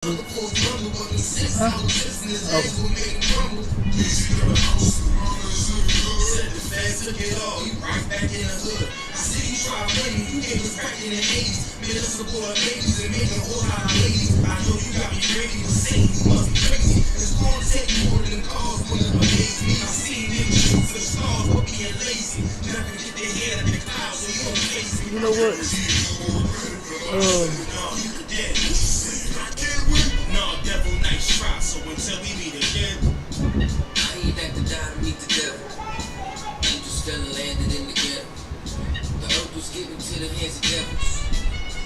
Huh? You know what? So until we meet again, I ain't at the die to meet the devil. Angels fell and landed in the ghetto. The earth was given to the hands of devils.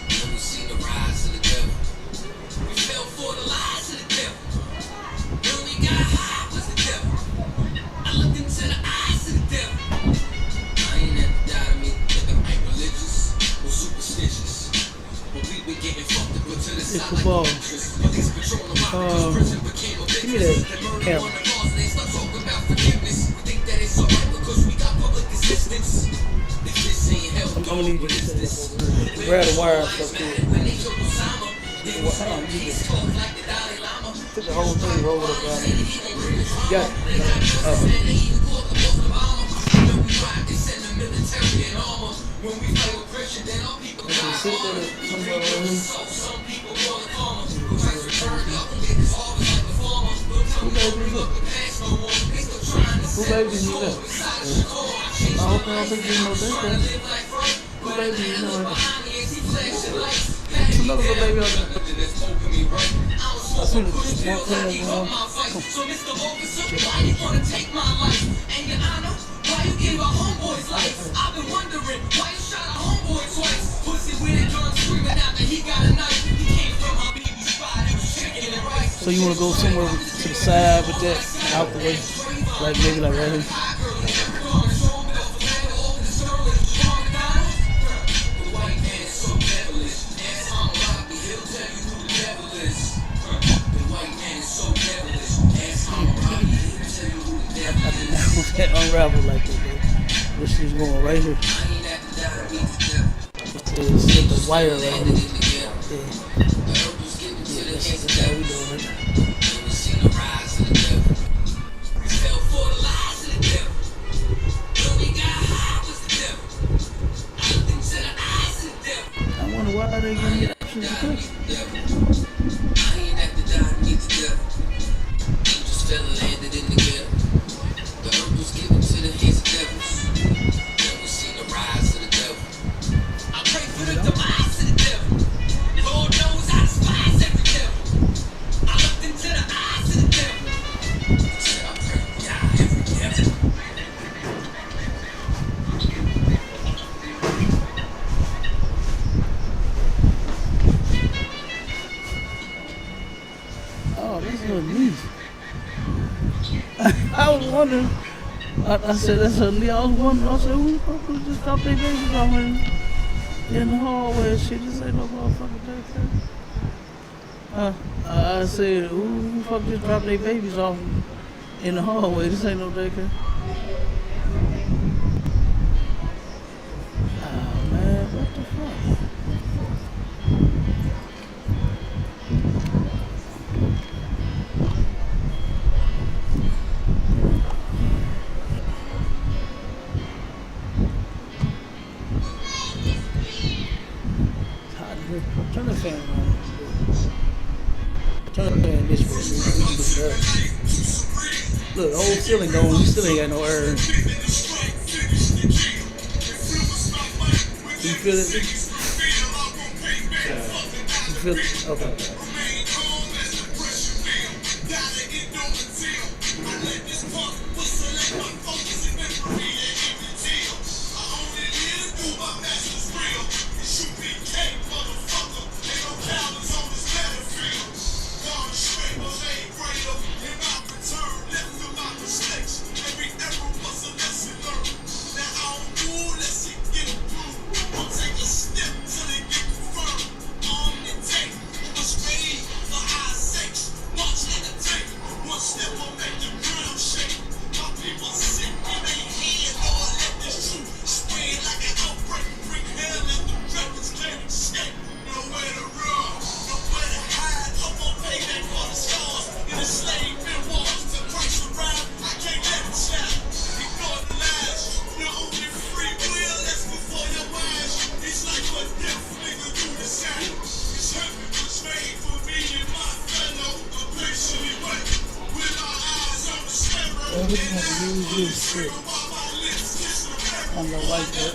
Then we seen the rise of the devil. We fell for the lies of the devil. When we got high was the devil. I looked into the eyes of the devil. I ain't at the die to meet the devil. I ain't religious or superstitious. But we been getting fucked up to the side like interest. Give me that camera. I'm gonna need you to grab the wire stuff to it. Put the whole thing roll it up around it. You got it. Sit there somewhere around here. Who baby is that? Who baby is that? I hope I don't think you know that. Who baby is that? It's another little baby out there. I see the one thing going on. I've been wondering why you shot a homeboy twice. Pussy with a gun screaming out that he got a knife. He came from my baby spot. He was chicken and rice. So you want to go somewhere to the side with that out the way, like maybe like right here. That unravel like that, bro. This is going right here. It's the wire right here. Yeah. That's how we doing right now. I wonder why they giving me options to click. I ain't at the die to meet the devil. Angels fell and landed in the ghetto. The earth was given to the hands of devils. Then we seen the rise of the devil. I pray for the demise of the devil. Lord knows I despise every devil. I looked into the eyes of the devil. I said I pray for God every devil. Oh, this is neat. I was wondering. I said, that's a Lee. I was wondering. I said, who the fuck would just drop their babies off in the hallway and shit? This ain't no motherfucking daycare. I said, who the fuck just dropped their babies off in the hallway? This ain't no daycare. Oh man, what the fuck? Turn the fan on. Turn the fan this way. Look, the whole ceiling going. We still ain't got no air. You feel it? You feel it? Okay. he just want to use this shit. I don't know like that.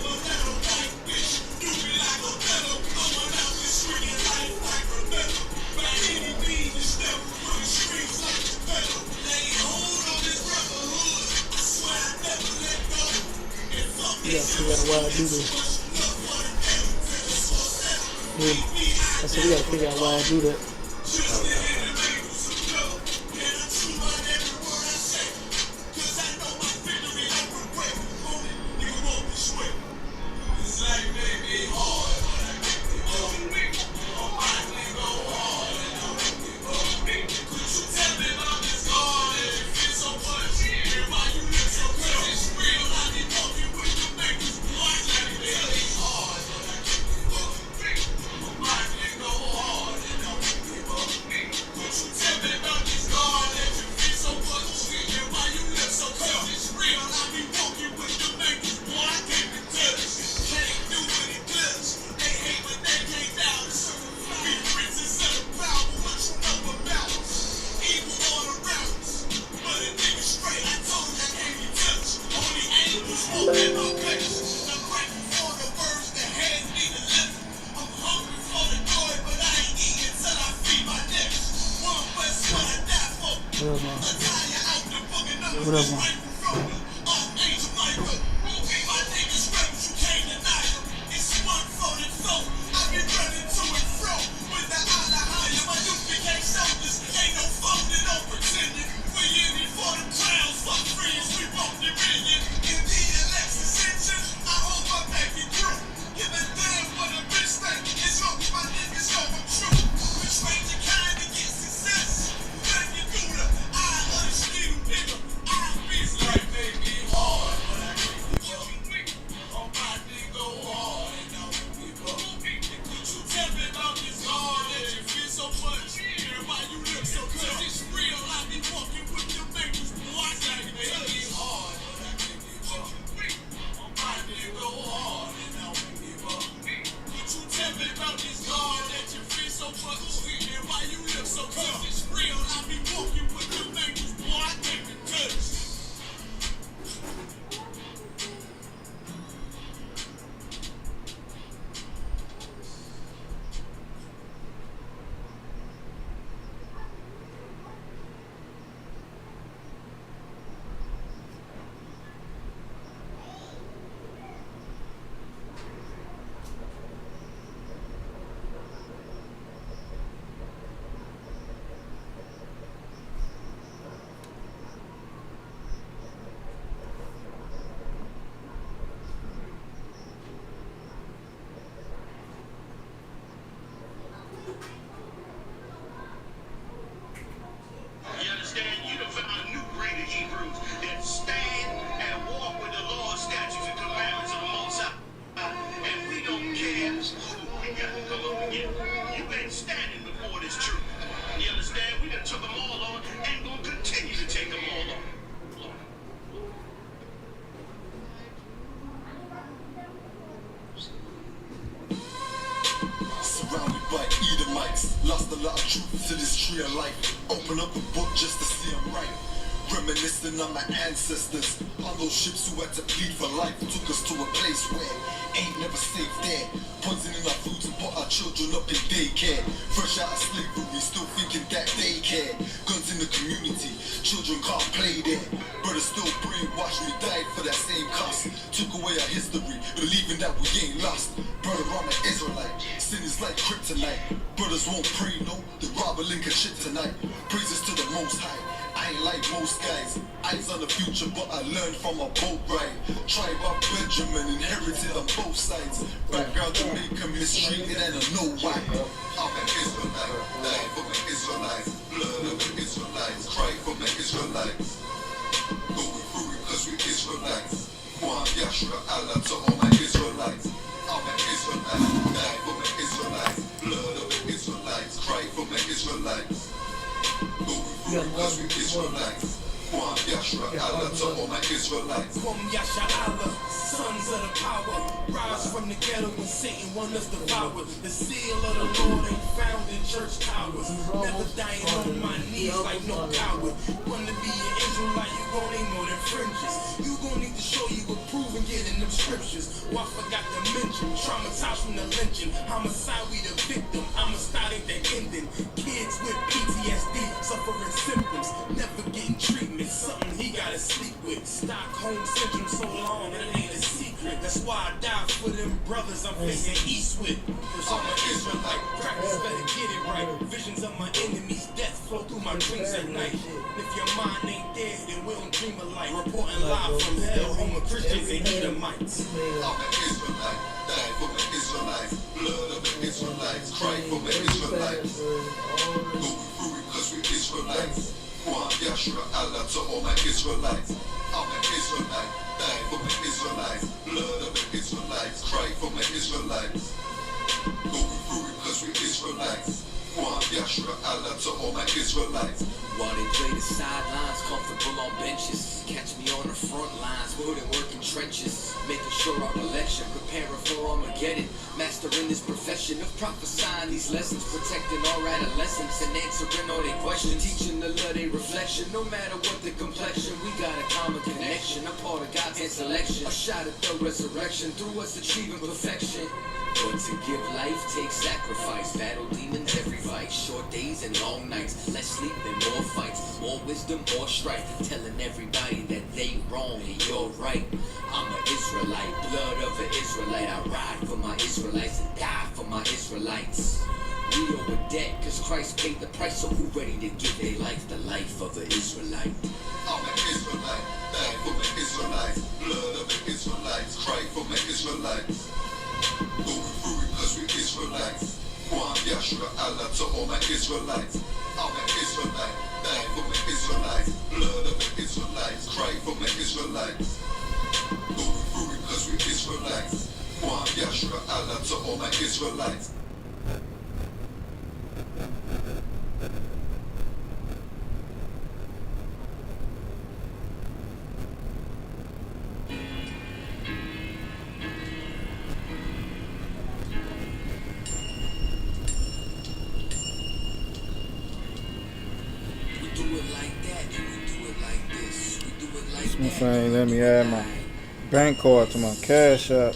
You gotta figure out why I do this. Yeah. I said we gotta figure out why I do that. Whatever. Surrounded by Edomites, lost a lot of truth to this tree of life. Open up the book just to see I'm right. Reminiscing on my ancestors, on those ships who had to plead for life. Took us to a place where ain't never safe there. Poisoning our food to put our children up in daycare. Fresh out of slavery, still thinking that they care. Guns in the community, children can't play there. Brothers still brainwashed, we died for that same cause. Took away our history, believing that we ain't lost. Brother, I'm an Israelite, sin is like kryptonite. Brothers won't pray, no, they rob a link of shit tonight. Praises to the Most High, I ain't like most guys. Eyes on the future, but I learned from a boat ride. Tribe of Benjamin, inherited on both sides. Background Jamaica, mistreated and I know why. I'm an Israelite, die for my Israelites. Blood of the Israelites, cry for my Israelites. Going through it cause we Israelites. One Yashra Allah to all my Israelites. I'm an Israelite, die for my Israelites. Blood of the Israelites, cry for my Israelites. Going through it cause we Israelites. One Yashra Allah to all my Israelites. From Yasha Allah, sons of the power. Rise from the ghetto when Satan want us devoured. The seal of the Lord ain't found in church towers. Never dying on my knees like no coward. Want to be an Israelite you gon' need more than fringes. You gon' need to show you approve and get in them scriptures. Oh, I forgot to mention, traumatized from the lynching. Homicide, we the victim. I'm a starting the ending. Kids with PTSD, suffering symptoms, never getting treatment. Something he gotta sleep with. Stockholm syndrome so long, it ain't a secret. That's why I die for them brothers I'm facing east with. Cause I'm an Israelite, crackers better get it right. Visions of my enemies, death flow through my dreams at night. If your mind ain't there, then we don't dream alike. Reporting live from hell, home of Christians and Edomites. I'm an Israelite, die for the Israelites. Blood of the Israelites, cry for the Israelites. Go through it cause we're Israelites. One Yashua Allah to all my Israelites. I'm an Israelite, die for the Israelites. Blood of the Israelites, cry for the Israelites. Go through it cause we're Israelites. One Yashua Allah to all my Israelites. While they play the sidelines, comfortable on benches. Catch me on the front lines, putting work in trenches. Making sure I'm election, preparing for Armageddon. Mastering this profession of prophesying these lessons. Protecting our adolescents and answering all their questions. Teaching the love they reflection, no matter what the complexion. We got a common connection, a part of God's selection. A shot at the resurrection, through us achieving perfection. But to give life takes sacrifice. Battle demons every fight. Short days and long nights. Less sleep and more fights. More wisdom, more strife. Telling everybody that they wrong and you're right. I'm an Israelite, blood of an Israelite. I ride for my Israelites and die for my Israelites. We owe a debt cause Christ paid the price. So who ready to give their life the life of an Israelite? I'm an Israelite, die for the Israelites. Blood of the Israelites, cry for the Israelites. Go through it cause we're Israelites. One Yashua Allah to all my Israelites. I'm an Israelite, die for the Israelites. Blood of the Israelites, cry for the Israelites. Go through it cause we're Israelites. One Yashua Allah to all my Israelites. My friend let me add my bank card to my cash app.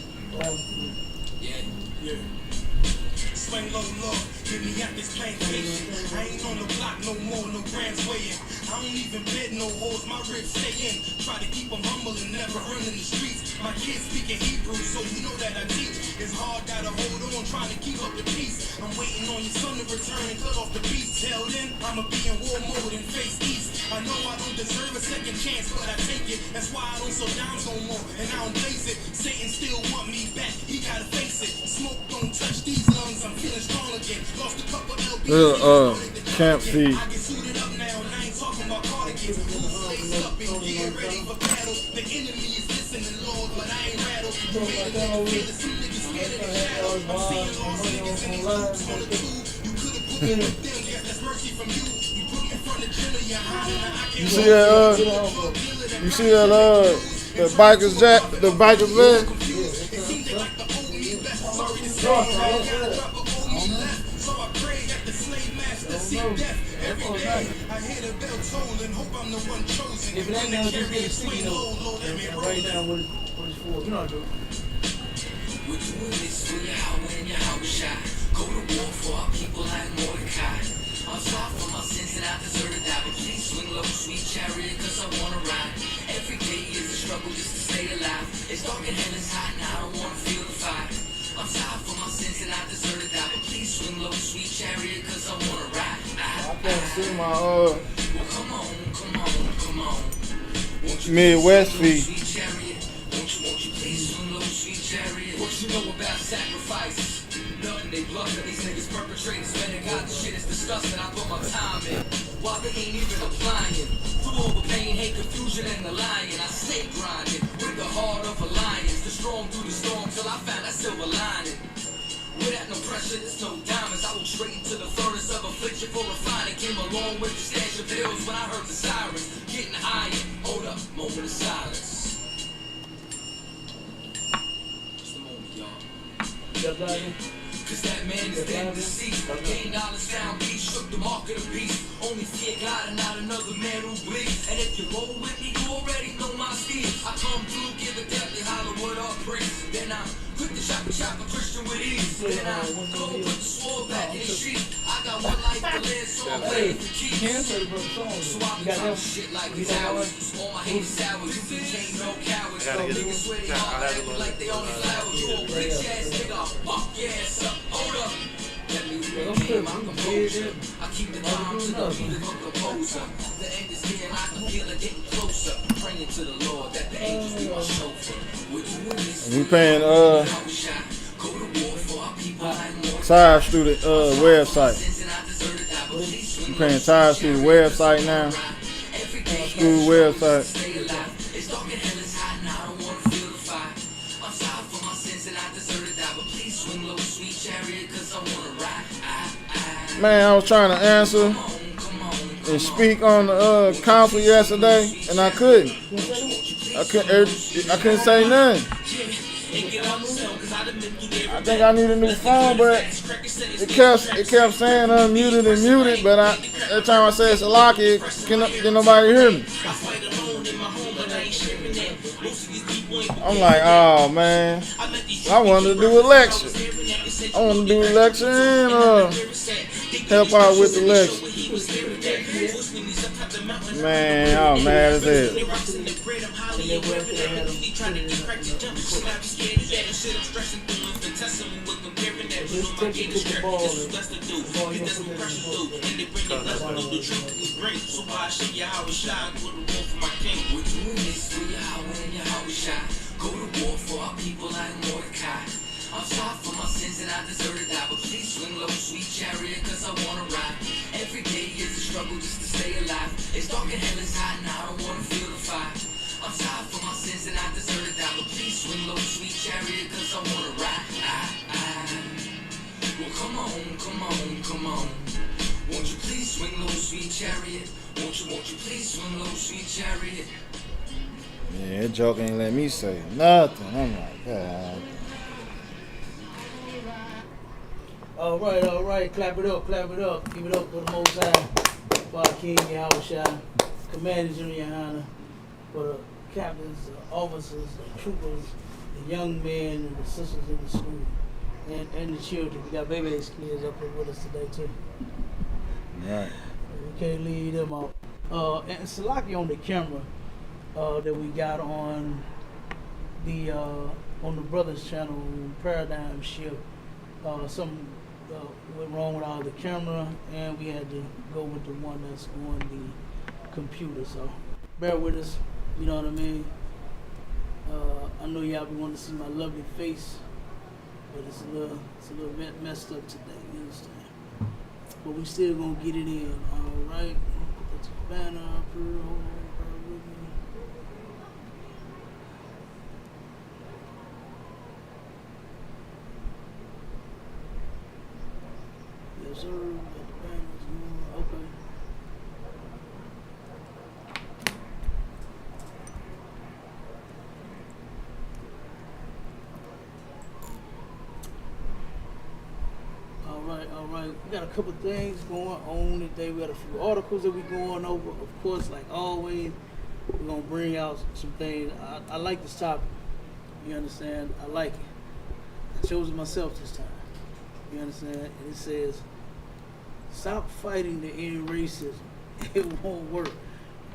Swing low, low, get me out this plantation. I ain't on the block no more, no grams weighing. I don't even bid no hoes, my ribs stay in. Try to keep them humble and never run in the streets. My kids speaking Hebrew, so you know that I teach. It's hard, gotta hold on, trying to keep up the peace. I'm waiting on your son to return and cut off the beast. Till then, I'ma be in war mode and face east. I know I don't deserve a second chance, but I take it. That's why I don't sell dimes no more, and I don't blaze it. Satan still want me back, he gotta face it. Smoke don't touch these lungs, I'm feeling strong again. Lost a couple LBs. Camp fee. I get suited up now, and I ain't talking about cardigans. Who's laced up and get ready for battle. The enemy is listening, Lord, but I ain't rattled. Some niggas scared of the shadow. I'm seeing lost niggas in these groups on the tube. You could've put me with them, guess that's mercy from you. You put me in front of Jenna, you're hiding, and I can't. You see that? You see that? The bikers jack, the bikers leg. I hear the bell toll and hope I'm the one chosen. If it ain't nothing, just get a sticky note and write down what it's for. You know what I'm doing. We're doing this for Yahweh and Yahushua. Go to war for our people like Mordecai. I'm sorry for my sins and I deserve to die. But please swing low, sweet chariot, cause I wanna ride. Every day is a struggle just to stay alive. It's dark and hell is hot and I don't wanna feel the fire. I'm sorry for my sins and I deserve to die. But please swing low, sweet chariot, cause I wanna ride. I can't see my Well, come on. Midwest fee. Won't you please swing low, sweet chariot? What you know about sacrifice? Nothing they bluff that these niggas perpetrating. Spending God, this shit is disgusting. I put my time in. While they ain't even applying. Through all the pain, hate, confusion, and the lying, I stay grinding with the heart of a lion. The strong through the storm till I found that silver lining. Without no pressure, there's no diamonds. I will straight into the furnace of affliction for refining. Came along with the stash of pills when I heard the sirens. Getting higher. Hold up, moment of silence. Just a moment, y'all. Cause that man is dead deceased. $10 found, he shook the mark of the beast. Only fear God and not another man who bleeds. And if you roll with me, you already know my speed. I come through, give a death, they holler, what up, priest. Then I quick to chop a Christian with ease. Then I go put the sword back in the sheet. I got one life to live, so I'm ready to keep. So I be talking shit like it's ours. All my haters sour, you ain't no cowards. Niggas swear they all acting like they only flowers. You a bitch ass nigga, fuck your ass up, hold up. Let me regain my composure. I keep the time to the beat of a composer. The end is near and I can feel it getting closer. Praying to the Lord that the angels be my chauffeur. We're doing this. We paying tires through the website. We paying tires through the website now. School website. It's dark and hell is hot and I don't want to feel the fire. I'm sorry for my sins and I deserve to die, but please swing low, sweet chariot, cause I want to ride. Man, I was trying to answer and speak on the council yesterday, and I couldn't. I couldn't say nothing. I think I need a new phone, but it kept saying unmuted and muted. But every time I said Salaki, can nobody hear me? I'm like, oh man, I wanted to do a lecture. I want to do a lecture and help out with the lecture. Man, oh mad as hell. Go to war for our people like Mordecai. I'm sorry for my sins and I deserve to die, but please swing low, sweet chariot, cause I wanna ride. Every day is a struggle just to stay alive. It's dark and hell is hot and I don't wanna feel the fire. I'm sorry for my sins and I deserve to die, but please swing low, sweet chariot, cause I wanna ride. Well, come on. Won't you please swing low, sweet chariot? Won't you please swing low, sweet chariot? Yeah, that joke ain't let me say nothing. I'm like, God. All right. Clap it up. Give it up for the Most High. For our King Yahushua, Commanders in your honor, for the captains, the officers, the troopers, the young men, and the sisters in the school, and the children. We got baby's kids up here with us today too. Right. We can't leave them out. And Salaki on the camera that we got on the Brothers channel, Paradigm Shift. Something went wrong with the camera, and we had to go with the one that's on the computer. So bear with us, you know what I mean? I know y'all be wanting to see my lovely face, but it's a little messed up today, you understand? But we still gonna get it in, all right? Put the banner up here, hold on, bear with me. Yes, sir. Got the banners going. Okay. All right. We got a couple things going on today. We got a few articles that we're going over. Of course, like always, we're gonna bring out some things. I like this topic. You understand? I like it. I chose it myself this time. You understand? And it says, stop fighting to end racism. It won't work.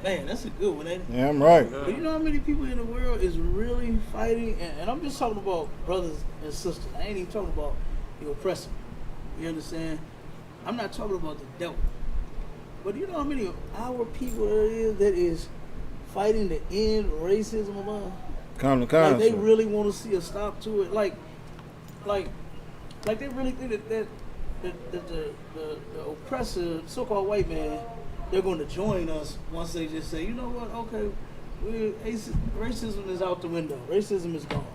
Man, that's a good one, ain't it? Yeah, I'm right. But you know how many people in the world is really fighting? And I'm just talking about brothers and sisters. I ain't even talking about the oppressor. You understand? I'm not talking about the devil. But you know how many of our people there is that is fighting to end racism alone? Come to Like concept. they really want to see a stop to it. Like they really think that the oppressor, so-called white man, they're going to join us once they just say, you know what, okay, racism is out the window. Racism is gone.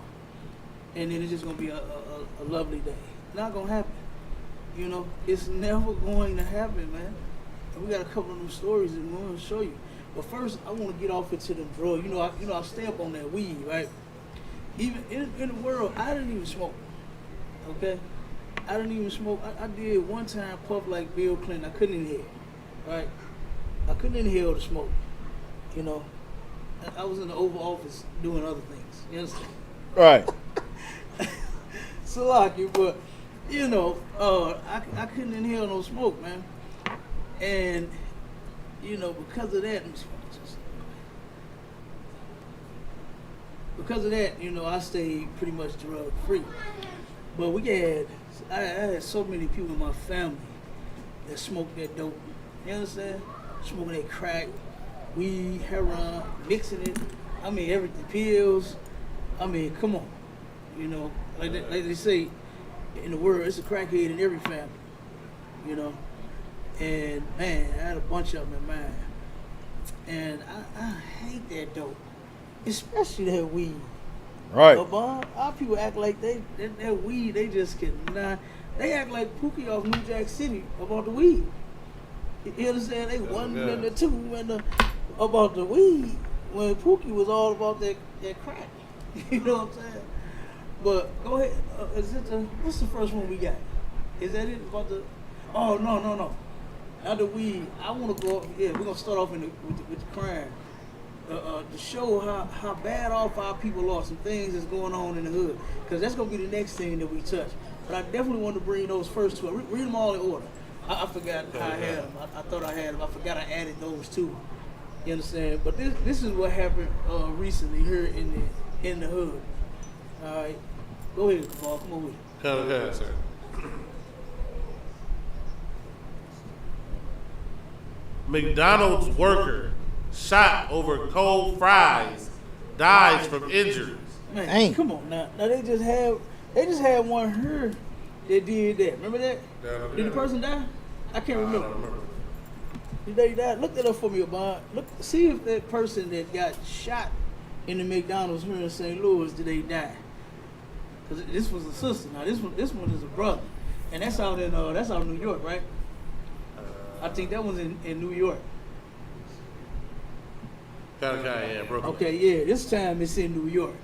And then it's just going to be a lovely day. Not going to happen. You know, it's never going to happen, man. And we got a couple of new stories that we want to show you. But first, I want to get off into them drugs. You know, I stay up on that weed, right? Even in the world, I didn't even smoke. Okay? I didn't even smoke. I did one time puff like Bill Clinton. I couldn't inhale, right? I couldn't inhale the smoke, you know. I was in the Oval Office doing other things, you understand? Right. So lucky, but you know, I couldn't inhale no smoke, man. And you know, because of that, you know, I stayed pretty much drug free. But I had so many people in my family that smoked that dope. You understand? Smoking that crack, weed, heroin, mixing it. I mean, everything, pills. I mean, come on. You know, like they say in the world, it's a crackhead in every family. You know? And man, I had a bunch of them in mind. And I hate that dope. Especially that weed. Right. Our people act like that weed, they just cannot. They act like Pookie off New Jack City about the weed. You understand? They one and the two and about the weed when Pookie was all about that crack. You know what I'm saying? But go ahead. What's the first one we got? Is that it about the? Oh no. Now the weed. I want to go. Yeah, we're gonna start off with the crime. To show how bad off our people are, some things that's going on in the hood. Because that's going to be the next thing that we touch. But I definitely want to bring those first two. Read them all in order. I forgot how I had them. I thought I had them. I forgot I added those two. You understand? But this is what happened recently here in the hood. All right? Go ahead, Paul. Come on with it. Come ahead, sir. McDonald's worker shot over cold fries, dies from injuries. Man, come on now. Now they just had one here that did that. Remember that? Did the person die? I can't remember. Did they die? Look that up for me, Bob. Look, see if that person that got shot in the McDonald's here in St. Louis, did they die? Because this was a sister. Now this one is a brother, and that's out in New York, right? I think that one's in New York. Brooklyn. Okay, yeah, this time it's in New York.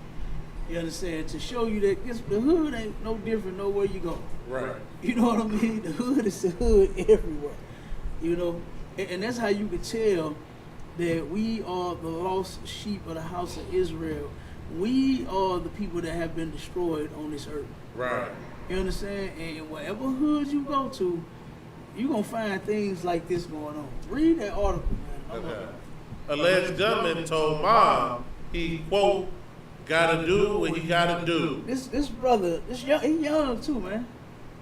You understand? To show you that the hood ain't no different nowhere you go. Right. You know what I mean? The hood is the hood everywhere. You know? And that's how you can tell that we are the lost sheep of the house of Israel. We are the people that have been destroyed on this earth. Right. You understand? And whatever hood you go to, you're going to find things like this going on. Read that article, man. Okay. Alleged gunman told mom he, quote, gotta do what he gotta do. This brother, he's young too, man.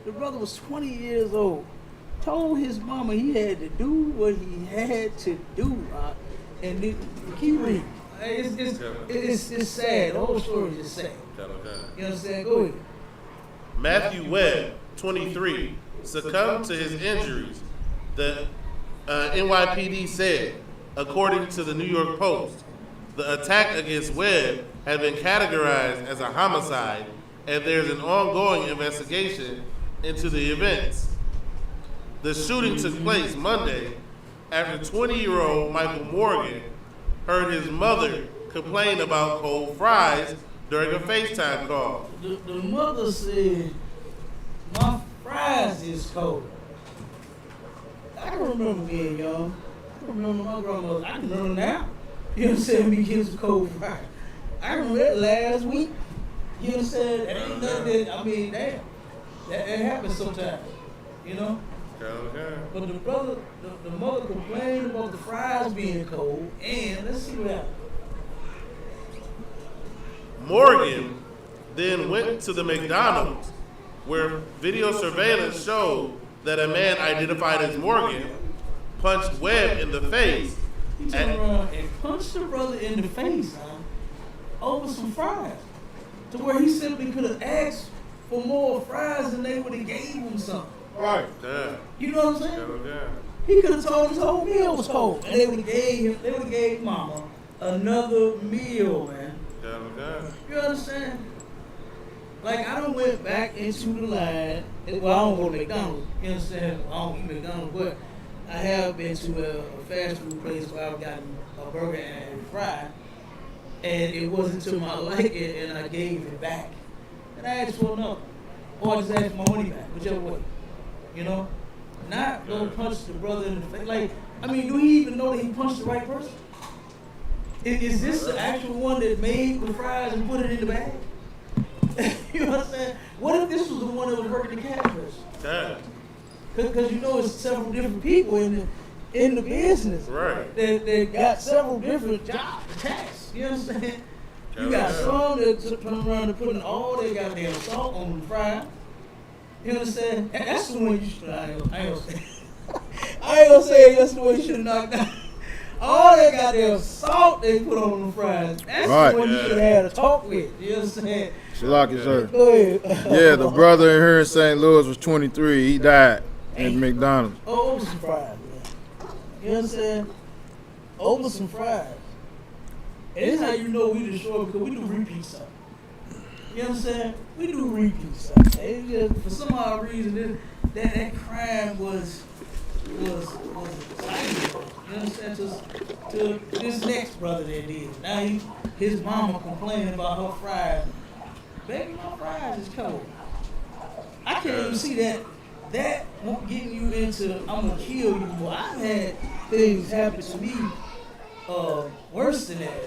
The brother was 20 years old. Told his mama he had to do what he had to do. And keep reading. It's sad. The whole story is just sad. You understand? Go ahead. Matthew Webb, 23, succumbed to his injuries. The NYPD said, according to the New York Post, the attack against Webb had been categorized as a homicide, and there's an ongoing investigation into the events. The shooting took place Monday after 20-year-old Michael Morgan heard his mother complain about cold fries during a FaceTime call. The mother said, my fries is cold. I can remember being young. I can remember my grandmother. I can remember now. You know what I'm saying? Me getting some cold fries. I remember that last week. You know what I'm saying? That ain't nothing that, I mean, damn. That happens sometimes. You know? Okay. But the mother complained about the fries being cold, and let's see what happened. Morgan then went to the McDonald's, where video surveillance showed that a man identified as Morgan punched Webb in the face. He turned around and punched the brother in the face over some fries, to where he simply could have asked for more fries and they would have gave him something. Right. Yeah. You know what I'm saying? Okay. He could have told his whole meal was cold, and they would have gave Mama another meal, man. Okay. You understand? Like, I done went back into the line. Well, I don't go to McDonald's. You understand? I don't eat McDonald's, but I have been to a fast food place where I've gotten a burger and a fry, and it wasn't to my liking, and I gave it back. And I asked for another. or just ask for my money back, whichever way. You know? Not go punch the brother in the face. Like, I mean, do he even know that he punched the right person? Is this the actual one that made the fries and put it in the bag? You know what I'm saying? What if this was the one that was working the cash register? Because you know it's several different people in the business. Right. That got several different jobs, tasks. You know what I'm saying? You got some that turn around and putting all their goddamn salt on the fry. You know what I'm saying? That's the one you should. I ain't gonna say that's the one you should have knocked out. All that goddamn salt they put on the fries. That's Right. the one you should have had a talk with. You know what I'm saying? Shalaki, sir. Go ahead. Yeah, the brother in here in St. Louis was 23. He died at McDonald's. Over some fries, man. You know what I'm saying? Over some fries. And this is how you know we destroy because we do repeat stuff. You know what I'm saying? We do repeat stuff. It's just, for some odd reason, that crime was exciting. You know what I'm saying? To this next brother that did. Now his mama complaining about her fries. Baby, my fries is cold. I can't even see that. That won't get you into I'm gonna kill you. Well, I've had things happen to me worse than that.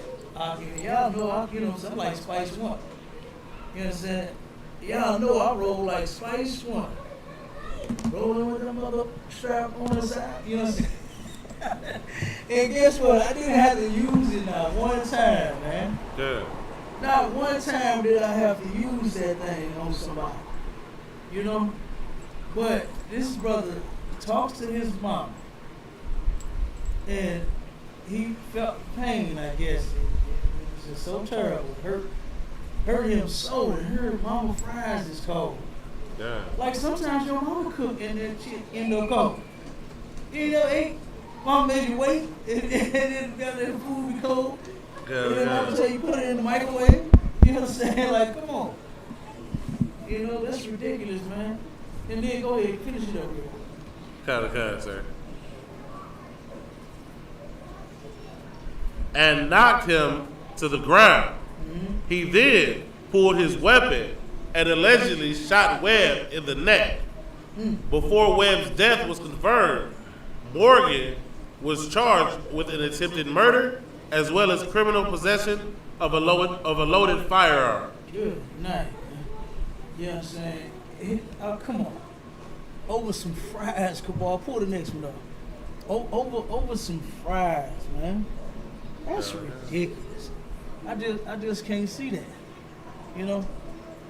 Y'all know I'm like Spice One. You know what I'm saying? Y'all know I roll like Spice One. Rolling with that mother strap on the side. You know what I'm saying? And guess what? I didn't have to use it not one time, man. Yeah. Not one time did I have to use that thing on somebody. You know? But this brother talks to his mom. And he felt pain, I guess. It was just so terrible. Hurt him so, and her mama fries is cold. Yeah. Like sometimes your mama cook and that shit end up cold. You know, mama made you wait, and then the food be cold. Yeah, And then yeah. mama tell you put it in the microwave. You know what I'm saying? Like, come on. You know, that's ridiculous, man. And then go ahead, finish it up here. Kind, sir. And knocked him to the ground. Mm-hmm. He then pulled his weapon and allegedly shot Webb in the neck. Before Webb's death was confirmed, Morgan was charged with an attempted murder as well as criminal possession of a loaded firearm. Good night, man. You know what I'm saying? Come on. Over some fries, Cabal. Pull the next one up. Over some fries, man. That's ridiculous. I just can't see that. You know?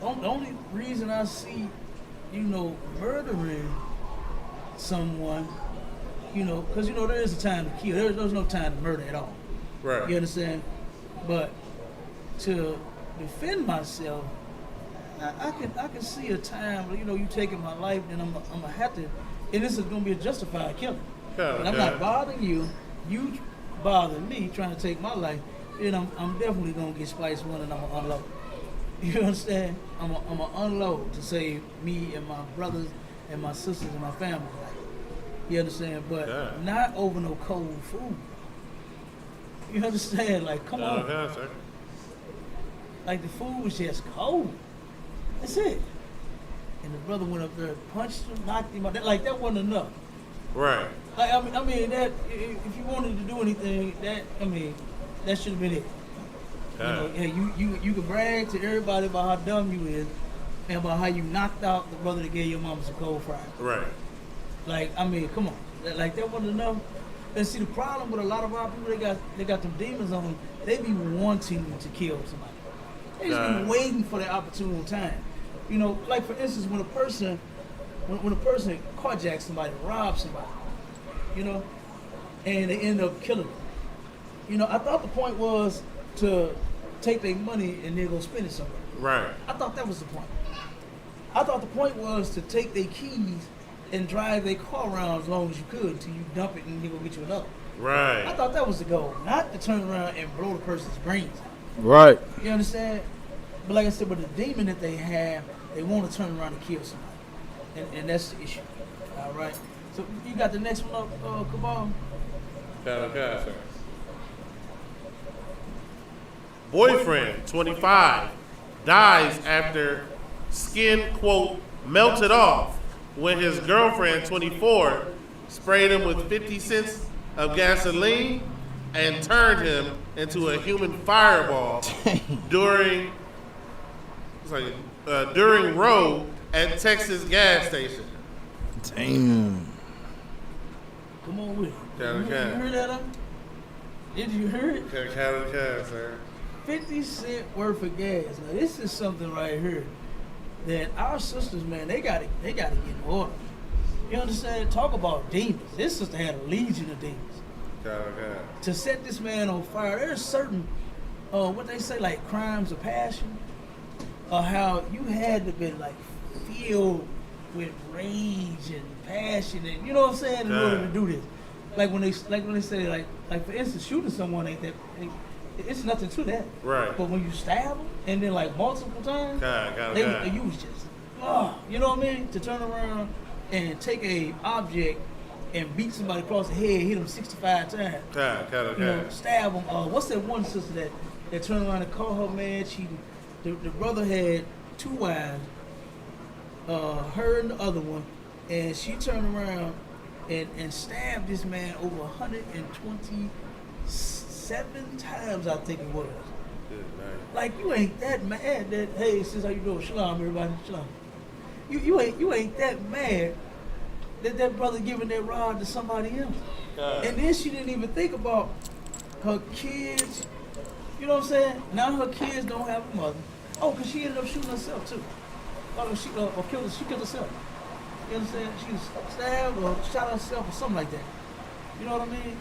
The only reason I see, murdering someone, because, there is a time to kill. There's no time to murder at all. Right. You understand? But to defend myself, I can see a time where, you taking my life, and I'm gonna have to, and this is gonna be a justified killing. And I'm not bothering you. You bothering me, trying to take my life. Then I'm definitely gonna get Spice One, and I'm gonna unload. You understand? I'm gonna unload to save me and my brothers and my sisters and my family. You understand? But not over no cold food. You understand? Like, come on. Sir. Like, the food was just cold. That's it. And the brother went up there and punched him, knocked him out. That wasn't enough. Right. Like, I mean, that if you wanted to do anything, that should have been it. You could brag to everybody about how dumb you is and about how you knocked out the brother that gave your mama some cold fries. Right. Like, come on. Like, that wasn't enough. And see, the problem with a lot of our people, they got them demons on them. They be wanting to kill somebody. They just be waiting for the opportune time. Like, for instance, when a person carjacks somebody, robs somebody, and they end up killing them. I thought the point was to take their money and then go spend it somewhere. Right. I thought that was the point. I thought the point was to take their keys and drive their car around as long as you could until you dump it and they go get you another. Right. I thought that was the goal, not to turn around and blow the person's brains out. Right. You understand? But like I said, with the demon that they have, they want to turn around and kill somebody. And that's the issue. All right? So you got the next one up, Cabal? Okay, sir. Boyfriend, 25, dies after skin, quote, melted off when his girlfriend, 24, sprayed him with 50 cents of gasoline and turned him into a human fireball during row at Texas gas station. Damn. Come on with it. Count You heard that? Did you hear it? Count the sir. 50 cents worth of gas. Now this is something right here that our sisters, man, they gotta get in order. You understand? Talk about demons. This sister had a legion of demons. To set this man on fire, there's certain what they say, like crimes of passion, or how you had to be like filled with rage and passion, and you know what I'm saying, in order to do this. Like when they say like for instance, shooting someone ain't that. It's nothing to that. Right. But when you stab them and then like multiple times, you was just, you know what I mean? To turn around and take a object and beat somebody across the head, hit them 65 times. You know, stab them. What's that one sister that turned around and called her man cheating? The brother had 2 wives, her and the other one, and she turned around and stabbed this man over 127 times, I think it was. Like, you ain't that mad that, hey, sis, how you doing? Shalom, everybody, shalom. You ain't that mad that brother giving that rod to somebody else. And then she didn't even think about her kids. You know what I'm saying? Now her kids don't have a mother. Oh, because she ended up shooting herself too. She killed herself. You understand? She was stabbed or shot herself or something like that. You know what I mean?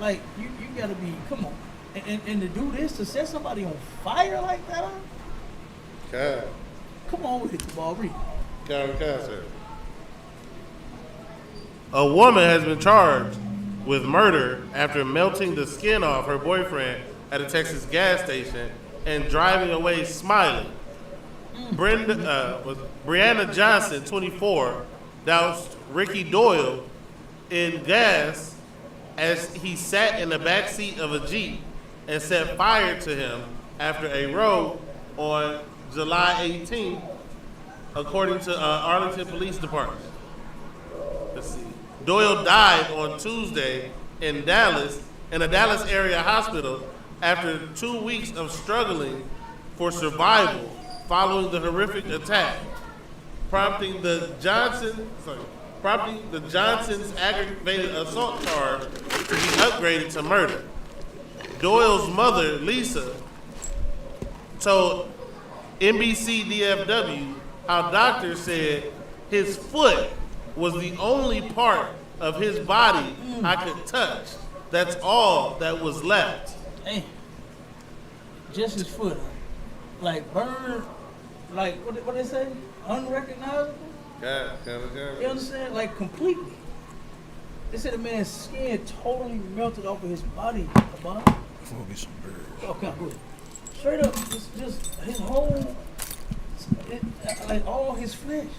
Like, you gotta be, come on. And to do this, to set somebody on fire like that, come on with it, Ball. Read. A woman has been charged with murder after melting the skin off her boyfriend at a Texas gas station and driving away smiling. Brianna Johnson, 24, doused Ricky Doyle in gas as he sat in the back seat of a Jeep and set fire to him after a row on July 18th, according to Arlington Police Department. Let's see. Doyle died on Tuesday in a Dallas area hospital after 2 weeks of struggling for survival following the horrific attack, prompting the Johnson's aggravated assault charge to be upgraded to murder. Doyle's mother, Lisa, told NBC DFW how doctors said his foot was the only part of his body I could touch. That's all that was left. Damn. Just his foot. Like burned, like, what they say? Unrecognizable? You understand? Like, completely. They said the man's skin totally melted off of his body. Before we get some birds. Okay, good. Straight up, just his whole, like all his flesh.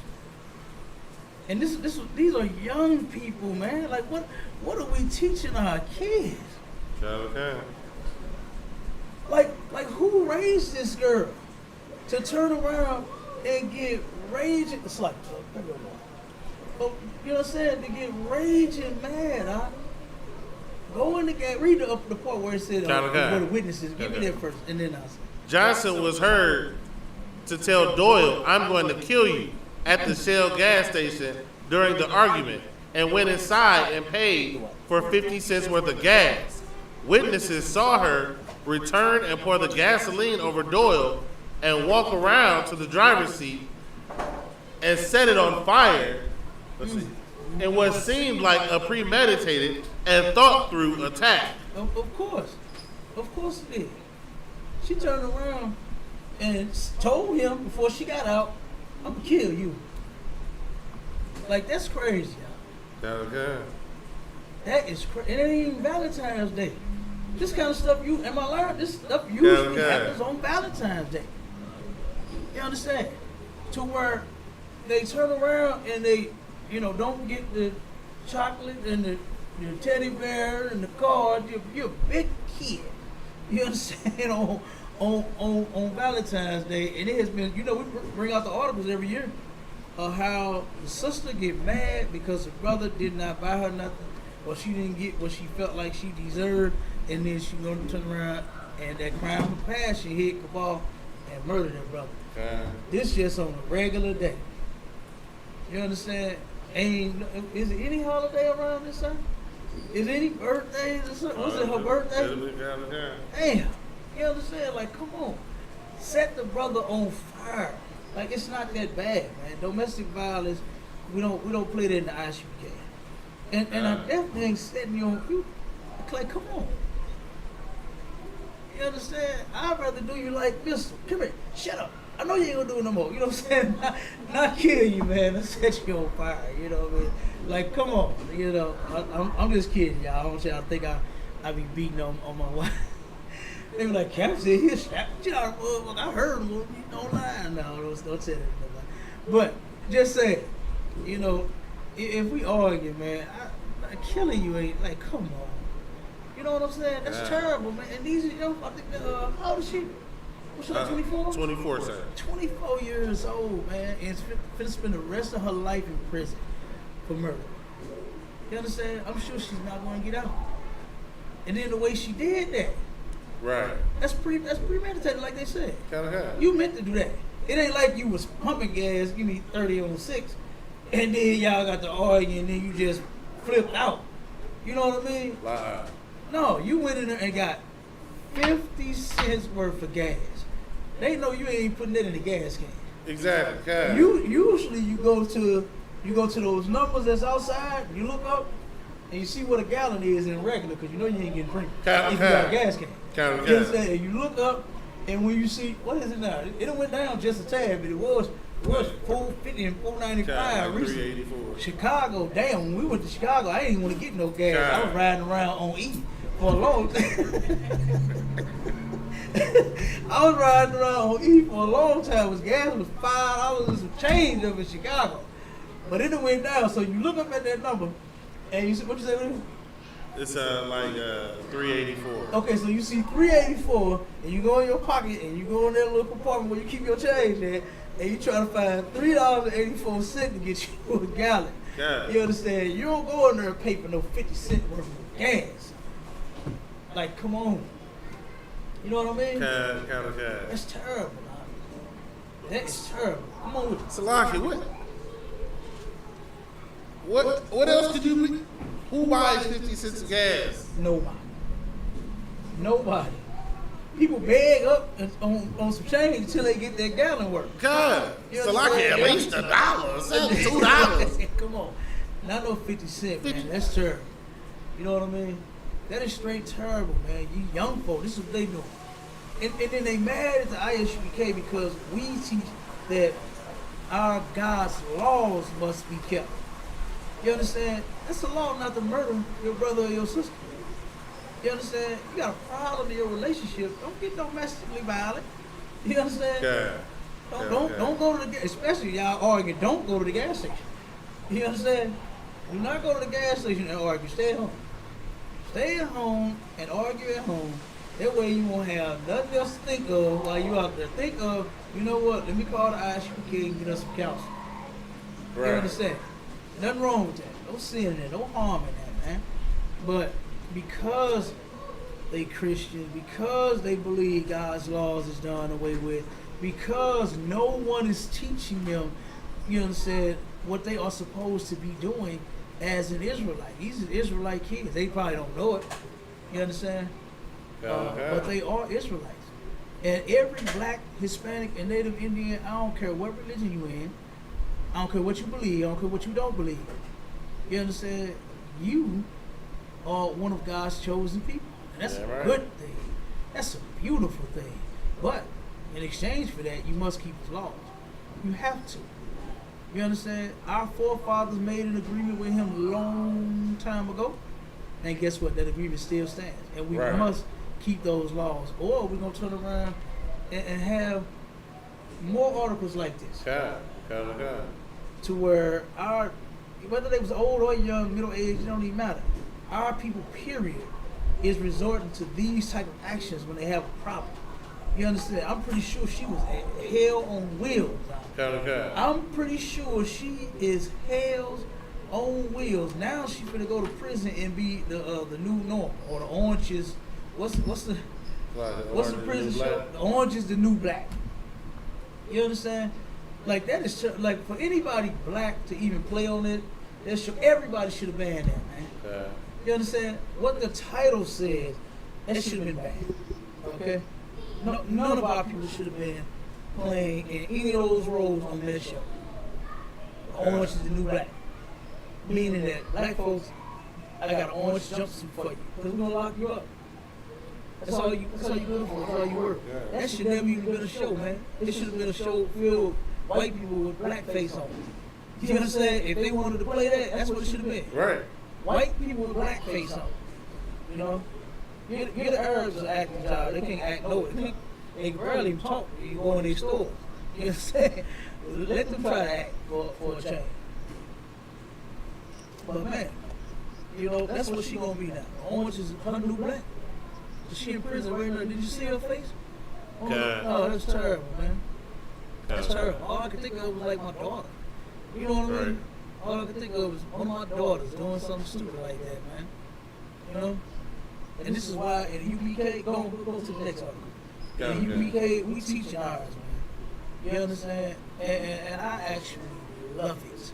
And these are young people, man. Like, what are we teaching our kids? Like who raised this girl to turn around and get raging? It's like, but you know what I'm saying? To get raging mad, huh? Go in the game. Read the part where it said where the witnesses. Give me that first, and then I'll say. Johnson was heard to tell Doyle, "I'm going to kill you," at the Shell gas station during the argument, and went inside and paid for 50 cents worth of gas. Witnesses saw her return and pour the gasoline over Doyle and walk around to the driver's seat and set it on fire. Let's see. In what seemed like a premeditated and thought-through attack. Of course it did. She turned around and told him before she got out, "I'm gonna kill you." Like, that's crazy, y'all. That is crazy. It ain't even Valentine's Day. This kind of stuff this stuff usually happens on Valentine's Day. You understand? To where they turn around and they, don't get the chocolate and the teddy bear and the card. You're a big kid. You understand? on Valentine's Day, and it has been. We bring out the articles every year. of how the sister get mad because the brother did not buy her nothing, or she didn't get what she felt like she deserved, and then she gonna turn around and that crime of passion hit Cabal and murder their brother. This just on a regular day. You understand? Is it any holiday around this time? Is it any birthdays or something? Was it her birthday? Damn. You understand? Like, come on. Set the brother on fire. Like, it's not that bad, man. Domestic violence, we don't play that in the ISUK. And I definitely ain't setting you on you. Like, come on. You understand? I'd rather do you like this. Come here. Shut up. I know you ain't gonna do it no more. You know what I'm saying? Not kill you, man. Let's set you on fire. You know what I mean? Like, come on. You know, I'm just kidding, y'all. I don't want y'all to think I be beating on my wife. They be like, Cap said he'll slap the shit out of motherfucker. I heard him. Don't lie. No, don't say that. But just say, you know, if we argue, man, killing you ain't like, come on. You know what I'm saying? That's terrible, man. And these, you know, I think, how old is she? What's she, 24? 24, sir. 24 years old, man. And finna spend the rest of her life in prison for murder. You understand? I'm sure she's not going to get out. And then the way she did that. Right. That's premeditated, like they said. Kind of. You meant to do that. It ain't like you was pumping gas, give me 30 on 6, and then y'all got to argue, and then you just flipped out. You know what I mean? Lie. No, you went in there and got 50 cents worth of gas. They know you ain't putting that in the gas can. Exactly. God. Usually you go to those numbers that's outside. You look up and you see what a gallon is in regular, because you know you ain't getting drink if you got a gas can. You understand? And you look up, and when you see, what is it now? It went down just a tad, but it was $4.50 and $4.95 recently. Chicago, damn, when we went to Chicago, I didn't even want to get no gas. God. I was riding around on E for a long time. I was riding around on E for a long time. Gas was $5 and some change up in Chicago. But it went down, so you look up at that number, and you see, what you say? It's like 384. Okay, so you see 384, and you go in your pocket, and you go in that little compartment where you keep your change at, and you try to find $3.84 to get you a gallon. God. You understand? You don't go in there and pay for no 50 cents worth of gas. Like, come on. You know what I mean? Kind of. That's terrible, man. That is terrible. Come on with it. Salaki, what else could you be? Who buys 50 cents of gas? Nobody. People beg up on some change until they get their gallon worth. God, Salaki, at least $1, $2. Come on. Not no 50 cents, man. That's terrible. You know what I mean? That is straight terrible, man. You young folk, this is what they doing. And then they mad at the ISUPK because we teach that our God's laws must be kept. You understand? That's a law not to murder your brother or your sister. You understand? You got a problem in your relationship. Don't get domestically violent. You understand? Yeah. Don't go to the gas, especially y'all arguing. Don't go to the gas station. You understand? Do not go to the gas station and argue. Stay at home. Stay at home and argue at home. That way you won't have nothing else to think of while you out there. Think of, you know what? Let me call the ISUPK and get us some counsel. Right. You understand? Nothing wrong with that. No sin in that. No harm in that, man. But because they Christian, because they believe God's laws is done away with, because no one is teaching them, you understand, what they are supposed to be doing as an Israelite. These are Israelite kids. They probably don't know it. You understand? But they are Israelites. And every black, Hispanic, and Native Indian, I don't care what religion you in, I don't care what you believe, I don't care what you don't believe. You understand? You are one of God's chosen people. And that's a good thing. That's a beautiful thing. But in exchange for that, you must keep His laws. You have to. You understand? Our forefathers made an agreement with Him a long time ago. And guess what? That agreement still stands. And we must keep those laws. Or we're going to turn around and have more articles like this. To where whether they was old or young, middle age, it don't even matter. Our people, period, is resorting to these type of actions when they have a problem. You understand? I'm pretty sure she was hell on wheels. Okay. I'm pretty sure she is hell's on wheels. Now she's gonna go to prison and be the new norm, or the orange is what's the prison show? The orange is the new black. You understand? Like that is like for anybody black to even play on it. Everybody should have banned that, man. Okay. You understand? What the title says, that should have been banned. Okay? No, none of our people should have been playing in any of those roles on that show. Orange is the new black. Meaning that black folks, I got an orange jumpsuit for you. Because we're going to lock you up. That's all you good for. That's all you work. That should never even been a show, man. It should have been a show filled with white people with blackface on. You understand? If they wanted to play that, that's what it should have been. Right. White people with blackface on. You know? Get the Arabs an acting job. They can't act no. They barely talk. You go in their stores. You understand? Let them try to act for a change. But man, you know, that's what she gonna be now. Orange is her new black. She in prison right now. Did you see her face? Oh, that's terrible, man. That's terrible. All I could think of was like my daughter. You know what I mean? All I could think of was one of my daughters doing something stupid like that, man. You know? And this is why in UPK, go to the next article. In UPK, we teaching ours, man. You understand? And I actually love it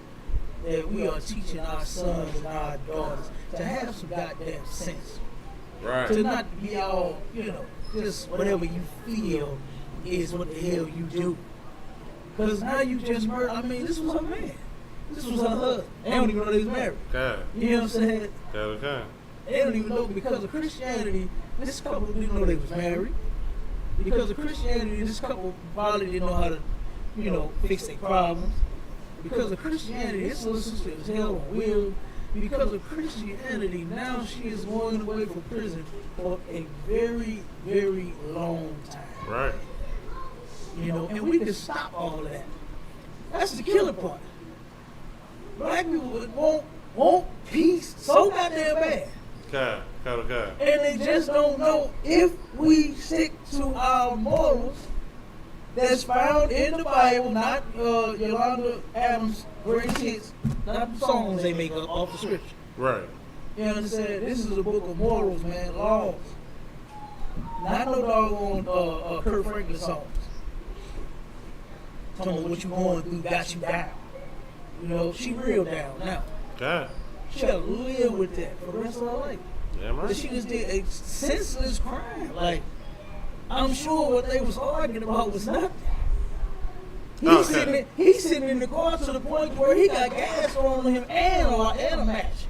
that we are teaching our sons and our daughters to have some goddamn sense. Right. To not be all, you know, just whatever you feel is what the hell you do. Because now you just murdered, I mean, this was her man. This was her husband. They don't even know they was married. Okay. You know what I'm saying? Okay. They don't even know because of Christianity, this couple didn't know they was married. Because of Christianity, this couple probably didn't know how to, you know, fix their problems. Because of Christianity, his little sister is hell on wheels. Because of Christianity, now she is going away from prison for a very, very long time. Right. You know, and we can stop all of that. That's the killer part. Black people want peace so goddamn bad. Okay. And they just don't know if we stick to our morals that's found in the Bible, not Yolanda Adams' greatest hits, not the songs they make up off the scripture. Right. You understand? This is a book of morals, man, laws. Not no doggone Kurt Franklin songs. Talking about what you going through got you down. You know, she real down now. Okay. She gotta live with that for the rest of her life. Yeah, man. But she just did a senseless crime. Like, I'm sure what they was arguing about was nothing. He's sitting in the car to the point where he got gas on him and a match.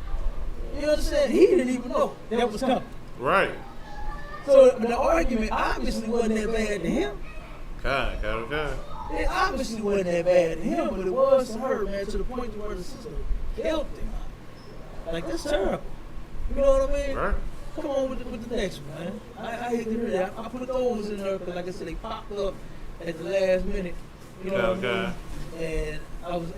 You understand? He didn't even know that was coming. Right. So the argument obviously wasn't that bad to him. Okay. It obviously wasn't that bad to him, but it was to her, man, to the point where the sister helped him. Like, that's terrible. You know what I mean? Right. Come on with the next one, man. I hate to hear that. I put those in there because, like I said, they popped up at the last minute. You know what I mean? And I was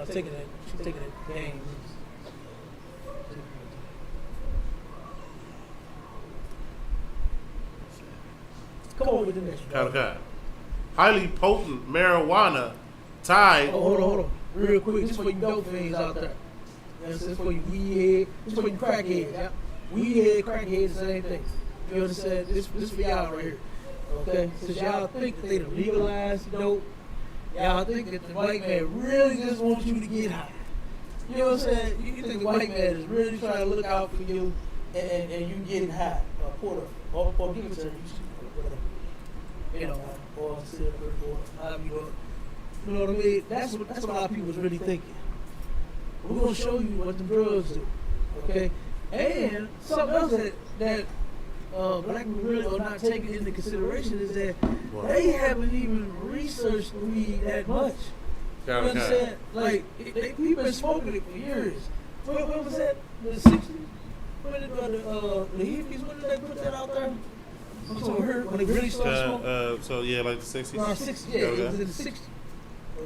taking that game. Come on with the next one. Okay. Highly potent marijuana tied. Oh, hold on. Real quick, this for you dope fiends out there. This is for you weed head. This for you crackheads. Yeah? Weed head, crackheads, the same thing. You understand? This for y'all right here. Okay? Since y'all think that they done legalized dope, y'all think that the white man really just wants you to get high. You know what I'm saying? You think the white man is really trying to look out for you and you getting high. Or give it to him. You know, or silver, or however you do it. You know what I mean? That's what a lot of people was really thinking. We're gonna show you what the drugs do, okay? And something else that black people really are not taking into consideration is that they haven't even researched weed that much. You understand? Like people been smoking it for years. When was that? The 60s? When did the hippies? When did they put that out there? When they really started smoking? So yeah, like the 60s? 60s, yeah, it was in the 60s.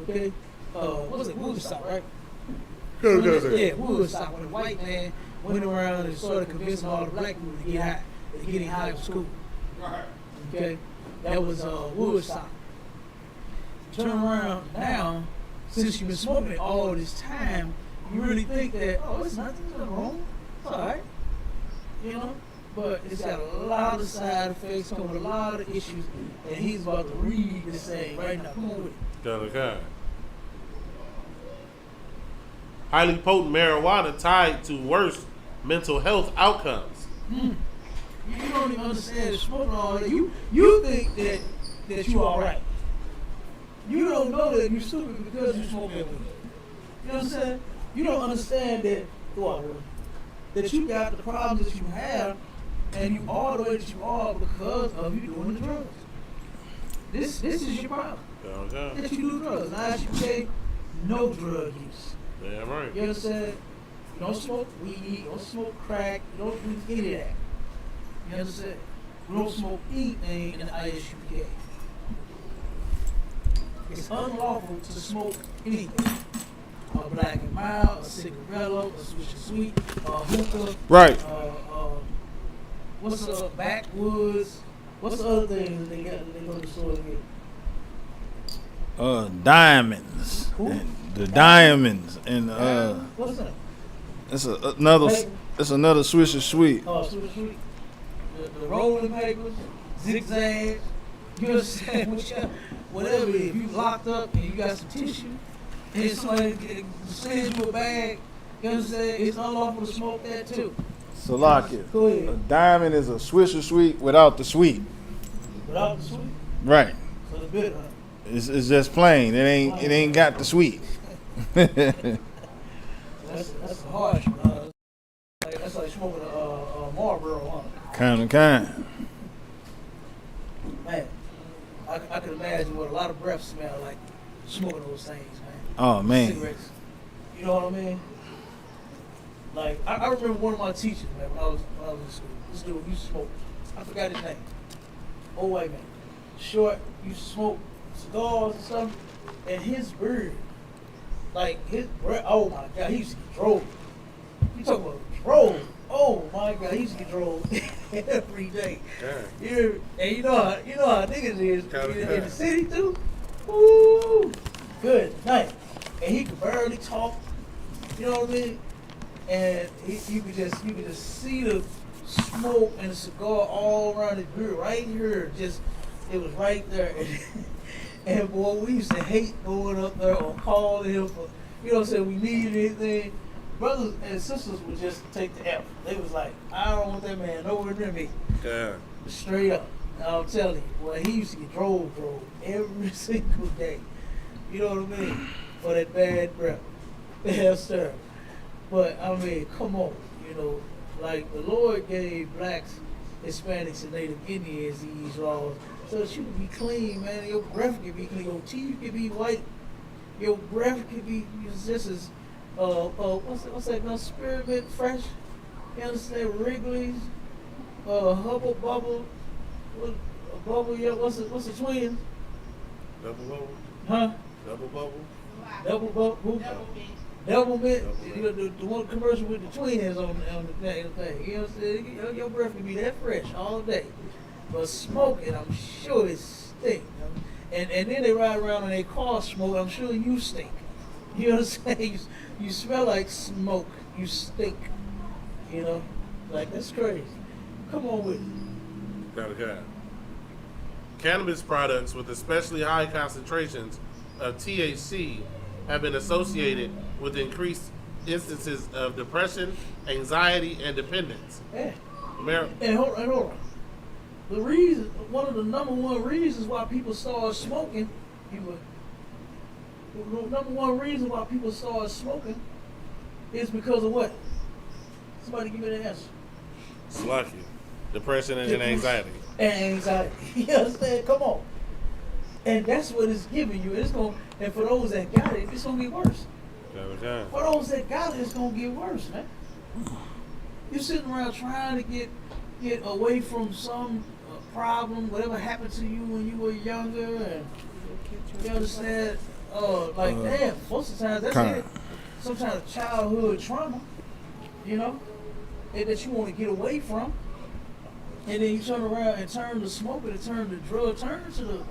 Okay? What was it? Woodstock, right? Good. Yeah, Woodstock. When the white man went around and started convincing all the black people to get high, to get in high school. Okay, that was Woodstock. Turn around now, since you've been smoking it all this time, you really think that, oh, it's nothing wrong. It's all right. You know? But it's got a lot of side effects, come with a lot of issues, and he's about to read this thing right now. Come on with it. Okay. Highly potent marijuana tied to worse mental health outcomes. You don't even understand the smoking all that. You think that you all right. You don't know that you're stupid because you smoke that weed. You know what I'm saying? You don't understand that you got the problems that you have, and you are the way that you are because of you doing the drugs. This is your problem. Okay. That you do drugs. Now, as you say, no drug use. Damn right. You understand? You don't smoke weed, you don't smoke crack, you don't do any of that. You understand? You don't smoke anything in the ISUPK. It's unlawful to smoke anything. A black and mild, a cigarillo, a switch of sweet, a hookah. Right. What's the backwoods? What's the other thing that they got that they go to the store and get? Diamonds. Who? And the diamonds and what's that? it's another Swisher Sweet. Oh, switch of sweet. The rolling papers, zigzags. You understand? Whatever. If you locked up and you got some tissue, and somebody sends you a bag, you understand? It's unlawful to smoke that too. Salakia. Go ahead. A diamond is a Swisher Sweet without the sweet. Without the sweet, Right. so the bitter. It's just plain. It ain't got the sweet. That's harsh, man. That's like smoking a Marlboro, huh? Kind. Man, I can imagine what a lot of breath smell like smoking those things, man. Oh man. Cigarettes. You know what I mean? Like, I remember one of my teachers, man, when I was in school. This dude used to smoke. I forgot his name. Old white man. Short, used to smoke cigars and stuff. And his beard, like his breath, oh my God, he used to get drove. You talking about drove? Oh my God, he used to get drove every day. Yeah. And you know how niggas is in the city too. Woo, good night. And he could barely talk. You know what I mean? And you could just see the smoke and the cigar all around his beard, right here. Just it was right there. And boy, we used to hate going up there or calling him for, you know what I'm saying, we needed anything. Brothers and sisters would just take the F. They was like, I don't want that man nowhere near me. Yeah. Straight up. I'm telling you, boy, he used to get drove every single day. You know what I mean? For that bad breath. Bad stir. But I mean, come on, you know, like the Lord gave blacks, Hispanics, and Native Indians these laws so that you can be clean, man. Your breath can be clean, your teeth can be white, your breath can be just as what's that? Spearmint fresh. You understand? Wrigley's, Hubble Bubble, Bubble. Yeah, what's the twins? Double bubble. Huh? Double bubble. Double Bubble. Double mint, you know, the one commercial with the twins on the thing. You know what I'm saying? Your breath can be that fresh all day. But smoking, I'm sure it stink. And then they ride around in their car smoke, I'm sure you stink. You know what I'm saying? You smell like smoke. You stink. You know? Like, that's crazy. Come on with it. Okay. Cannabis products with especially high concentrations of THC have been associated with increased instances of depression, anxiety, and dependence. Yeah. And hold on. The reason, one of the number one reasons why people start smoking, is because of what? Somebody give me the answer. Slucky. Depression and anxiety. And anxiety. You understand? Come on. And that's what it's giving you. And for those that got it, it's gonna get worse. Okay. For those that got it, it's gonna get worse, man. You're sitting around trying to get away from some problem, whatever happened to you when you were younger, and you understand? Damn, most of the times that's it. Some kind of childhood trauma. you know, and that you want to get away from. And then you turn around and turn the smoker, and turn the drug, turn to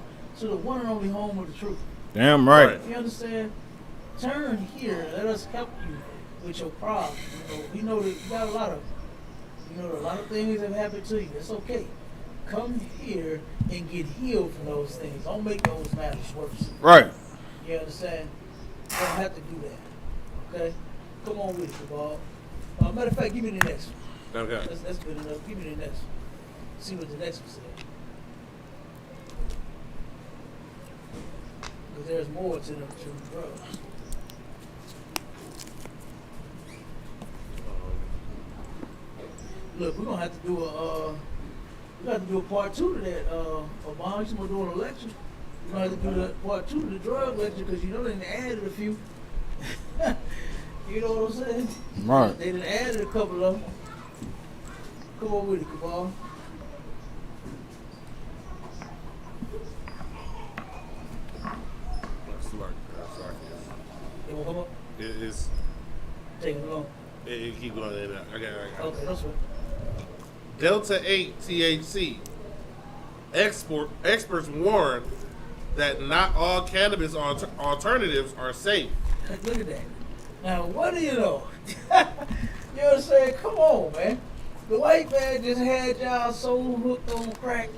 the one and only home of the truth. Damn right. You understand? Turn here. Let us help you with your problem. You know, we know that you got a lot of things have happened to you. It's okay. Come here and get healed from those things. Don't make those matters worse. Right. You understand? You don't have to do that. Okay? Come on with it, Bob. Matter of fact, give me the next one. Okay. That's good enough. Give me the next one. See what the next one says. Because there's more to the drugs. Look, we're gonna have to do a part 2 to that. Obama, you're doing a lecture. We're gonna have to do that part 2 to the drug lecture because you know they done added a few. You know what I'm saying? Right. They done added a couple of them. Come on with it, Cabal. It won't come up? It's Take it along. it keep going in and out. Okay. Okay, that's right. Delta 8 THC. Experts warn that not all cannabis alternatives are safe. Look at that. Now, what do you know? You know what I'm saying? Come on, man. The white man just had y'all so hooked on crack.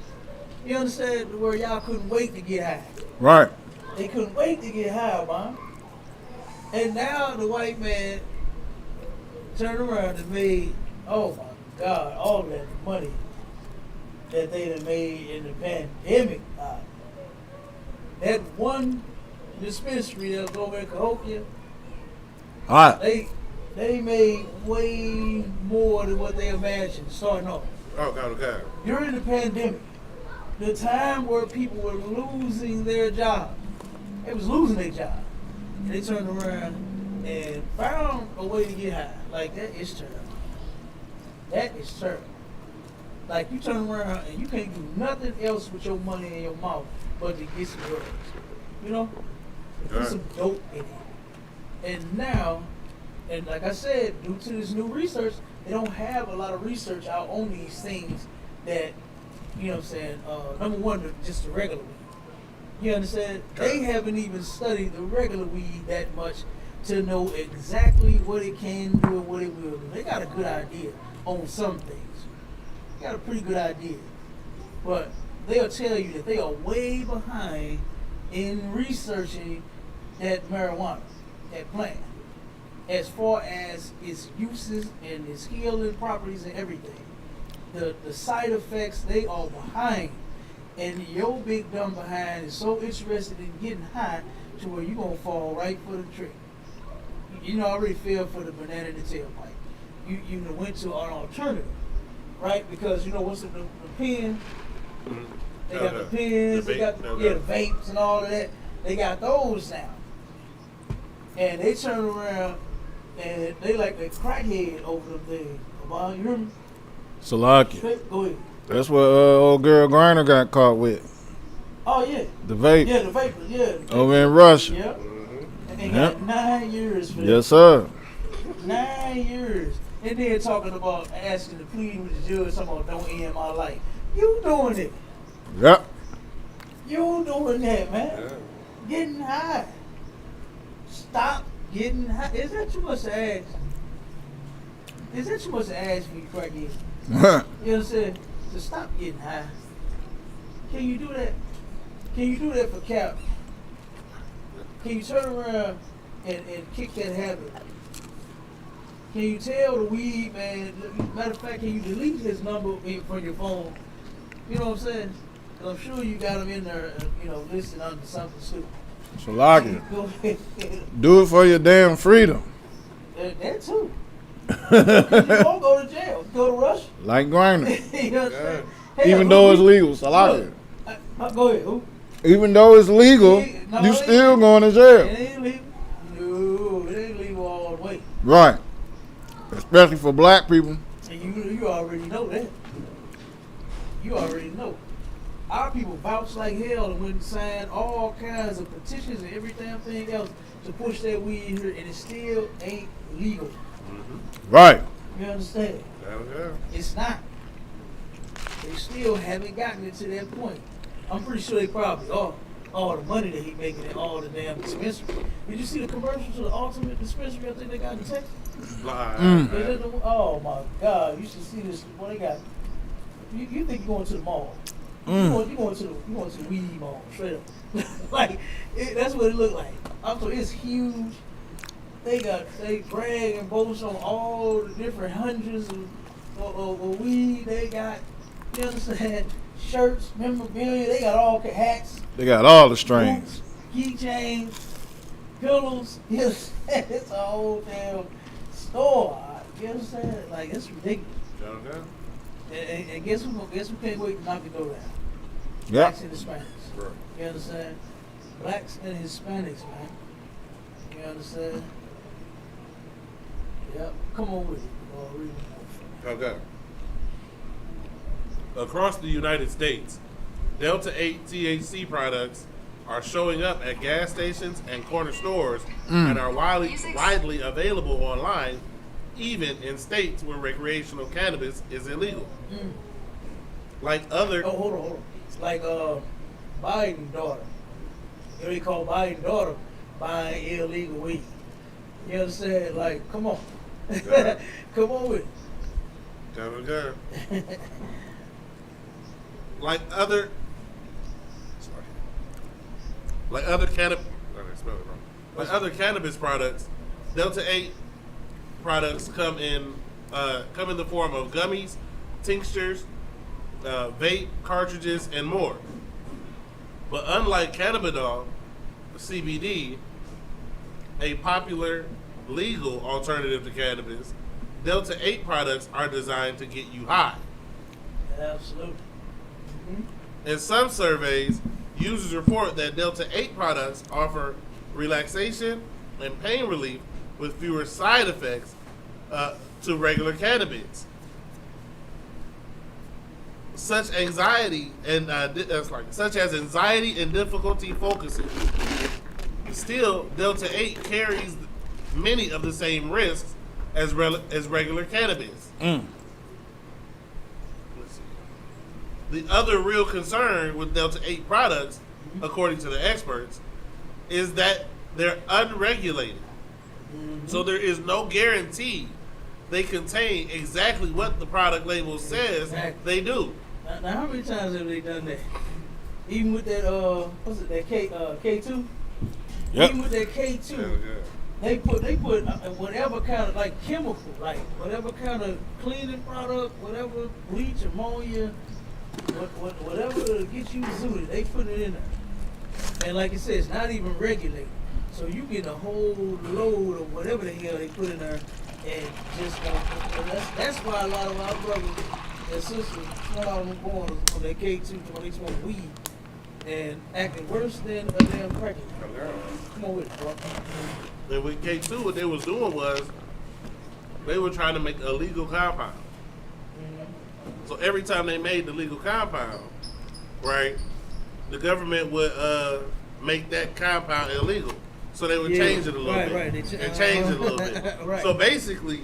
You understand? Where y'all couldn't wait to get high. Right. They couldn't wait to get high, man. And now the white man turned around and made, oh my God, all that money that they done made in the pandemic. That one dispensary that was over in Cahokia, All right. they made way more than what they imagined starting off. Okay. During the pandemic, the time where people were losing their job, they was losing their job. And they turned around and found a way to get high. Like, that is terrible. That is terrible. Like, you turn around and you can't do nothing else with your money in your mouth but to get some drugs. You know? Put some dope in it. And now, and like I said, due to this new research, they don't have a lot of research out on these things that, you know what I'm saying, number one, just the regular weed. You understand? They haven't even studied the regular weed that much to know exactly what it can do and what it will do. They got a good idea on some things. They got a pretty good idea. But they'll tell you that they are way behind in researching that marijuana, that plant, as far as its uses and its healing properties and everything. The side effects, they are behind. And your big dumb behind is so interested in getting high to where you're going to fall right for the trick. You know, I already fell for the banana in the tailpipe. You went to an alternative, right? Because, you know, what's the pen? Mm-hmm. They got the pens, they got the vapes and all of that. They got those now. And they turn around and they like a crackhead over them things. You hear me? Salaki. Go ahead. That's what old girl Griner got caught with. Oh, yeah. The vape. Yeah, the vapors, yeah. Over in Russia. Yep. And they got 9 years for that. Yes, sir. 9 years. And then talking about asking to plead with the judge, talking about don't end my life. You doing it. Yep. You doing that, man. Yeah. Getting high. Stop getting high. Is that too much to ask? Is that too much to ask for you crackhead? You know what I'm saying? So stop getting high. Can you do that? Can you do that for Cap? Can you turn around and kick that habit? Can you tell the weed man? Matter of fact, can you delete his number from your phone? You know what I'm saying? 'Cause I'm sure you got him in there, you know, listening under something stupid. Salaki. Go ahead. Do it for your damn freedom. That too. You won't go to jail. Go to Russia. Like Griner. You know what I'm saying? Even though it's legal, Salaki. Go ahead. Who? Even though it's legal, No, you it still ain't. going to It jail. ain't legal. No, it ain't legal all the way. Right. Especially for black people. And you already know that. You already know. Our people vouch like hell and went and signed all kinds of petitions and every damn thing else to push that weed here, and it still ain't legal. Right. You understand? Yeah. It's not. They still haven't gotten it to that point. I'm pretty sure they probably are. All the money that he making in all the damn dispensaries. Did you see the commercial to the Ultimate Dispensary? I think they got in Texas. Oh my God! You should see this. What they got? You think you're going to the mall? You going to the weed mall straight up? Like that's what it looked like. I'm sorry, it's huge. They brag and boast on all the different hundreds of weed they got. You understand? Shirts, memorabilia, they got all hats. They got all the strains. Keychains, pillows. You understand? It's a whole damn store. You understand? Like it's ridiculous. Okay. And guess who can't wait to knock the door down? Yep. Blacks and Hispanics. Right. You understand? Blacks and Hispanics, man. You understand? Yep. Come on with it. Okay. Across the United States, Delta 8 THC products are showing up at gas stations and corner stores and are widely available online, even in states where recreational cannabis is illegal. Like other... Oh, hold on. Like Biden's daughter. You know, they call Biden's daughter buying illegal weed. You understand? Like, come on. Yeah. Come on with it. Okay. Like other cannabis products, Delta 8 products come in the form of gummies, tinctures, vape cartridges, and more. But unlike cannabidiol, CBD, a popular legal alternative to cannabis, Delta 8 products are designed to get you high. Absolutely. In some surveys, users report that Delta 8 products offer relaxation and pain relief with fewer side effects to regular cannabis, such as anxiety and difficulty focusing. Still, Delta 8 carries many of the same risks as regular cannabis. The other real concern with Delta 8 products, according to the experts, is that they're unregulated. So there is no guarantee they contain exactly what the product label says they do. Now, how many times have they done that? Even with that, that K2? Yep. Even with that K2, they put whatever kind of like chemical, like whatever kind of cleaning product, whatever bleach, ammonia, whatever to get you zooted, they put it in there. And like you said, it's not even regulated. So you get a whole load of whatever the hell they put in there, and just that's why a lot of our brothers and sisters, a lot of them born on that K2 when they smoke weed and acting worse than a damn pregnant. Come on with it, bro. And with K2, what they was doing was they were trying to make a legal compound. So every time they made the legal compound, right, the government would make that compound illegal. So they would change it a little bit. Right. And change it a little bit. Right. So basically,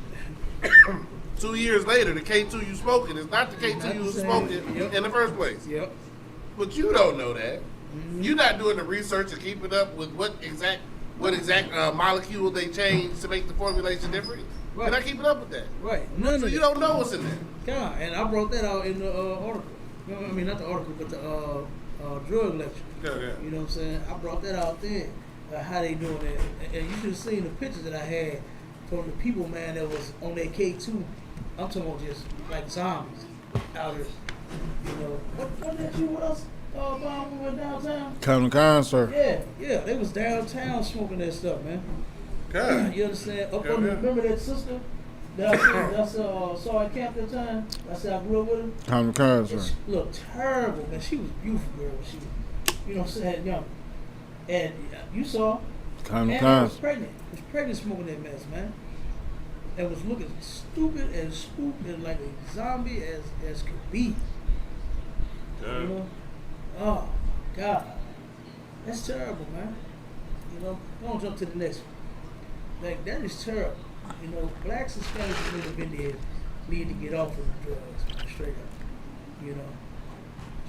2 years later, the K2 you smoking is not the K2 you was smoking in the first place. Yep. But you don't know that. You're not doing the research and keeping up with what exact molecule they changed to make the formulation different. Right. You're not keeping up with that. Right. None So of you it. don't know what's in there. God, and I brought that out in the article. I mean, not the article, but the drug lecture. Yeah. You know what I'm saying? I brought that out then, how they doing that. And you should have seen the pictures that I had from the people, man, that was on that K2. I'm talking about just like zombies out here. You know, what did you with us, Bob, when we went downtown? Come to concert. Yeah, they was downtown smoking that stuff, man. Okay. You understand? Up Yeah, on yeah. remember that sister that I saw at camp that time? I said I grew up with her. Come to concert. She looked terrible, man. She was beautiful, girl. She was, you know what I'm saying, young. And you saw, Come to and I was concert. pregnant. Was pregnant smoking that mess, man. And was looking stupid and spooked and like a zombie as could be. You know? Oh my God. That's terrible, man. You know, don't jump to the next one. Like, that is terrible. You know, blacks and Hispanics in the Indian need to get off of the drugs, man, straight up. You know,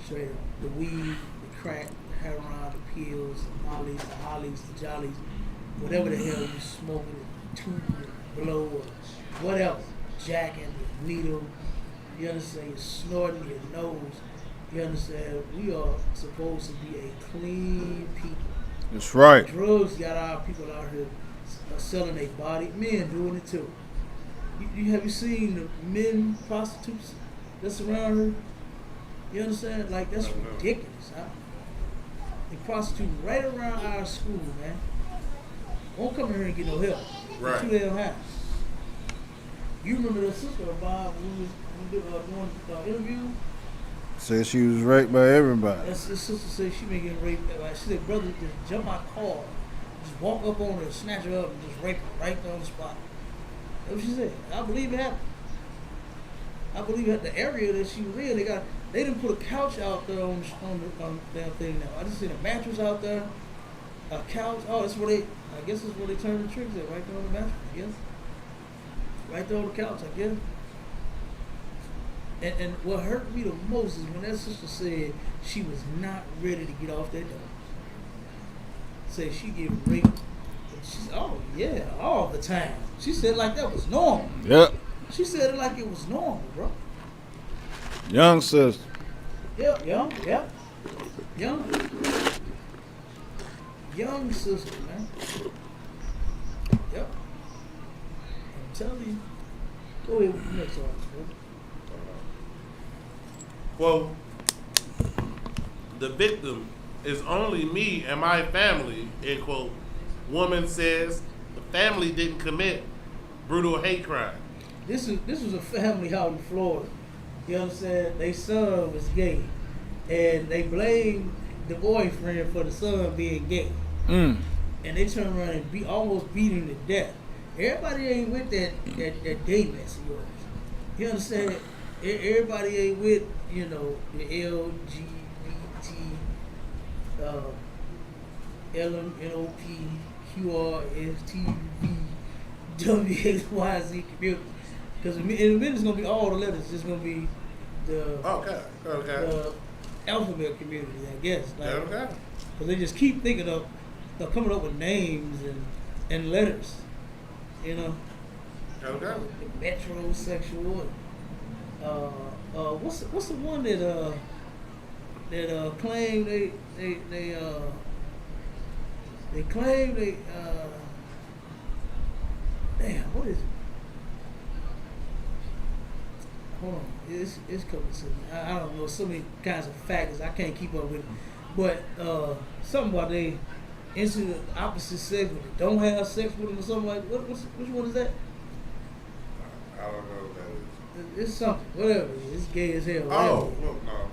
straight up. The weed, the crack, the heroin, the pills, the mollies, the hollies, the jollies, whatever the hell you smoking, tooting, blow, or whatever, jacking, the needle. You understand? You're snorting your nose. You understand? We are supposed to be a clean people. That's right. Drugs got our people out here selling their body. Men doing it too. Have you seen the men prostitutes that's around here? You understand? Like, that's ridiculous. Huh? They prostitute right around our school, man. Won't come here and get no help. Right. Too damn high. You remember the sister of mine when we was doing the interview? Said she was raped by everybody. His sister said she been getting raped. Like, she said, brother, just jump my car, just walk up on her, snatch her up, and just rape her right there on the spot. That's what she said. I believe it happened. I believe at the area that she was in, they didn't put a couch out there on the damn thing now. I just seen a mattress out there, a couch. Oh, that's where I guess that's where they turn the tricks at, right there on the mattress, I guess. Right there on the couch, I guess. And what hurt me the most is when that sister said she was not ready to get off that dog. Said she get raped. And she said, oh yeah, all the time. She said like that was normal. Yep. She said it like it was normal, bro. Young sister. Yep. Young sister, man. Yep. I'm telling you. Go ahead with the next one, bro. Well, the victim is only me and my family, end quote. Woman says the family didn't commit brutal hate crime. This was a family out in Florida. You understand? Their son was gay. And they blamed the boyfriend for the son being gay. And they turned around and almost beat him to death. Everybody ain't with that gay mess of yours. You understand? Everybody ain't with, you know, the LGBT, LMNOP, QRSTV, WXYZ community. Because in a minute it's going to be all the letters. It's going to be the alphabet community, I guess. Like, Okay. Because they just keep thinking of coming up with names and letters, you know. Okay. The metrosexual. What's the one that claim they claim they damn, what is it? Hold on, it's coming to me. I don't know, so many kinds of factors I can't keep up with it. But something about they into the opposite sex, but they don't have sex with them or something like that. Which one is that? I don't know what that is. It's something, whatever. It's gay as hell. Oh, whatever.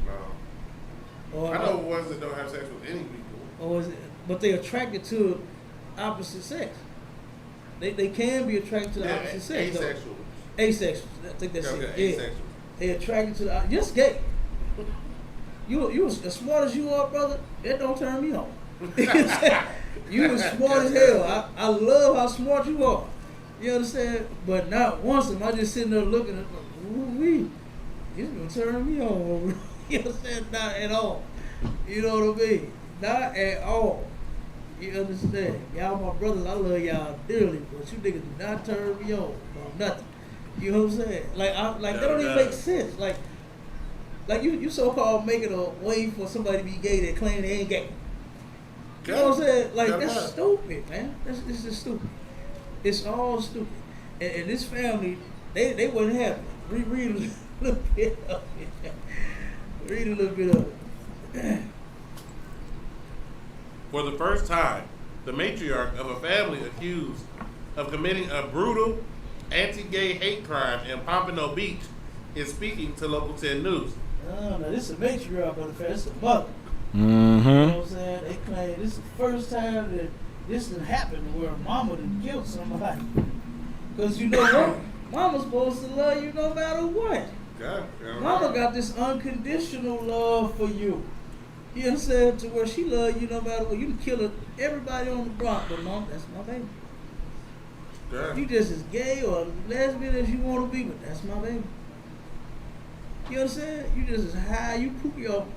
no. Or, I know ones that don't have sex with any people. Or is it? But they attracted to opposite sex. They can be attracted to the opposite sex. Asexual. Asexual. I think that's it. Yeah. Asexual. They attracted to the just gay. You as smart as you are, brother. That don't turn me on. You as smart as hell. I love how smart you are. You understand? But not once am I just sitting there looking at ooh-wee. It's gonna turn me on. You understand? Not at all. You know what I mean? Not at all. You understand? Y'all my brothers, I love y'all dearly, but you niggas do not turn me on. No, nothing. You know what I'm saying? That don't even make sense. Like you so-called making a way for somebody to be gay that claim they ain't gay. You know what I'm saying? Like, that's stupid, man. This is stupid. It's all stupid. And this family, they wasn't happy. Read a little bit of it. Read a little bit of it. For the first time, the matriarch of a family accused of committing a brutal anti-gay hate crime in Pompano Beach is speaking to Local 10 News. No, this is a matriarch of the family. It's a mother. Mm-hmm. You know what I'm saying? They claim this is the first time that this done happened where mama done killed somebody. Because you know what? Mama's supposed to love you no matter what. Mama got this unconditional love for you. You understand? To where she love you no matter what. You can kill everybody on the block, but mom, that's my baby. Yeah. You just as gay or lesbian as you want to be, but that's my baby. You know what I'm saying? You just as high. You Pookie off,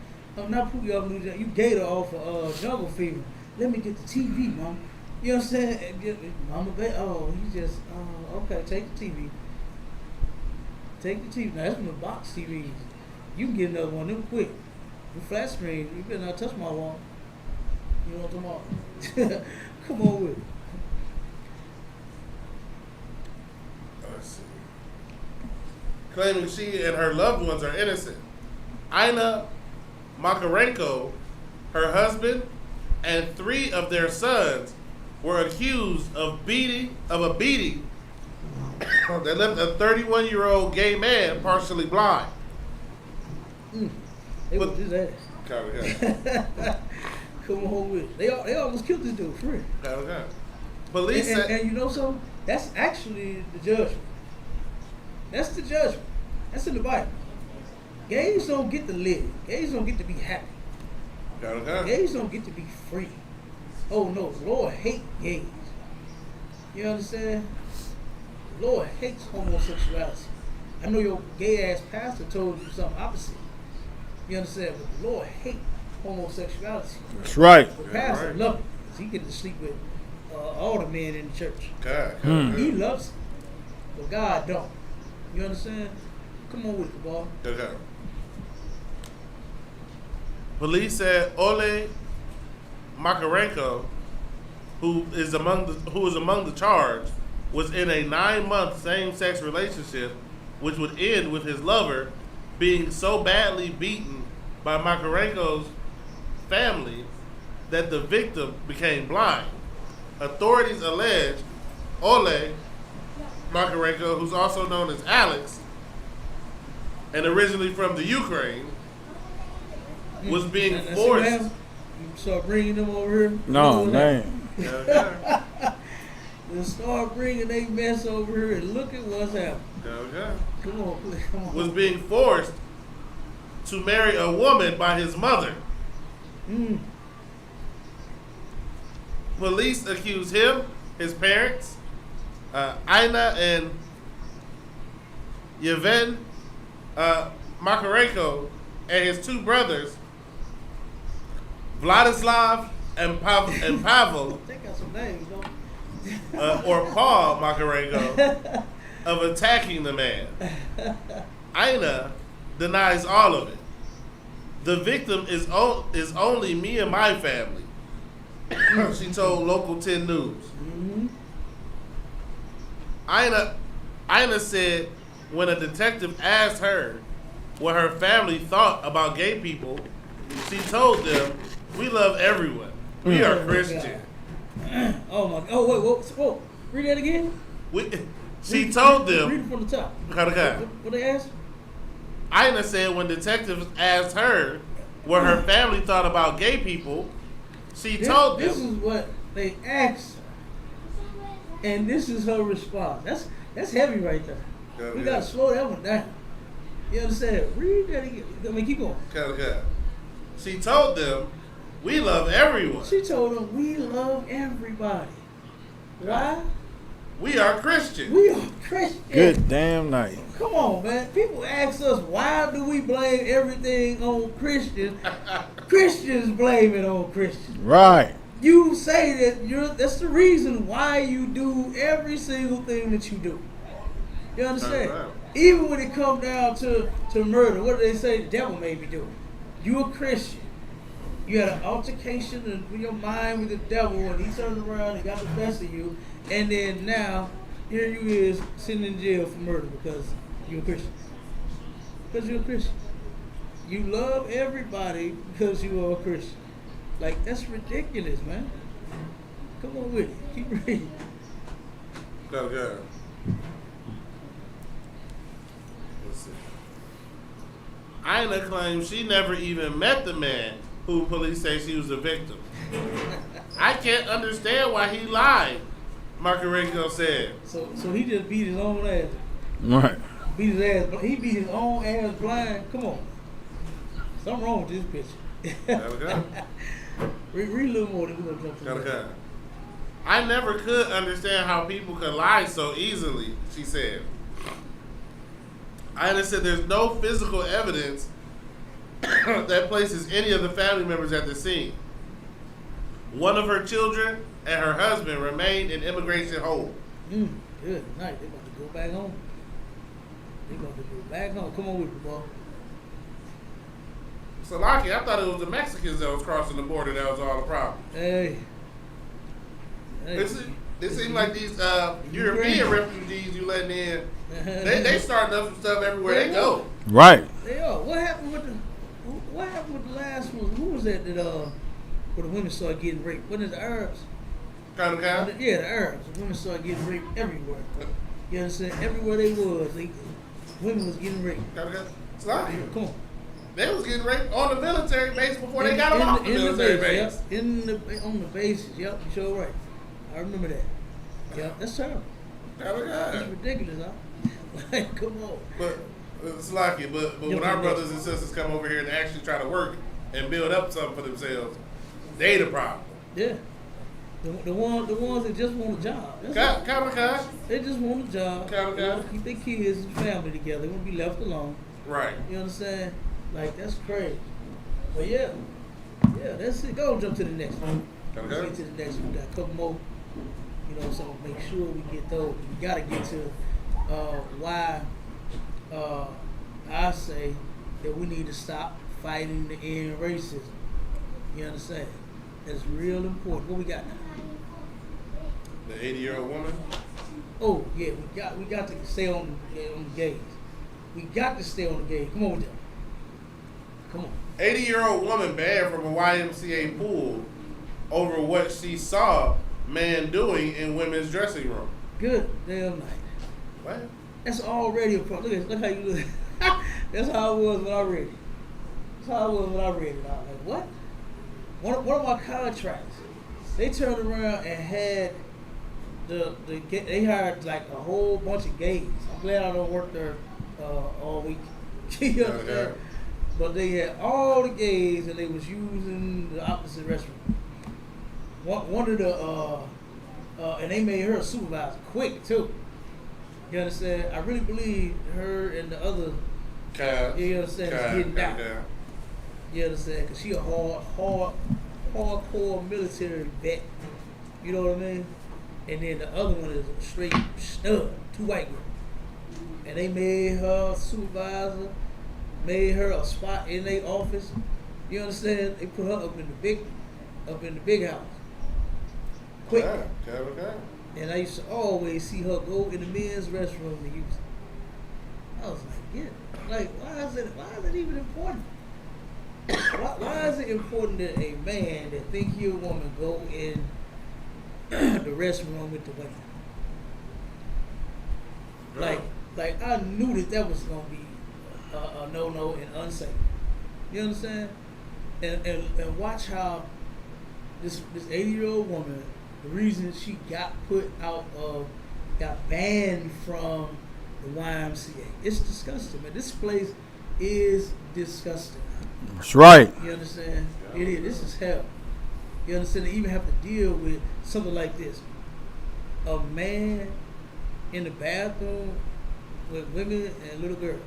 not Pookie off New Jack. You Gator off of Jungle Fever. Let me get the TV, mom. You know what I'm saying? And get, mama, oh, he just, okay, take the TV. Take the TV. Now, that's from the box TVs. You can get another one, them quick. The flat screen, you better not touch my wall. You know what I'm talking about? Come on with it. Let's see. Claiming she and her loved ones are innocent. Ina Makarenko, her husband, and 3 of their sons were accused of a beating that left a 31-year-old gay man partially blind. They was his ass. Okay. Come on with it. They almost killed this dude, for real. Okay. Police said, And you know something? That's actually the judgment. That's the judgment. That's in the Bible. Gays don't get to live. Gays don't get to be happy. okay. Gays don't get to be free. Oh no, the Lord hate gays. You understand? The Lord hates homosexuality. I know your gay ass pastor told you something opposite. You understand? But the Lord hates homosexuality. That's right. The pastor loves it because he gets to sleep with all the men in the church. Okay. He loves it, but God don't. You understand? Come on with it, boy. Okay. Police said Ole Makarenko, who is among the charged, was in a 9-month same-sex relationship, which would end with his lover being so badly beaten by Makarenko's family that the victim became blind. Authorities allege Ole Makarenko, who's also known as Alex, and originally from the Ukraine, was being Now, see what forced. happens? You start bringing them over here. No, Look at man. Okay. They start bringing they mess over here and look at what's happening. Okay. Come on, please, come on. Was being forced to marry a woman by his mother. Police accuse him, his parents, Ina and Yevhen Makarenko, and his 2 brothers, Vladislav and Pavel, They got some names, don't or Paul Makarenko, of attacking the man. Ina denies all of it. The victim is only me and my family. She told Local 10 News. Ina said when a detective asked her what her family thought about gay people, she told them, "We love everyone. We are Christian." Oh my! Oh wait! Whoa! Read that again. She told Read them. it from the top. Okay. What they asked? Ina said when detectives asked her what her family thought about gay people, she told This is them. what they asked her, and this is her response. That's heavy right there. We gotta slow that one down. You understand? Read that again. I mean, keep going. Okay. She told them, "We love everyone. She told them, we love everybody. Why? We are Christian." We are Christian. Good damn night. Come on, man. People ask us, why do we blame everything on Christians? Christians blame it on Christians. Right. You say that that's the reason why you do every single thing that you do. You understand? Right. Even when it comes down to murder, what do they say the devil made me do? You a Christian. You had an altercation in your mind with the devil, and he turned around and got the best of you, and then now here you is sitting in jail for murder because you're a Christian. Because you're a Christian. You love everybody because you are a Christian. Like, that's ridiculous, man. Come on with it. Keep reading. Okay. Let's see. Ina claims she never even met the man who police say she was the victim. "I can't understand why he lied," Makarenko said. So he just beat his own ass. Right. Beat his ass. He beat his own ass blind. Come on. Something wrong with this picture. Okay. Read a little more, then we're gonna jump to Okay. I never could understand how people could lie so easily, she said. I understand there's no physical evidence that places any of the family members at the scene. One of her children and her husband remained in immigration hold. Good night. They about to go back home. Come on with me, boy. Salaki, I thought it was the Mexicans that was crossing the border that was all the problem. Hey. It seems like these European refugees you letting in, they starting up some stuff everywhere they go. Right. They are. What happened with the last one? Who was that where the women started getting raped? Wasn't it the Arabs? Kind of. Yeah, the Arabs. The women started getting raped everywhere. You understand? Everywhere they was, women was getting raped. Salaki. Come on. They was getting raped on the military base before they got them off the military base. Yep. On the bases. Yep, you sure right. I remember that. Yep, that's terrible. That's ridiculous, huh? Like, come on. But it's lucky. But when our brothers and sisters come over here and actually try to work and build up something for themselves, they the problem. Yeah. The ones that just want a job. They just want a job. They want to keep their kids and family together. They want to be left alone. Right. You understand? Like, that's crazy. But yeah, that's it. Go jump to the next one. Let's get to the next one. We got a couple more. You know, so make sure we get those. We got to get to why I say that we need to stop fighting to end racism. You understand? That's real important. What we got now? The 80-year-old woman? Oh, yeah, we got to stay on the gays. We got to stay on the gays. Come on with that. Come on. 80-year-old woman banned from a YMCA pool over what she saw man doing in women's dressing room. Good damn night. What? That's already a problem. Look how you look. That's how it was when I read it. That's how it was when I read it. I was like, what? One of my contracts, they turned around and had they hired like a whole bunch of gays. I'm glad I don't work there all week. You understand? But they had all the gays and they was using the opposite restroom. One of the and they made her a supervisor quick too. You understand? I really believe her and the other. You understand? Is getting out. You understand? Cause she a hardcore military vet. You know what I mean? And then the other one is a straight stud, 2 white girls. And they made her supervisor, made her a spot in their office. You understand? They put her up in the big house. Quick. Okay. And I used to always see her go in the men's restroom to use it. I was like, yeah. Like, why is it even important? Why is it important that a man that think he a woman go in the restroom with the women? Like I knew that was gonna be a no and unsafe. You understand? And watch how this 80-year-old woman, the reason she got banned from the YMCA. It's disgusting, man. This place is disgusting. That's right. You understand? It is. This is hell. You understand? They even have to deal with something like this. A man in the bathroom with women and little girls.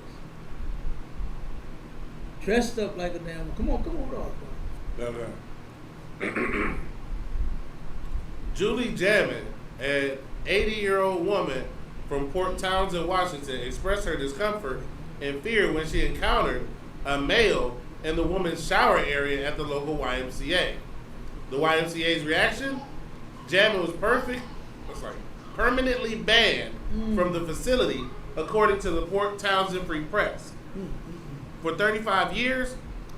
Dressed up like a damn... Come on, No. Julie Jammon, an 80-year-old woman from Port Townsend, Washington, expressed her discomfort and fear when she encountered a male in the woman's shower area at the local YMCA. The YMCA's reaction? Jammon was permanently banned from the facility, according to the Port Townsend Free Press. For 35 years,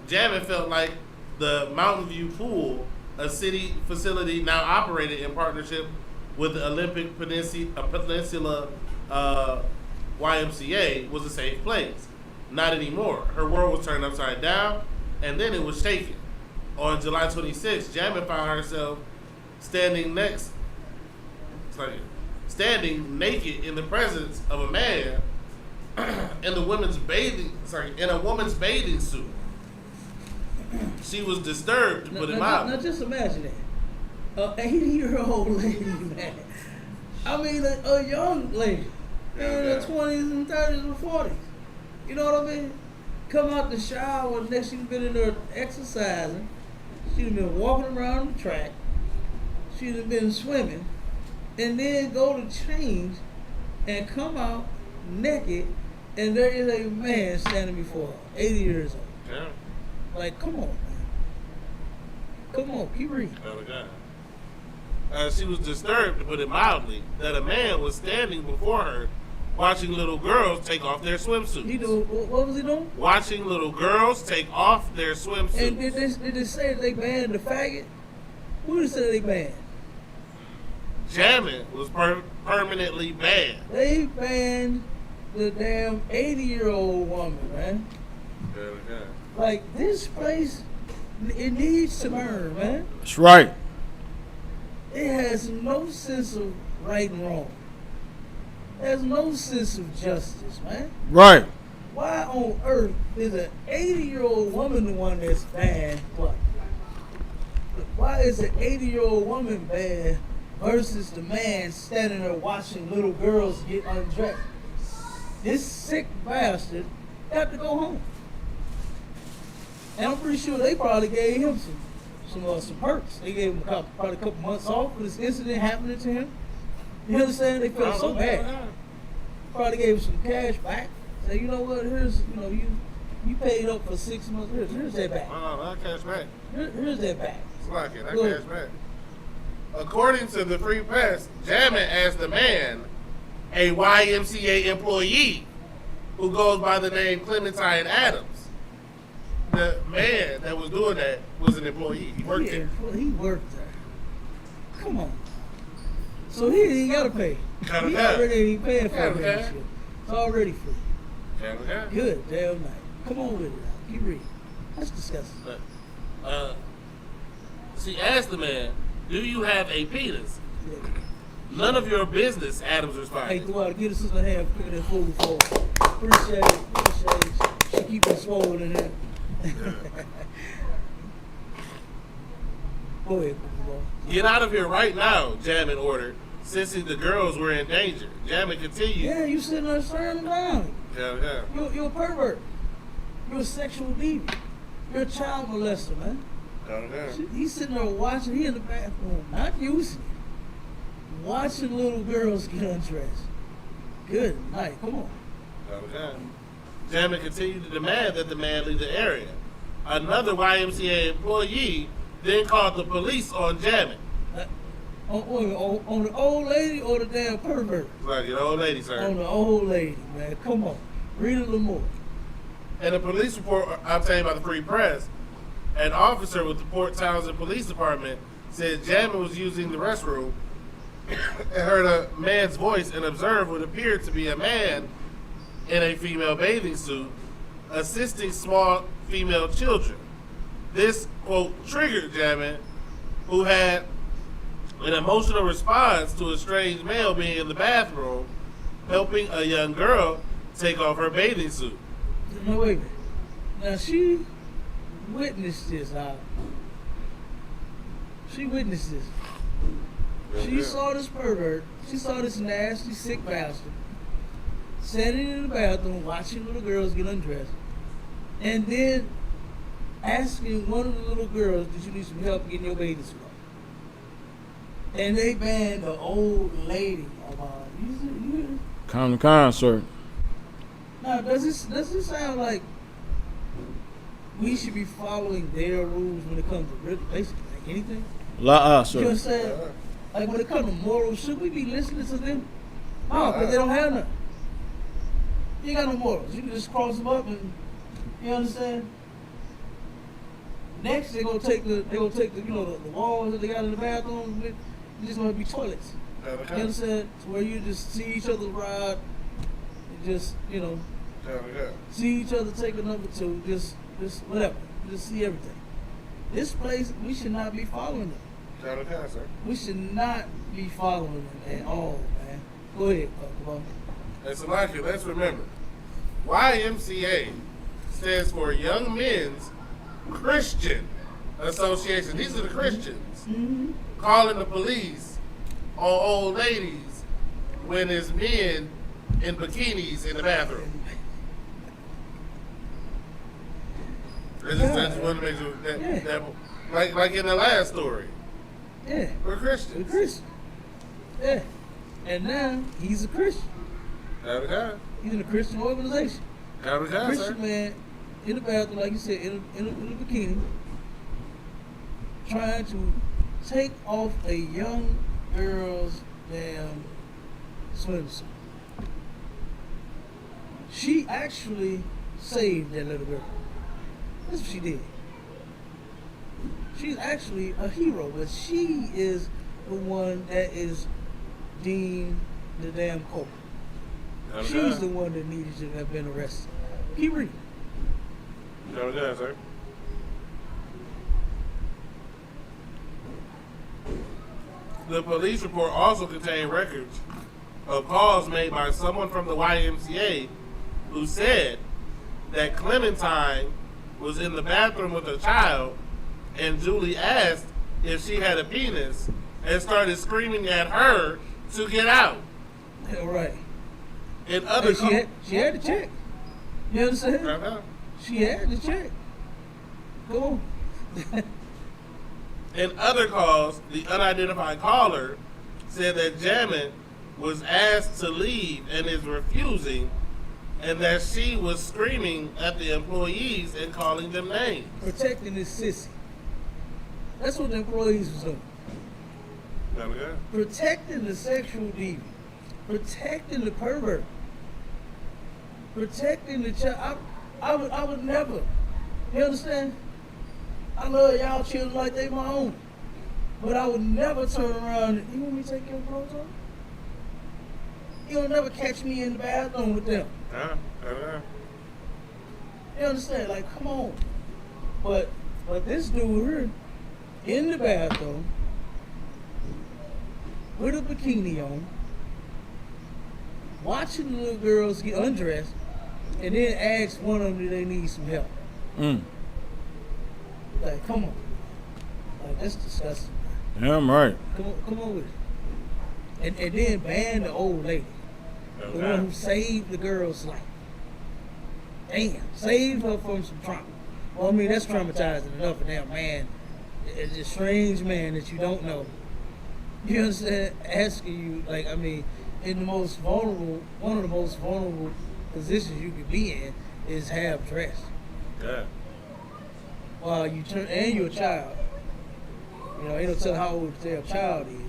Jammon felt like the Mountain View Pool, a city facility now operated in partnership with the Olympic Peninsula YMCA, was a safe place. Not anymore. Her world was turned upside down, and then it was shaken. On July 26th, Jammon found herself standing naked in the presence of a man in a woman's bathing suit. She was disturbed to put him out. Now just imagine that. An 80-year-old lady, man. I mean, a young lady. In her 20s and 30s and 40s. You know what I mean? Come out the shower, next she's been in there exercising. She's been walking around the track. She's been swimming. And then go to change and come out naked, and there is a man standing before her, 80 years old. Yeah. Like, come on, man. Come on, keep reading. She was disturbed, to put it mildly, that a man was standing before her watching little girls take off their swimsuits. What was he doing? Watching little girls take off their swimsuits. And did they say that they banned the faggot? Who did they say they banned? Jamming was permanently banned. They banned the damn 80-year-old woman, man. Like, this place, it needs to learn, man. That's right. It has no sense of right and wrong. There's no sense of justice, man. Right. Why on earth is an 80-year-old woman the one that's banned? What? Why is an 80-year-old woman banned versus the man standing there watching little girls get undressed? This sick bastard got to go home. And I'm pretty sure they probably gave him some perks. They gave him probably a couple months off for this incident happening to him. You understand? They felt so bad. Probably gave him some cash back. Say, you know what? Here's, you paid up for 6 months. Here's that back. Not cash back. Here's that back. It's like it. Not cash back. According to the Free Press, Jamming asked the man, a YMCA employee who goes by the name Clementine Adams. The man that was doing that was an employee. He worked there. He worked there. Come on. So he ain't got to pay. He already ain't paying for that shit. It's already free. Good damn night. Come on with it. Keep reading. That's disgusting. She asked the man, do you have a penis? Yeah. None of your business, Adams responded. Hey, go out, get us in the hand, pick that food forward. Appreciate it. She keep it swollen in there. Go ahead, bro. Get out of here right now, Jamming ordered, sensing the girls were in danger. Jamming continued. Yeah, you sitting there staring them down. Yeah. You're a pervert. You're a sexual deviant. You're a child molester, man. He's sitting there watching. He in the bathroom, not using it, watching little girls get undressed. Good night. Come on. Jamming continued to demand that the man leave the area. Another YMCA employee then called the police on Jamming. On the old lady or the damn pervert? Like an old lady, sir. On the old lady, man. Come on. Read a little more. In a police report obtained by the Free Press, an officer with the Port Townsend Police Department said Jamming was using the restroom and heard a man's voice and observed what appeared to be a man in a female bathing suit assisting small female children. This, quote, triggered Jamming, who had an emotional response to a strange male being in the bathroom helping a young girl take off her bathing suit. No, wait a minute. Now, she witnessed this, She witnessed this. She saw this pervert. She saw this nasty, sick bastard standing in the bathroom watching little girls get undressed, and then asking one of the little girls, did you need some help getting your bathing suit on? And they banned the old lady about it. Calm the concert. Now, does this sound like we should be following their rules when it comes to really basically like anything? You know what sir. I'm saying? Like when it comes to morals, should we be listening to them? No, because they don't have none. You ain't got no morals. You can just cross them up and, you understand? Next, they're gonna take the the walls that they got in the bathroom. It's just gonna be toilets. You understand? So where you just see each other ride, and just see each other take a number two, just whatever, just see everything. This place, we should not be following them. We should not be following them at all, man. Go ahead, come on. And so, let's remember, YMCA stands for Young Men's Christian Association. These are the Christians. Mm-hmm. calling the police on old ladies when it's men in bikinis in the bathroom. I just want to make sure that like in the last story. Yeah. We're Christians. We're Christian. Yeah. And now he's a Christian. Got a guy. He's in a Christian organization. Got a guy, Christian sir. man in the bathroom, like you said, in a bikini, trying to take off a young girl's damn swimsuit. She actually saved that little girl. That's what she did. She's actually a hero, but she is the one that is deemed the damn culprit. She's the one that needed to have been arrested. Keep reading. Got a guy, sir. The police report also contained records of calls made by someone from the YMCA who said that Clementine was in the bathroom with a child and Julie asked if she had a penis and started screaming at her to get out. Yeah, right. In other She had to check. You understand? Uh-huh. She had to check. Go on. In other calls, the unidentified caller said that Jamin was asked to leave and is refusing, and that she was screaming at the employees and calling them names. Protecting this sissy. That's what the employees was doing. Okay. Protecting the sexual deviant. Protecting the pervert. Protecting the child. I would never. You understand? I love y'all children like they my own. But I would never turn around and, you want me to take your clothes off? You'll never catch me in the bathroom with them. You understand? Like, come on. But this dude here in the bathroom with a bikini on, watching the little girls get undressed, and then ask one of them, do they need some help? Like, come on. Like, that's disgusting. Yeah, I'm right. Come on with it. And then ban the old lady. The one who saved the girl's life. Damn. Saved her from some trauma. Well, I mean, that's traumatizing enough for that man. It's a strange man that you don't know. You understand? Asking you, like, I mean, in the most vulnerable, one of the most vulnerable positions you could be in is half dressed. Yeah. While you turn, and you're a child. You know, ain't no telling how old their child is.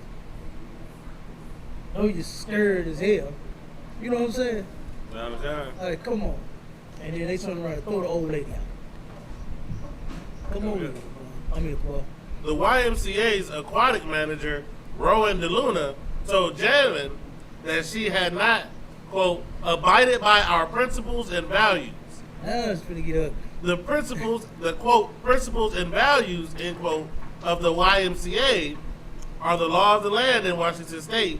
No, you're scared as hell. You know what I'm saying? Like, come on. And then they turn around and throw the old lady out. Come on with it, bro. I mean, bro. The YMCA's aquatic manager, Rowan DeLuna, told Jamin that she had not, quote, abided by our principles and values. Now it's finna get ugly. The principles, the quote, principles and values, end quote, of the YMCA are the law of the land in Washington State.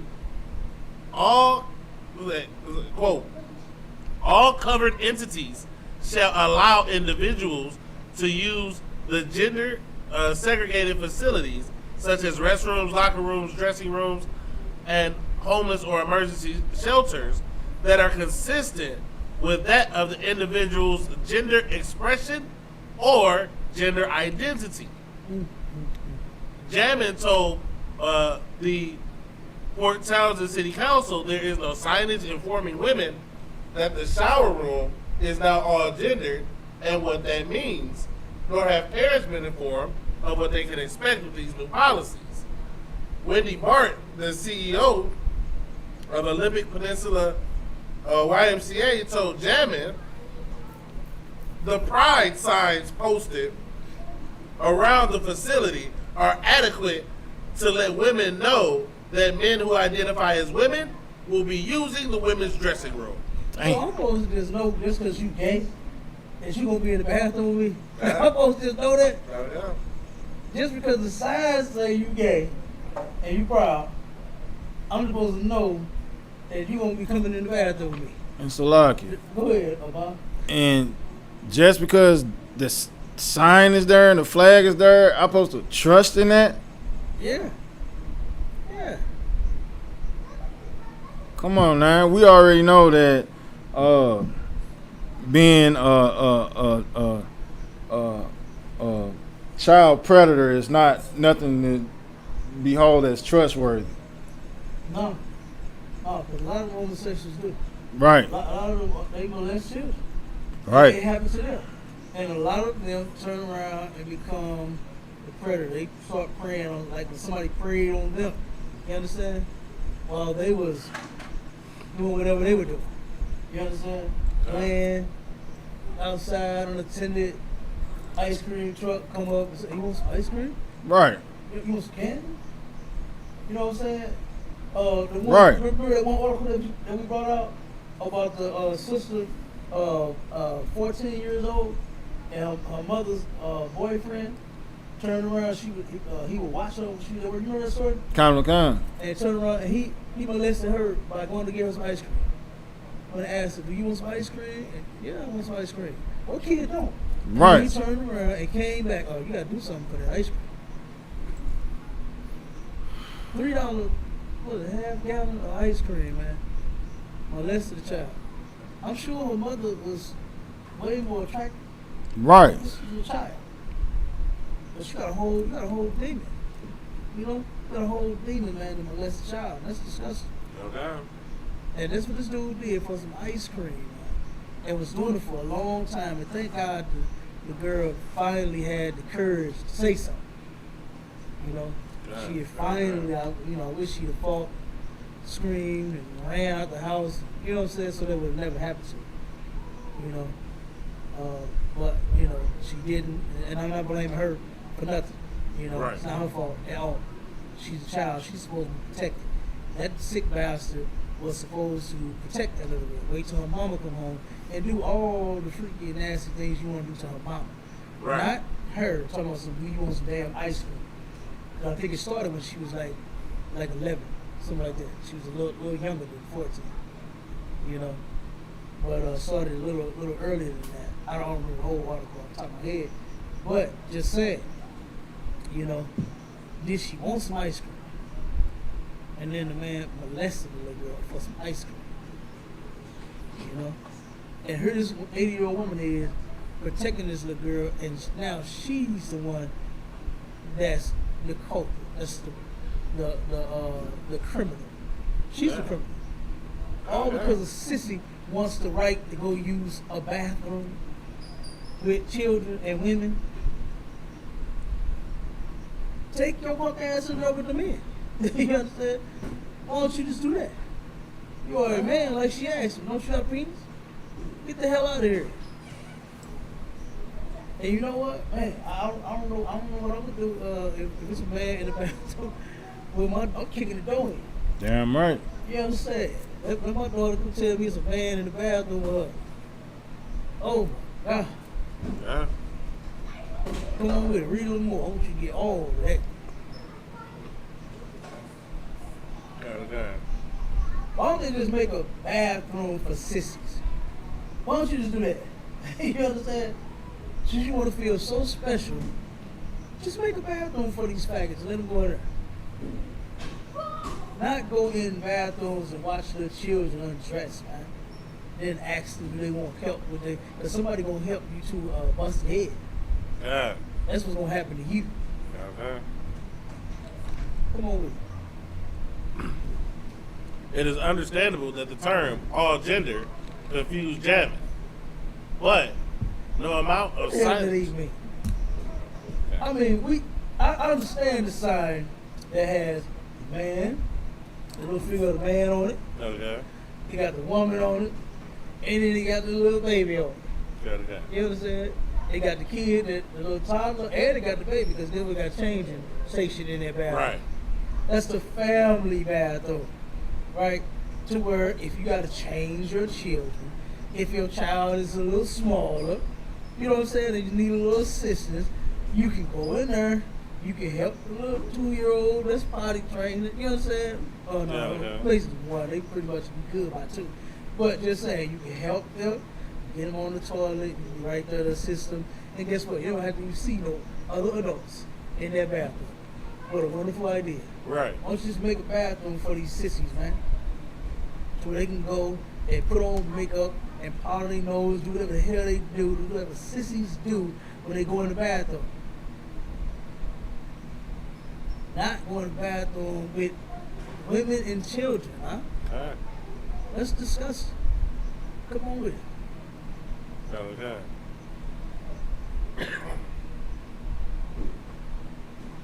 All, quote, all covered entities shall allow individuals to use the gender segregated facilities such as restrooms, locker rooms, dressing rooms, and homeless or emergency shelters that are consistent with that of the individual's gender expression or gender identity. Jamin told the Port Townsend City Council there is no signage informing women that the shower room is now all gendered and what that means, nor have parents been informed of what they can expect with these new policies. Wendy Bart, the CEO of Olympic Peninsula YMCA, told Jamin the pride signs posted around the facility are adequate to let women know that men who identify as women will be using the women's dressing room. So I'm supposed to just know just because you gay that you gonna be in the bathroom with me? I'm supposed to just know that? Just because the signs say you gay and you proud, I'm supposed to know that you gonna be coming in the bathroom with me. And Salaki. Go ahead, Obama. And just because the sign is there and the flag is there, I'm supposed to trust in that? Yeah. Come on, man. We already know that being a child predator is not nothing to behold as trustworthy. No. No, because a lot of homosexuals do. Right. A lot of them, they molest children. Right. It happens to them. And a lot of them turn around and become the predator. They start preying on, like when somebody preyed on them. You understand? While they was doing whatever they were doing. You understand? Playing outside unattended, ice cream truck come up and say, "You want some ice cream? Right. You want some candy?" You know what I'm saying? The one, Right. Remember that one article that we brought out about the sister, 14 years old, and her mother's boyfriend turned around. He would watch her when she was at work. You know that story? Kind. And turned around and he molested her by going to get her some ice cream. When I asked her, "Do you want some ice cream?" And, "Yeah, I want some ice cream." What kid don't? Right. And he turned around and came back. "Oh, you gotta do something for that ice cream." $3, half gallon of ice cream, man. Molested the child. I'm sure her mother was way more attractive. Right. This was a child. But you got a whole demon. You know? You got a whole demon, man, to molest a child. That's disgusting. Okay. And that's what this dude did for some ice cream, man. And was doing it for a long time. And thank God the girl finally had the courage to say something. You know? She had finally, I wish she'd have fought, screamed, and ran out the house. You know what I'm saying? So that would have never happened to her. You know? But, she didn't. And I'm not blaming her for nothing. You know? Right. It's not her fault at all. She's a child. She's supposed to be protected. That sick bastard was supposed to protect that little girl. Wait till her mama come home and do all the freaky and nasty things you want to do to her mama. Right. Not her talking about some, "Do you want some damn ice cream?" 'Cause I think it started when she was like 11, something like that. She was a little younger than 14, you know. But started a little earlier than that. I don't remember the whole article off the top of my head. But just saying, did she want some ice cream? And then the man molested the little girl for some ice cream. And here this 80-year-old woman is protecting this little girl, and now she's the one that's the culprit. That's the criminal. She's the criminal. All because a sissy wants the right to go use a bathroom with children and women. Take your punk ass and rub with the men. You understand? Why don't you just do that? You are a man, like she asked you. Don't you have a penis? Get the hell out of here. And you know what, man? I don't know what I'm gonna do if it's a man in the bathroom. I'm kicking the door in. Damn right. You understand? If my daughter could tell me it's a man in the bathroom with her. Oh my God. Yeah. Come on with it. Read a little more. I want you to get all of that. Okay. Why don't they just make a bathroom for sissies? Why don't you just do that? You understand? Since you want to feel so special, just make a bathroom for these faggots and let them go in there. Not go in bathrooms and watch little children undress, man. Then ask them, do they want help with it? Because somebody going to help you to bust their head. Yeah. That's what's going to happen to you. Okay. Come on with it. It is understandable that the term all gender confused jamming. But no amount of What the hell do science. these mean? I mean, I understand the sign that has the man, the little figure of the man on it. Okay. He got the woman on it, and then he got the little baby on it. Okay. You understand? They got the kid, the little toddler, and they got the baby because then we got changing station in that bathroom. Right. That's the family bathroom, right? To where if you got to change your children, if your child is a little smaller, you know what I'm saying, and you need a little assistance, you can go in there. You can help the little 2-year-old that's potty trained. You know what I'm saying? Oh no, Yeah. places one, they pretty much be good by 2. But just saying, you can help them, get them on the toilet, you can right there to assist them, and guess what? You don't have to see no other adults in that bathroom. What a wonderful idea. Right. Why don't you just make a bathroom for these sissies, man? to where they can go and put on makeup and powder their nose, do whatever the hell they do whatever sissies do when they go in the bathroom. Not going to the bathroom with women and children, huh? All right. Let's discuss it. Come on with it. Okay.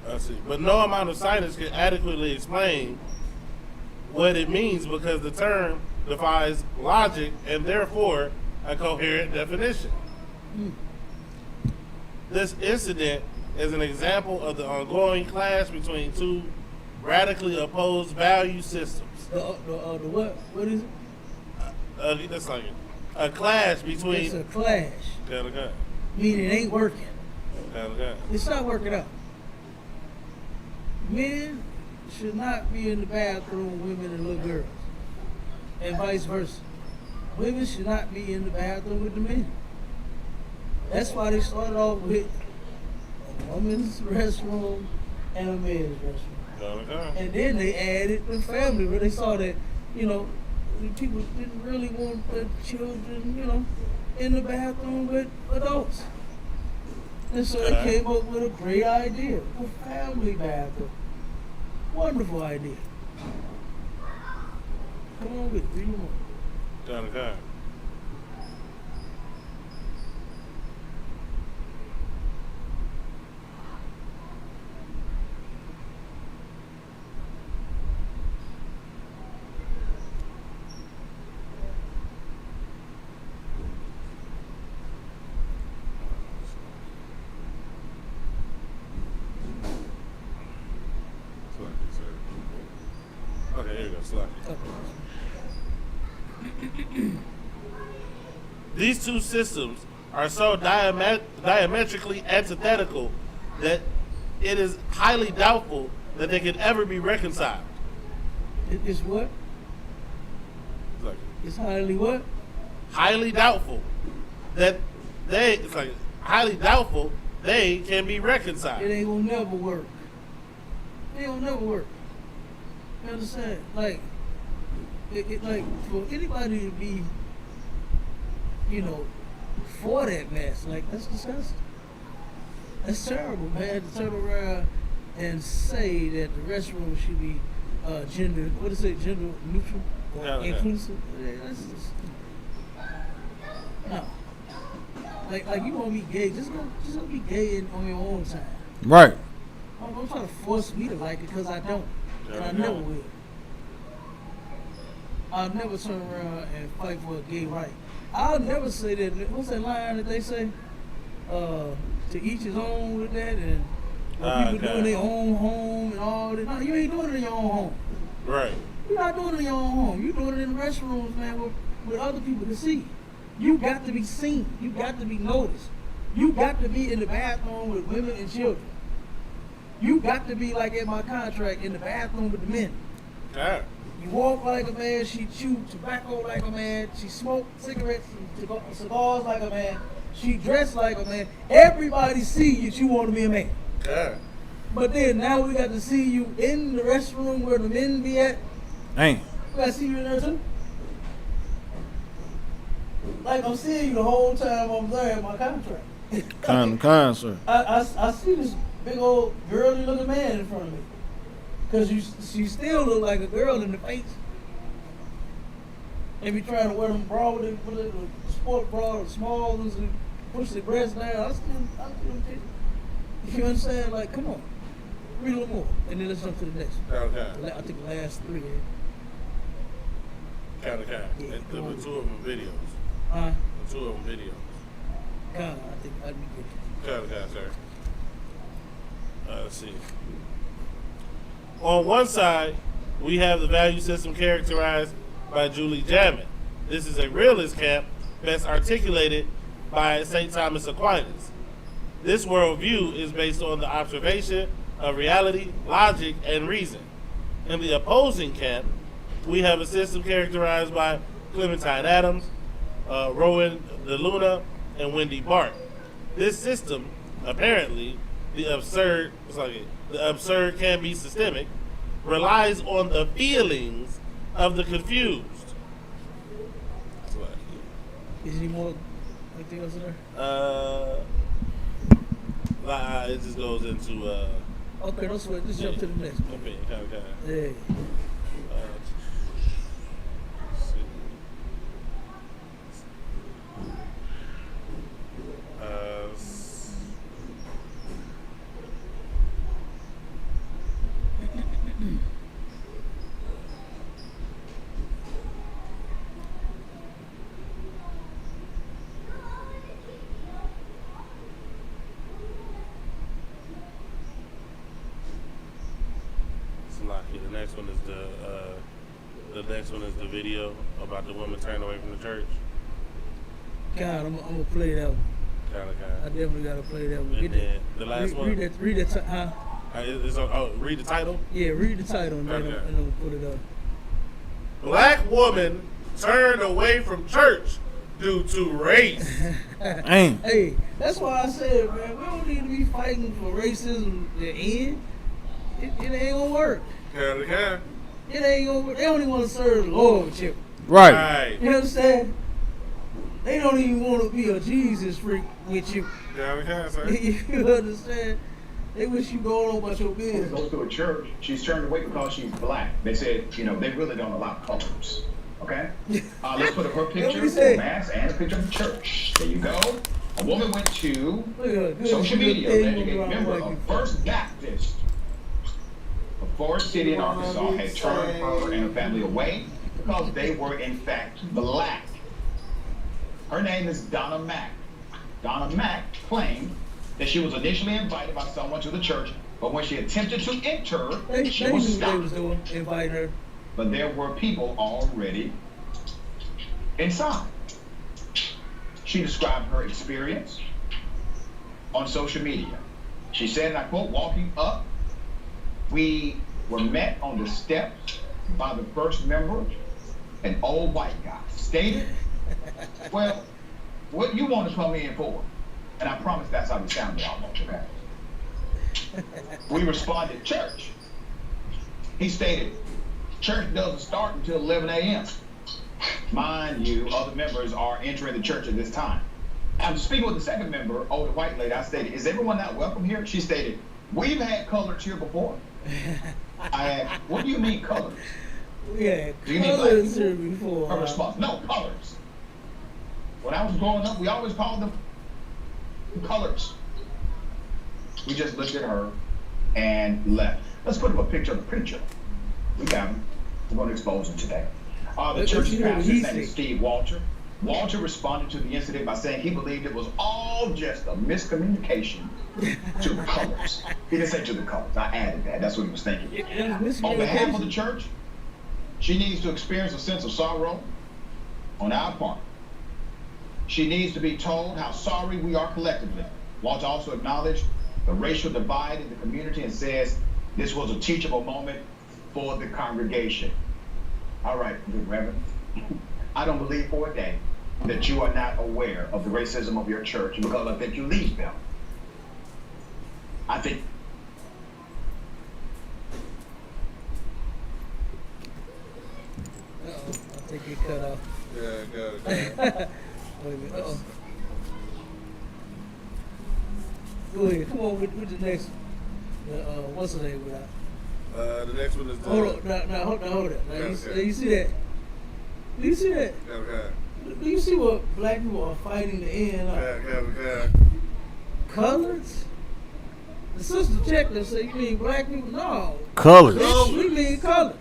Let's see. But no amount of science can adequately explain what it means because the term defies logic and therefore a coherent definition. This incident is an example of the ongoing clash between two radically opposed value systems. The what? What is it? That's like a clash between. It's a clash. Okay. Meaning it ain't working. Okay. It's not working out. Men should not be in the bathroom with women and little girls. And vice versa. Women should not be in the bathroom with the men. That's why they started off with a woman's restroom and a men's restroom. Okay. And then they added the family where they saw that, you know, people didn't really want the children, you know, in the bathroom with adults. And so they came up with a great idea, a family bathroom. Wonderful idea. Come on with it, read more. Okay. Okay, here you go. Slack. These two systems are so diametrically antithetical that it is highly doubtful that they can ever be reconciled. It's what? It's like It's highly what? highly doubtful that highly doubtful they can be reconciled. It ain't gonna never work. It ain't gonna never work. You understand? Like, like for anybody to be, you know, for that mess, like that's disgusting. That's terrible, man. To turn around and say that the restroom should be gender, what is it, gender neutral or inclusive? Yeah, that's just, no. Like you want to be gay, just go be gay on your own time. Right. Don't try to force me to like it because I don't. And I never will. I'll never turn around and fight for a gay right. I'll never say that. What's that line that they say? To each his own with that, and people doing their own home and all that. No, you ain't doing it in your own home. Right. You're not doing it in your own home. You're doing it in the restrooms, man, with other people to see. You got to be seen. You got to be noticed. You got to be in the bathroom with women and children. You got to be like in my contract in the bathroom with the men. Okay. You walk like a man, she chew tobacco like a man, she smoke cigarettes and cigars like a man, she dressed like a man. Everybody see that you want to be a man. Okay. But then now we got to see you in the restroom where the men be at. Ain't. We got to see you in there too. Like I'm seeing you the whole time I'm there in my contract. Kind, sir. I see this big old girly looking man in front of me. Because she still look like a girl in the face. They be trying to wear them bra with the sport bra, the small ones, and push the breasts down. I still you understand? Like, come on. Read a little more. And then let's jump to the next one. Okay. I think the last three. Kind. Yeah, The two of them videos. Huh? The two of them videos. Kind of, I think I'd be good. Okay, sir. Let's see. On one side, we have the value system characterized by Julie Jammett. This is a realist camp best articulated by St. Thomas Aquinas. This worldview is based on the observation of reality, logic, and reason. In the opposing camp, we have a system characterized by Clementine Adams, Rowan DeLuna, and Wendy Bart. This system, apparently, the absurd can be systemic, relies on the feelings of the confused. Is any more anything else in there? It just goes into Okay, don't sweat. Just jump to the next one. opinion, kind of. Yeah. The next one is the next one is the video about the woman turning away from the church. God, I'm gonna play that one. Kind I definitely gotta play that one. And then the last one. Read that. Huh? Read the title. Yeah, read the title and then Okay. I'm gonna put it up. Black woman turned away from church due to race. Damn. Hey, that's why I said, man, we don't need to be fighting for racism to end. It ain't gonna work. Kind It ain't gonna work. They don't even want to serve the Lord with you. Right. Right. You understand? They don't even want to be a Jesus freak with you. You understand? They wish you go on about your business. Goes to a church. She's turned away because she's black. They said, they really don't allow colors. Okay? Let's put up her picture, the mask, and a picture of the church. There you go. A woman went to social media, alleging a member of First Baptist of Forest City in Arkansas had turned her and her family away because they were in fact black. Her name is Donna Mack. Donna Mack claimed that she was initially invited by someone to the church, but when she attempted to enter, she was They stopped. was doing, inviting her. But there were people already inside. She described her experience on social media. She said, and I quote, walking up, we were met on the steps by the first member, an old white guy, stated, well, what you want to come in for? And I promise that's how it sounded almost, okay? We responded, church. He stated, church doesn't start until 11 a.m. Mind you, other members are entering the church at this time. I'm speaking with the second member, older white lady. I stated, is everyone not welcome here? She stated, we've had colors here before. I asked, what do you mean colors? We had Do you mean colors black here people? before. Her response, no, colors. When I was growing up, we always called them colors. We just looked at her and left. Let's put up a picture of the preacher. We got him. We're going to expose him today. The church's pastor's name is Steve Walter. Walter responded to the incident by saying he believed it was all just a miscommunication to the colors. He didn't say to the colors. I added that. That's what he was thinking. On behalf of the church, she needs to experience a sense of sorrow on our part. She needs to be told how sorry we are collectively. Walter also acknowledged the racial divide in the community and says this was a teachable moment for the congregation. All right, good Reverend. I don't believe for a day that you are not aware of the racism of your church because I think you lead them. I think. Uh-oh, I think it cut off. Yeah, good. Wait a minute. Uh-oh. Go ahead. Come on with the next one. What's the name without? The next one is the. Hold on. Now, hold on. Now, Okay. you see that? Do you see that? Okay. Do you see what black people are fighting to end? Okay. Colors? The sister checked us said, you mean black people? No. Colors. Bitch, we mean colors.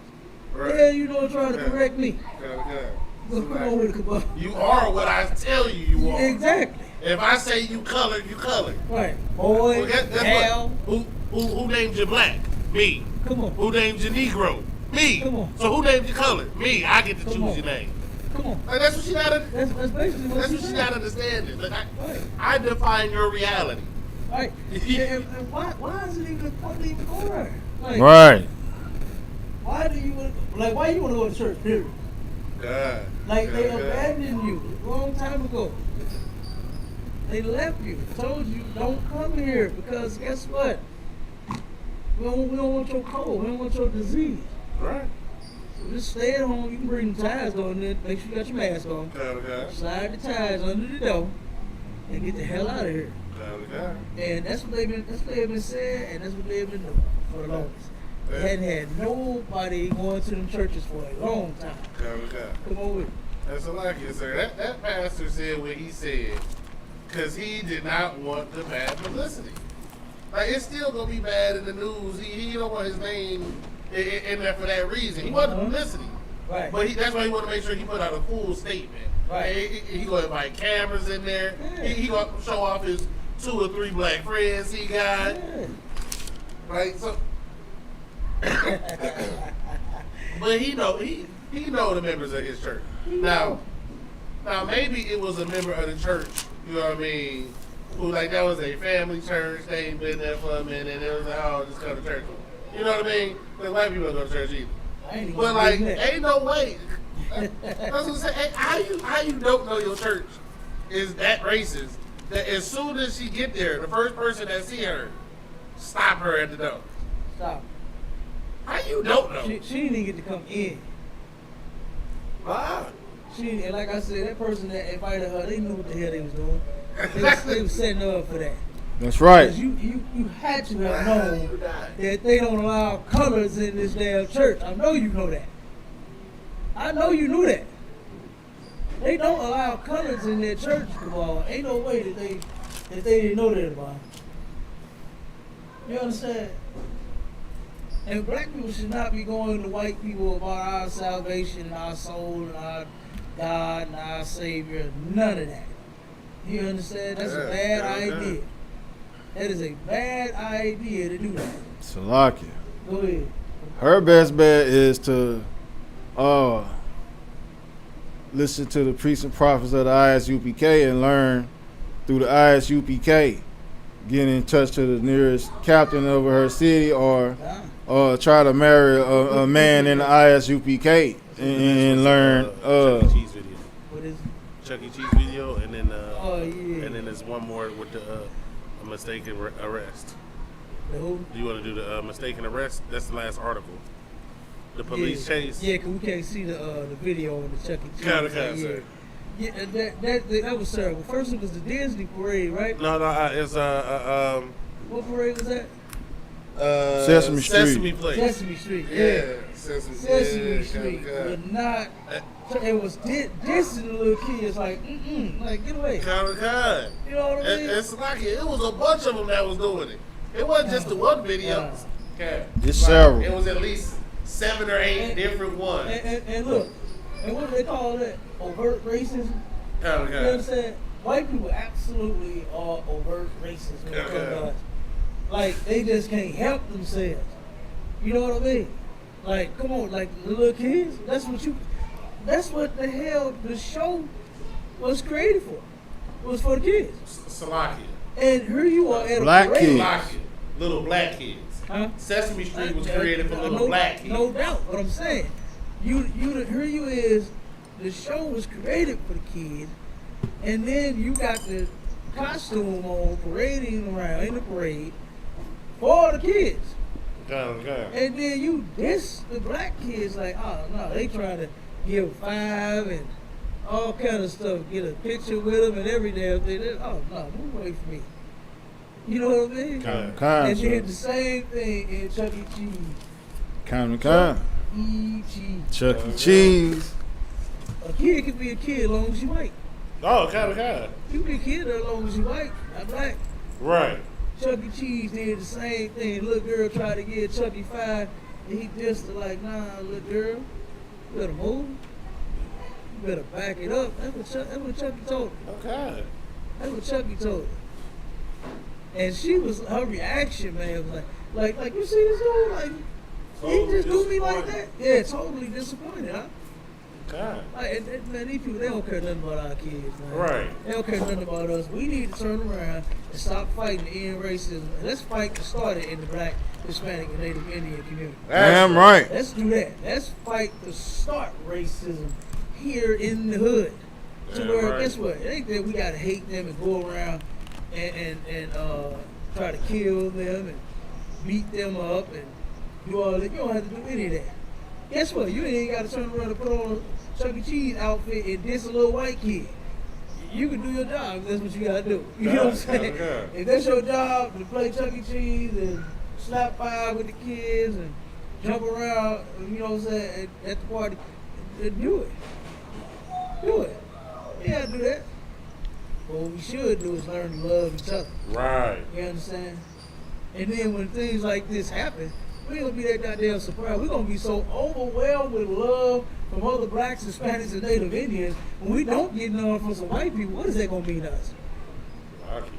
Right. Yeah, you know, trying to correct me. Okay. Come on with it, come on. You are what I tell you are. Exactly. If I say you colored, you colored. Right. Boy, Well, guess Al. what? Who named you black? Me. Come on. Who named you Negro? Me. Come on. So who named you colored? Me. I get to Come choose on. your name. Come on. Like, that's what she gotta. That's basically what That's she what she said. gotta understand. It. Look, Right. I define your reality. Right. And why is it even important to even go there? Like, Right. why do you want why you want to go to church, period? God. Like, they abandoned you a long time ago. They left you, told you, don't come here, because guess what? We don't want your cold, we don't want your disease. Right. Just stay at home. You can bring the ties on there. Make sure you got your mask on. Okay. Slide the ties under the door and get the hell out of here. Okay. And that's what they've been saying, and that's what they've been doing for the longest. They hadn't had nobody going to them churches for a long time. Okay. Come on with it. That's a lucky, sir. That pastor said what he said because he did not want the bad publicity. Like, it's still going to be bad in the news. He don't want his name in there for that reason. He wanted publicity. Right. But that's why he wanted to make sure he put out a full statement. Right. He going to invite cameras in there. Yeah. He going to show off his 2 or 3 black friends he got. Yeah. Right? So, but he know the members of his church. Now maybe it was a member of the church, you know what I mean, who like that was a family church, they ain't been there for a minute, and it was like, oh, just come to church. You know what I mean? Because white people don't go to church either. But like, ain't no way. I was gonna say, hey, how you don't know your church is that racist that as soon as she get there, the first person that see her, stop her at the door. Stop. How you don't know? She didn't even get to come in. Wow. And like I said, that person that invited her, they knew what the hell they was doing. They was setting her up for that. That's right. Because you had to have known that they don't allow colors in this damn church. I know you know that. I know you knew that. They don't allow colors in their church, Kabal. Ain't no way that they didn't know that about it. You understand? And black people should not be going to white people about our salvation and our soul and our God and our Savior. None of that. You understand? That's a bad idea. That is a bad idea to do that. Salakia. Go ahead. Her best bet is to listen to the priests and prophets of the ISUPK and learn through the ISUPK. Get in touch to the nearest captain over her city or try to marry a man in the ISUPK and learn. Chuck E. Cheese video. What is it? Chuck E. Cheese video, and then yeah. and then there's one more with the mistaken arrest. The who? Do you want to do the mistaken arrest? That's the last article. The police chase. Yeah, because we can't see the video on the Chuck E. Cheese. Kinda. Yeah, that was terrible. First it was the Disney parade, right? No, it's What parade was that? Sesame Street. Sesame Place. Sesame Street. Yeah, Sesame Street. But not. It was dissing the little kids like, like get away. Kind. You know what I mean? It's like it was a bunch of them that was doing it. It wasn't just the one video. Just several. It was at least 7 or 8 different ones. And look, and what do they call that? Overt racism. You know what I'm saying? White people absolutely are overt racist when it comes to us. Like, they just can't help themselves. You know what I mean? Like, come on, like the little kids, that's what the hell the show was created for. It was for the kids. Salakia. And here you are at Black a parade. kids. Salakia. Little black kids. Huh? Sesame Street was created for little black kids. No doubt. What I'm saying, here you is. The show was created for the kids, and then you got the costume on, parading around in the parade for the kids. And then you diss the black kids like, oh no, they trying to give 5 and all kind of stuff, get a picture with them and every damn thing. Oh no, move away from me. You know what I mean? And then the same thing in Chuck E. Cheese. Chuck E. Cheese. A kid can be a kid as long as you white. Oh, kind of. You can be a kid as long as you white, not black. Right. Chuck E. Cheese did the same thing. Little girl tried to give Chuck E. 5, and he dissed her like, nah, little girl, you better move. You better back it up. That's what Chuck E. told her. Okay. That's what Chuck E. told her. And her reaction, man, was like you see this dude? Like, he just do me like that? Yeah, totally disappointed, huh? God. Like, man, these people, they don't care nothing about our kids, man. Right. They don't care nothing about us. We need to turn around and stop fighting to end racism. And let's fight to start it in the black, Hispanic, and Native Indian community. Damn right. Let's do that. Let's fight to start racism here in the hood. To where, guess what? It ain't that we gotta hate them and go around and try to kill them and beat them up and do all that. You don't have to do any of that. Guess what? You ain't got to turn around and put on a Chuck E. Cheese outfit and diss a little white kid. You can do your job. That's what you got to do. You know what I'm saying? If that's your job to play Chuck E. Cheese and slap fire with the kids and jump around, you know what I'm saying, at the party, do it. Do it. You got to do that. But what we should do is learn to love each other. Right. You understand? And then when things like this happen, we ain't gonna be that goddamn surprised. We're gonna be so overwhelmed with love from other blacks, Hispanics, and Native Indians. When we don't get none from some white people, what is that gonna mean to us?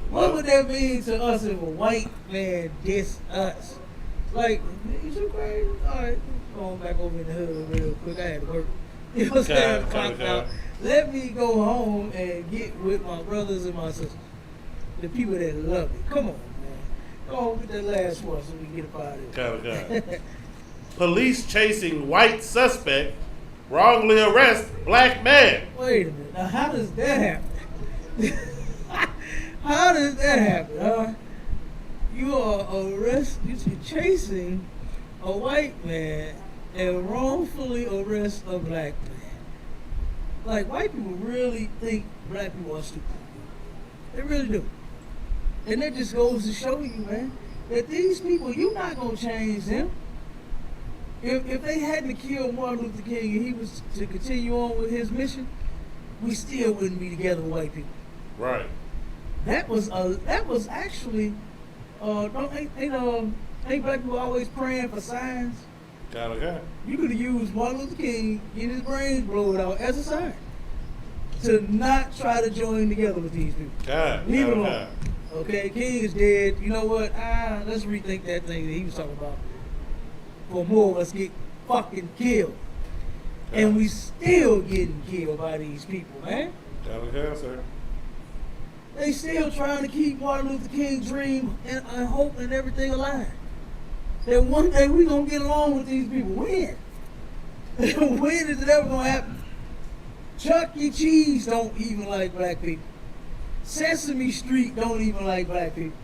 What would that mean to us if a white man diss us? Like, is you crazy? All right, going back over in the hood real quick. I had to work. You know what I'm saying? Clock out. Let me go home and get with my brothers and my sisters, the people that love it. Come on, man. Go on with that last one so we can get up out of here. Police chasing white suspect wrongly arrest black man. Wait a minute. Now, how does that happen? How does that happen, huh? You are chasing a white man and wrongfully arrest a black man. Like, white people really think black people are stupid. They really do. And that just goes to show you, man, that these people, you're not going to change them. If they hadn't killed Martin Luther King and he was to continue on with his mission, we still wouldn't be together with white people. Right. That was actually, ain't black people always praying for signs? You could have used Martin Luther King, get his brains blown out as a sign to not try to join together with these people. Leave it alone. Okay, King is dead. You know what? Let's rethink that thing that he was talking about. For more of us get fucking killed. And we still getting killed by these people, man. Sir. They still trying to keep Martin Luther King's dream and hope and everything alive. That one day we gonna get along with these people. When? When is it ever gonna happen? Chuck E. Cheese don't even like black people. Sesame Street don't even like black people.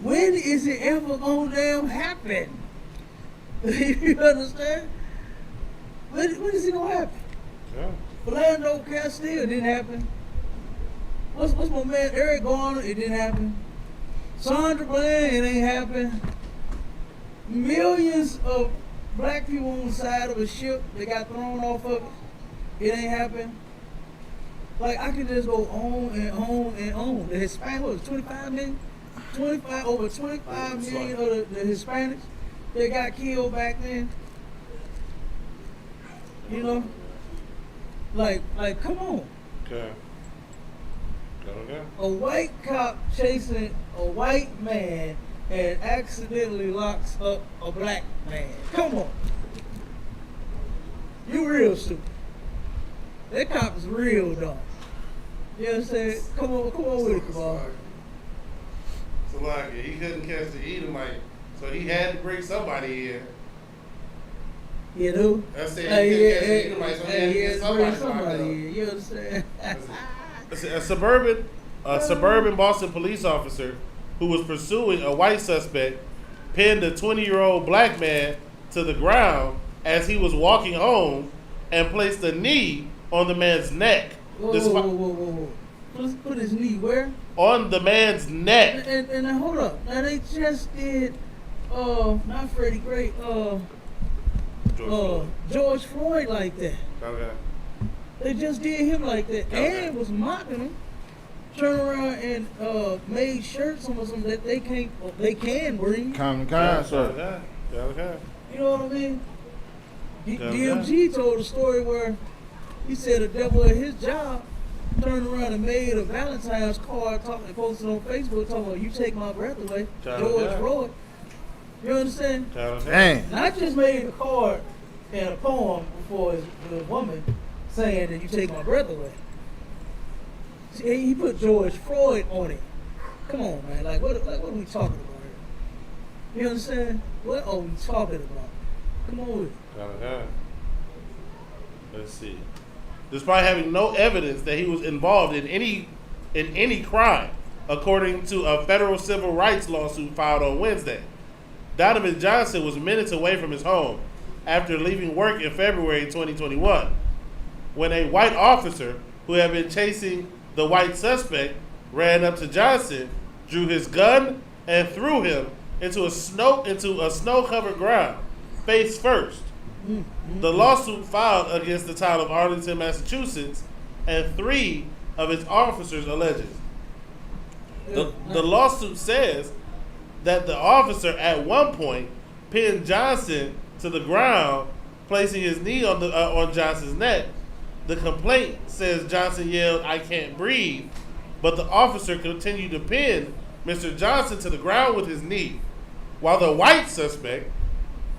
When is it ever gonna damn happen? You understand? When is it gonna happen? Yeah. Philando Castile didn't happen. What's my man Eric Garner? It didn't happen. Sandra Bland, it ain't happen. Millions of black people on the side of a ship that got thrown off of it. It ain't happen. Like, I could just go on and on and on. The Hispanic, what was it, 25 million? Over 25 million of the Hispanics that got killed back then. You know? Like, come on. Okay. A white cop chasing a white man and accidentally locks up a black man. Come on. You real stupid. That cop is real dumb. You understand? Come on with it, come on. So like, he couldn't catch the Edomite, so he had to bring somebody in. You know? I said he couldn't catch the Edomite, so he had to get bring somebody in. You understand? A suburban Boston police officer who was pursuing a white suspect pinned a 20-year-old black man to the ground as he was walking home and placed a knee on the man's neck. Whoa. Put his knee where? On the man's neck. And hold up. Now they just did, not Freddie Gray, George Floyd like that. Okay. They just did him like that. Okay. And was mocking him. Turned around and made shirts on something that they can breathe. Common concept. Okay. You know what I mean? DMG told a story where he said a devil at his job turned around and made a Valentine's card posted on Facebook talking about, "You take my breath away," George Floyd. You understand? Dang. Not just made a card and a poem for the woman saying that you take my breath away. See, he put George Floyd on it. Come on, man. Like what are we talking about here? You understand? What are we talking about? Come on with it. Let's see. Despite having no evidence that he was involved in any crime, according to a federal civil rights lawsuit filed on Wednesday, Donovan Johnson was minutes away from his home after leaving work in February 2021, when a white officer who had been chasing the white suspect ran up to Johnson, drew his gun, and threw him into a snow-covered ground, face first. The lawsuit filed against the town of Arlington, Massachusetts, and 3 of its officers alleges. The lawsuit says that the officer at one point pinned Johnson to the ground, placing his knee on Johnson's neck. The complaint says Johnson yelled, "I can't breathe," but the officer continued to pin Mr. Johnson to the ground with his knee, while the white suspect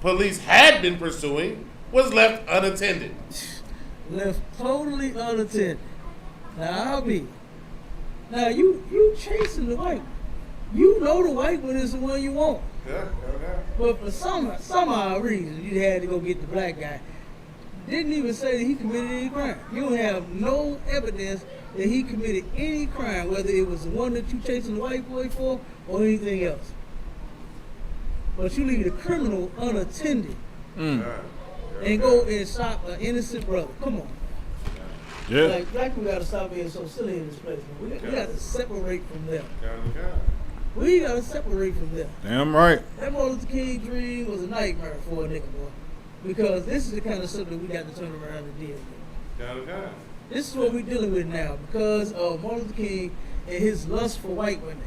police had been pursuing was left unattended. Left totally unattended. Now Now you chasing the white. You know the white one is the one you want. Yeah. But for some odd reason, you had to go get the black guy. Didn't even say that he committed any crime. You don't have no evidence that he committed any crime, whether it was the one that you chasing the white boy for or anything else. But you leave the criminal unattended and go and stop an innocent brother. Come on. Yeah. Like black people gotta stop being so silly in this place. Man. We got to separate from them. We gotta separate from them. Damn right. That Martin Luther King dream was a nightmare for a nigga, boy. Because this is the kind of stuff that we got to turn around and deal with. This is what we're dealing with now because of Martin Luther King and his lust for white women.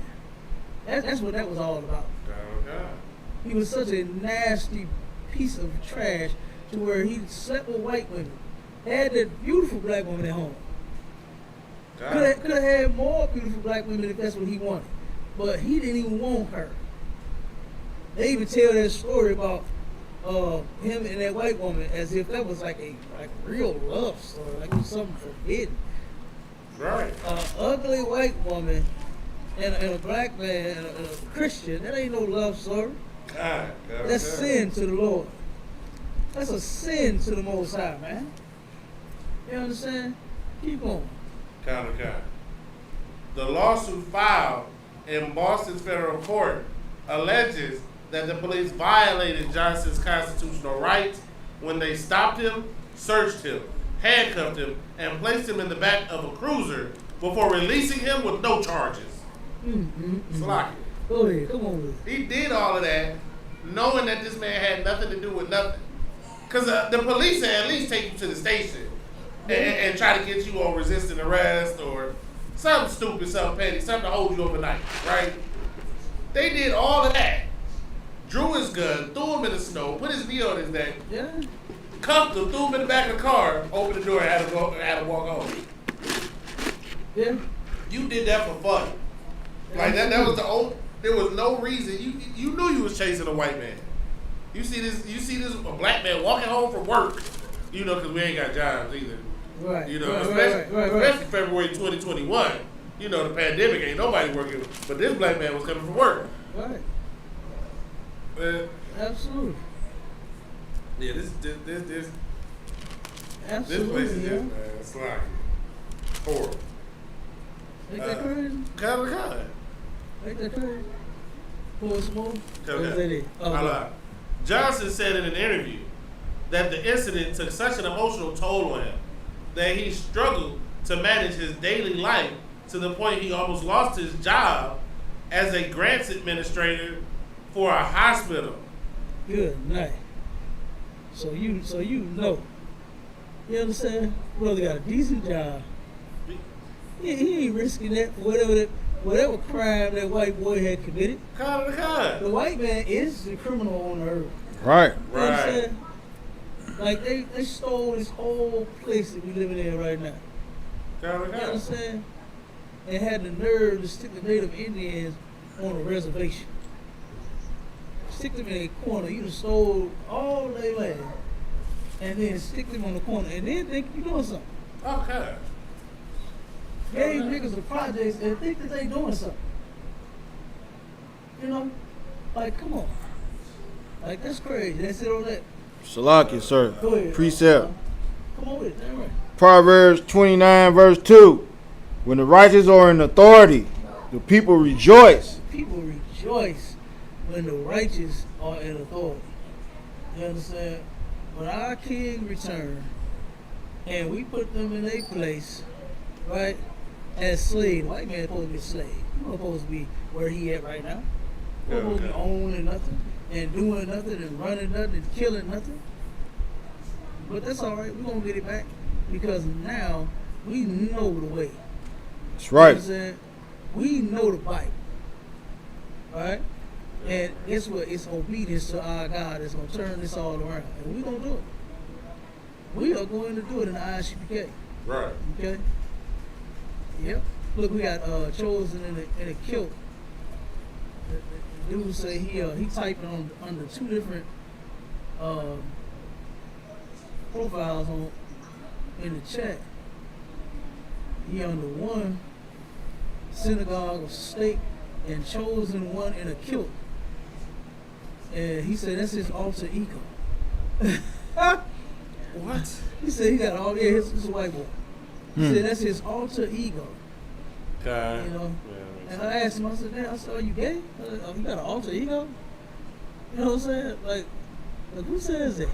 That's what that was all about. He was such a nasty piece of trash to where he slept with white women. Had that beautiful black woman at home. Could have had more beautiful black women if that's what he wanted. But he didn't even want her. They even tell that story about him and that white woman as if that was like a real love story, like it was something forbidden. Right. An ugly white woman and a black man and a Christian, that ain't no love story. That's sin to the Lord. That's a sin to the Most High, man. You understand? Keep on. The lawsuit filed in Boston's federal court alleges that the police violated Johnson's constitutional rights when they stopped him, searched him, handcuffed him, and placed him in the back of a cruiser before releasing him with no charges. Slocky. Go ahead, come on with it. He did all of that knowing that this man had nothing to do with nothing. Because the police at least take you to the station and try to get you on resisting arrest or something stupid, something petty, something to hold you overnight, right? They did all of that. Drew his gun, threw him in the snow, put his knee on his neck, cuffed him, threw him in the back of the car, opened the door, and had to walk home. Yeah. You did that for fun. Like that was the old. There was no reason. You knew you was chasing a white man. You see this a black man walking home from work. You know, because we ain't got jobs either. Right. You know, right. especially February 2021. You know, the pandemic ain't nobody working, but this black man was coming from work. Right. Absolutely. Yeah, this Absolutely. place is just, man, it's like horrible. Ain't that crazy? Kind of. Ain't that crazy? Pour some more? Okay. Johnson said in an interview that the incident took such an emotional toll on him that he struggled to manage his daily life to the point he almost lost his job as a grants administrator for a hospital. Good night. So you know. You understand? Brother got a decent job. He ain't risking that for whatever crime that white boy had committed. The white man is the criminal on earth. Right. You understand? Like they stole this whole place that we living in right now. You understand? And had the nerve to stick the Native Indians on a reservation. Stick them in a corner. You just stole all their land. And then stick them on the corner. And then think you're doing something. Okay. Gave niggas the projects and think that they doing something. You know? Like, come on. Like, that's crazy. That's it on that. Salaki, sir. Go ahead. Precept. Come on with it. All right. Proverbs 29, verse 2. When the righteous are in authority, the people rejoice. People rejoice when the righteous are in authority. You understand? when our king returned and we put them in their place, right, as slaves, white man supposed to be a slave. He not supposed to be where he at right now. He not supposed to be owning nothing and doing nothing and running nothing and killing nothing. But that's all right. We're going to get it back because now we know the way. That's right. You know what I'm saying? We know the Bible. All right? And guess what? It's obedience to our God that's going to turn this all around. And we're going to do it. We are going to do it in the ISUPK. Right. Okay? Yep. Look, we got Chosen in a kilt. The dude say he typing on under two different profiles in the chat. He on the one synagogue of state and Chosen one in a kilt. And he said that's his alter ego. What? He said he got all his white boy. He said that's his alter ego. Okay. You know? Yeah, And I asked him, I said, damn, I said, are you gay? You got an alter ego? You know what I'm saying? Like who says that?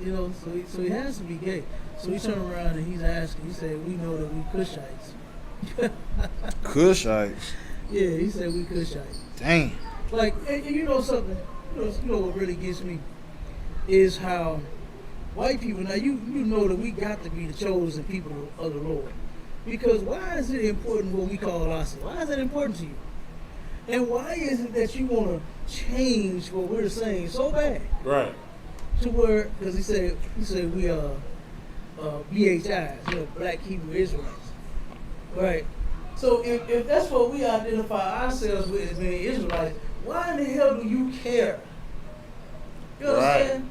You know, so he has to be gay. So he turned around and he's asking, he said, we know that we Cushites. Cushites. Yeah, he said we Cushites. Dang. Like, and you know something, you know what really gets me is how white people, now you know that we got to be the chosen people of the Lord. Because why is it important what we call ourselves? Why is that important to you? And why is it that you want to change what we're saying so bad? Right. To where, because he said we are BHIs, Black Hebrew Israelites. Right. So if that's what we identify ourselves with as being Israelites, why in the hell do you care? You understand?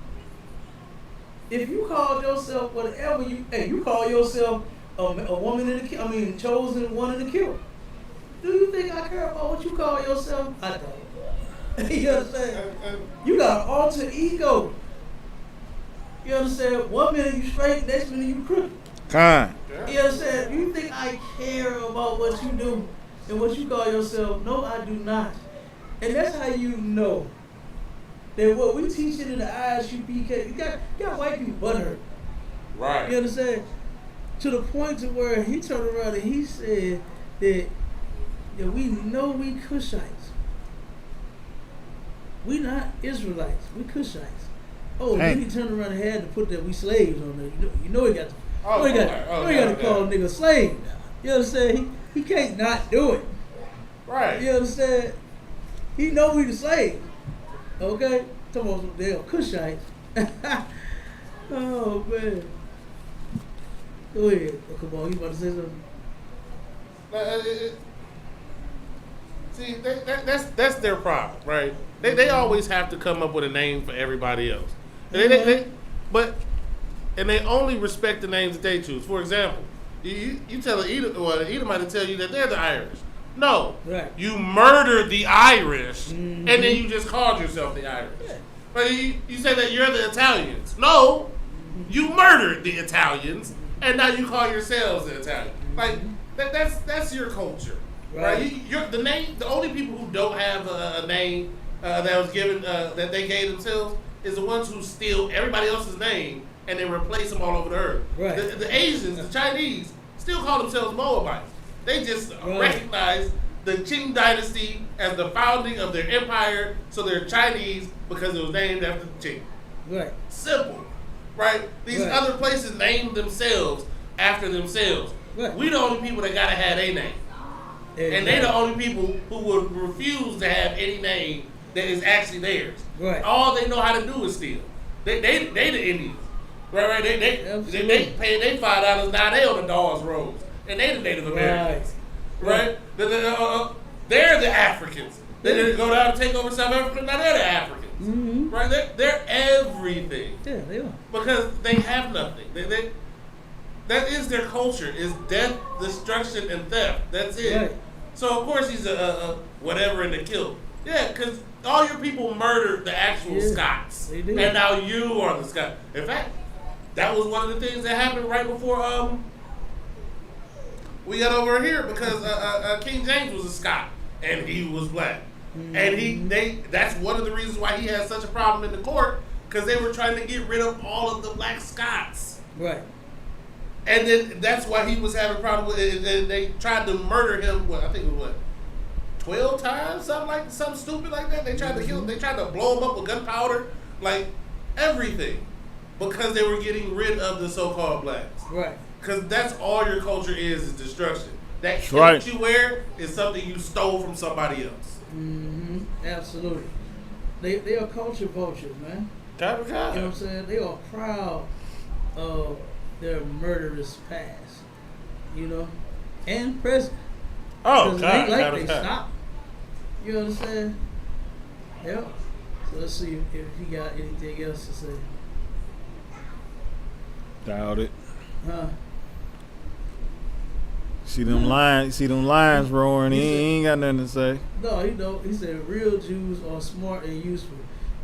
Right. If you call yourself whatever you call yourself a woman in the chosen one in the kill. Do you think I care about what you call yourself? I don't. You understand? You got an alter ego. You understand? One minute you straight, next minute you crooked. Kind. You understand? You think I care about what you do and what you call yourself? No, I do not. And that's how you know that what we teaching in the ISUPK, you got white people butthurt. Right. You understand? To the point to where he turned around and he said that we know we Cushites. We not Israelites. We Cushites. Oh, then he turned around and had to put that we slaves on there. You know he got to. He got to call a nigga slave now. You understand? He can't not do it. Right. You understand? He know we the slave. Okay? Talking about some damn Cushites. Oh, man. Go ahead. Oh, come on, you about to say something? See, that's their problem, right? They always have to come up with a name for everybody else. And they only respect the names that they choose. For example, you tell an Edomite to tell you that they're the Irish. No. Right. You murdered the Irish, and then you just called yourself the Irish. Yeah. But you say that you're the Italians. No. You murdered the Italians, and now you call yourselves the Italians. Like, that's your culture. Right? You're the only people who don't have a name that was given, that they gave themselves, is the ones who steal everybody else's name and then replace them all over the earth. Right. The Asians, the Chinese, still call themselves Moabites. They just recognize the Qing dynasty as the founding of their empire, so they're Chinese because it was named after the Qing. Right. Simple. Right? These other places named themselves after themselves. Right. We the only people that gotta have a name. Exactly. And they the only people who would refuse to have any name that is actually theirs. Right. All they know how to do is steal. They the Indians. Right. They pay they $5. Now they on the Dawes Roads. And they the Native Americans. Right? They're the Africans. They didn't go down and take over South Africa. Now they're the Africans. Mm-hmm. Right? They're everything. Yeah, they are. Because they have nothing. That is their culture, is death, destruction, and theft. That's it. Right. So, of course, he's a whatever in the kill. Yeah, because all your people murdered the actual Scots. They did. And now you are the Scots. In fact, that was one of the things that happened right before we got over here, because King James was a Scot, and he was black. Mm-hmm. And that's one of the reasons why he had such a problem in the court, because they were trying to get rid of all of the black Scots. Right. And then that's why he was having problems with it. And they tried to murder him. I think it was 12 times, something stupid like that. They tried to kill him. They tried to blow him up with gunpowder, like everything, because they were getting rid of the so-called blacks. Right. Because that's all your culture is destruction. That kilt right. you wear is something you stole from somebody else. Mm-hmm. Absolutely. They are culture vultures, man. You know what I'm saying? They are proud of their murderous past, you know, and present. Oh, God. God. Like they stop. You know what I'm saying? Yep. So let's see if he got anything else to say. Doubt it. Huh? See them lions roaring. He ain't got nothing to say. No, he don't. He said real Jews are smart and useful.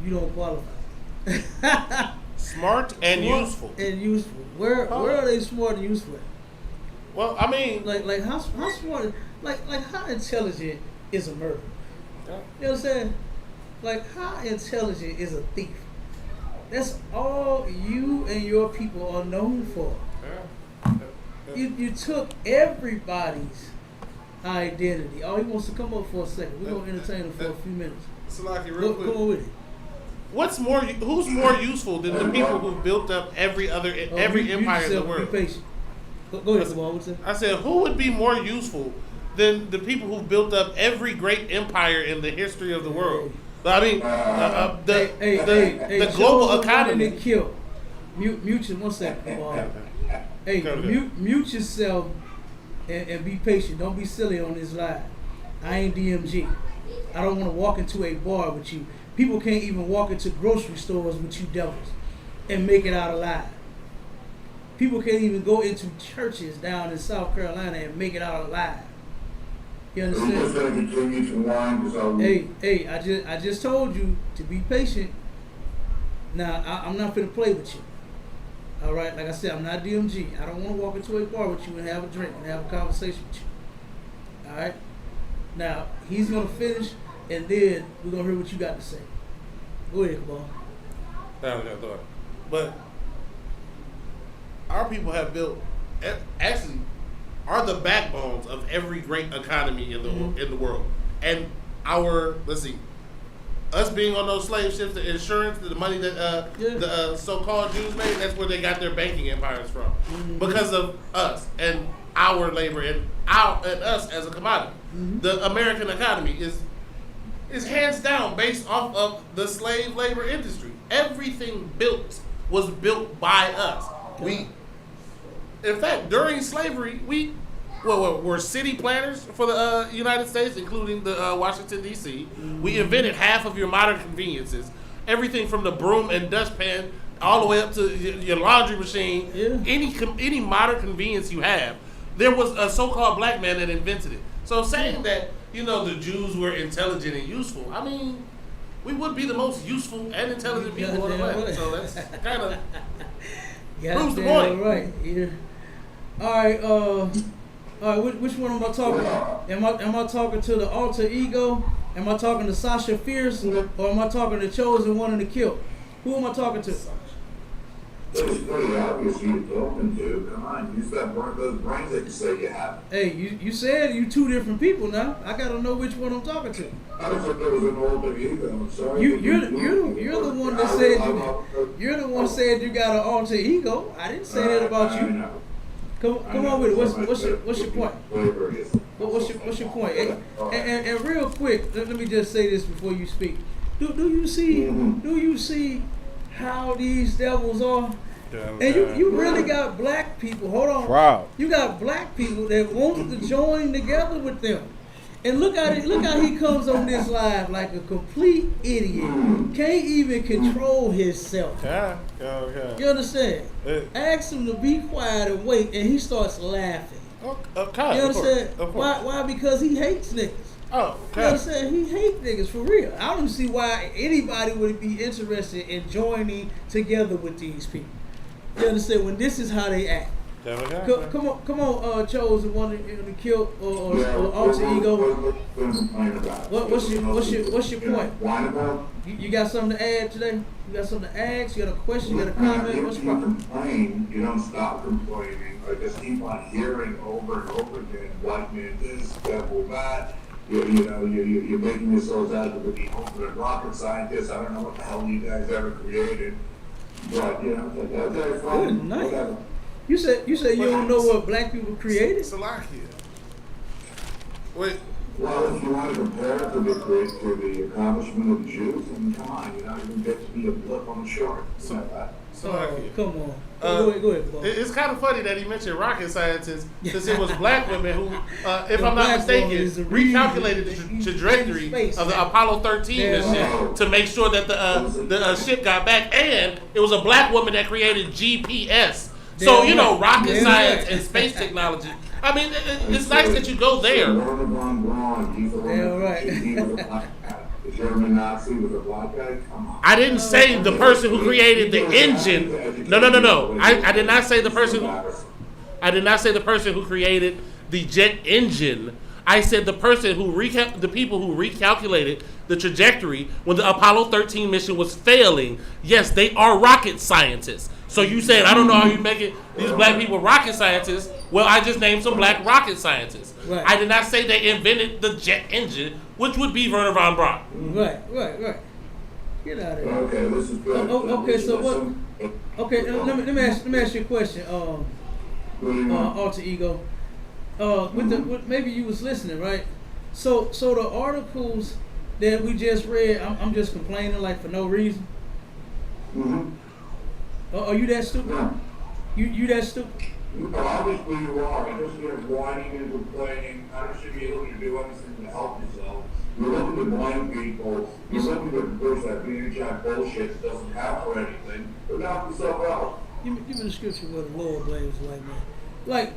You don't qualify. Smart and useful. And useful. Where are they smart and useful at? Well, I mean, like how smart, like how intelligent is a murderer? Yeah. You know what I'm saying? Like how intelligent is a thief? That's all you and your people are known for. You took everybody's identity. Oh, he wants to come up for a second. We're gonna entertain him for a few minutes. Salaki, real quick. Go on with it. Who's more useful than the people who built up every empire in the world? Be patient. Go ahead, Jamal. What's that? I said, who would be more useful than the people who built up every great empire in the history of the world? I mean, the global economy. Mute one second, Jamal. Hey, mute yourself and be patient. Don't be silly on this live. I ain't DMG. I don't want to walk into a bar with you. People can't even walk into grocery stores with you devils and make it out alive. People can't even go into churches down in South Carolina and make it out alive. You understand? Hey, I just told you to be patient. Now, I'm not finna play with you. All right? Like I said, I'm not DMG. I don't want to walk into a bar with you and have a drink and have a conversation with you. All right? Now, he's going to finish, and then we're going to hear what you got to say. Go ahead, Kabal. But our people have built, actually, are the backbones of every great economy in the world. And us being on those slave ships, the insurance, the money that the so-called Jews made, that's where they got their banking empires from. Because of us and our labor and us as a commodity. The American economy is hands down based off of the slave labor industry. Everything was built by us. In fact, during slavery, we were city planners for the United States, including the Washington, D.C. We invented half of your modern conveniences. Everything from the broom and dustpan all the way up to your laundry machine. Yeah. Any modern convenience you have, there was a so-called black man that invented it. So saying that, the Jews were intelligent and useful, I mean, we would be the most useful and intelligent people on the planet. So that's kind of proves the point. Right. Yeah. All right, which one am I talking about? Am I talking to the alter ego? Am I talking to Sasha Fierce? Or am I talking to Chosen One in the Kill? Who am I talking to? It's pretty obvious who you're talking to. Come on, use those brains that you say you have. Hey, you said you two different people now. I gotta know which one I'm talking to. I thought there was an alter ego. I'm sorry. You're the one that said you're the one said you got an alter ego. I didn't say that about you. Come on with it. What's your point? What's your point? And real quick, let me just say this before you speak. Do you see how these devils are? And you really got black people. Hold on. Wow. You got black people that want to join together with them. And look how he comes on this live like a complete idiot. Can't even control himself. Yeah. You understand? Ask him to be quiet and wait, and he starts laughing. Okay. You understand? Why? Because he hates niggas. Oh, okay. You understand? He hates niggas for real. I don't see why anybody would be interested in joining together with these people. You understand? When this is how they act. Come on, Chosen one to kill or alter ego. What's your point? You got something to add today? You got something to ask? You got a question? You got a comment? What's the problem? Complain, you don't stop complaining. I just keep on hearing over and over again, white man this, devil that. You're making yourselves out to be ultimate rocket scientists. I don't know what the hell you guys ever created, but that's fine. Good night. Whatever. You said you don't know what black people created. Salakia. Wait. Well, if you want to compare it to the accomplishment of the Jews, then come on, you're not even get to be a blip on the shore. Salakia. Come on. Go ahead, Paul. It's kind of funny that he mentioned rocket scientists, since it was black women who, if I'm not mistaken, recalculated the trajectory of the Apollo 13 mission to make sure that the ship got back, and it was a black woman that created GPS. So, rocket science and space technology. I mean, it's nice that you go there. The German Nazi was a black guy? Come on. I didn't say the person who created the engine. No. I did not say the person. I did not say the person who created the jet engine. I said the person who the people who recalculated the trajectory when the Apollo 13 mission was failing. Yes, they are rocket scientists. So you said, I don't know how you make it these black people rocket scientists. Well, I just named some black rocket scientists. Right. I did not say they invented the jet engine, which would be Werner von Braun. Right. Get out of here. Okay, this is good. Okay, so what? Okay, let me ask you a question. Alter ego. Maybe you was listening, right? So the articles that we just read, I'm just complaining like for no reason. Mm-hmm. Are you that stupid? No. You that stupid? Obviously you are. I just hear whining and complaining. I don't should be able to do anything to help yourself. You're looking to blind people. You're looking to push that BHI bullshit that doesn't count for anything. But knock yourself out. Give me the scripture where the Lord blames like man.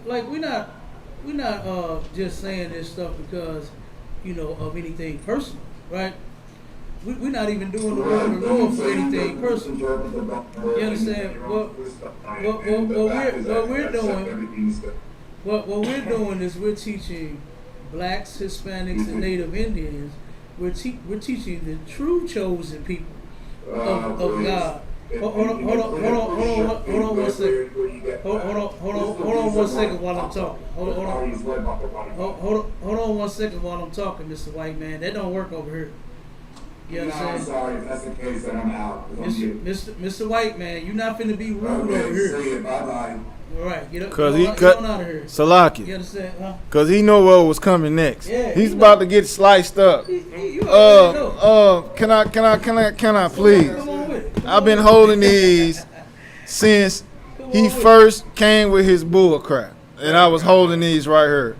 Like we're not just saying this stuff because of anything personal, right? We're not even doing the word of the Lord for anything personal. You understand? What we're doing is we're teaching blacks, Hispanics, and Native Indians. We're teaching the true chosen people of God. Hold on one second. Hold on 1 second while I'm talking. Hold on 1 second while I'm talking, Mr. White Man. That don't work over here. You understand? I'm sorry, if that's the case, then I'm out. Mr. White Man, you're not finna be rude over here. See you, bye-bye. All right, get out of here. Salaki. You understand, huh? Cause he know what was coming next. Yeah, he's about to get sliced up. Can I please? Come on with it. I've been holding these since he first came with his bull crap, and I was holding these right here.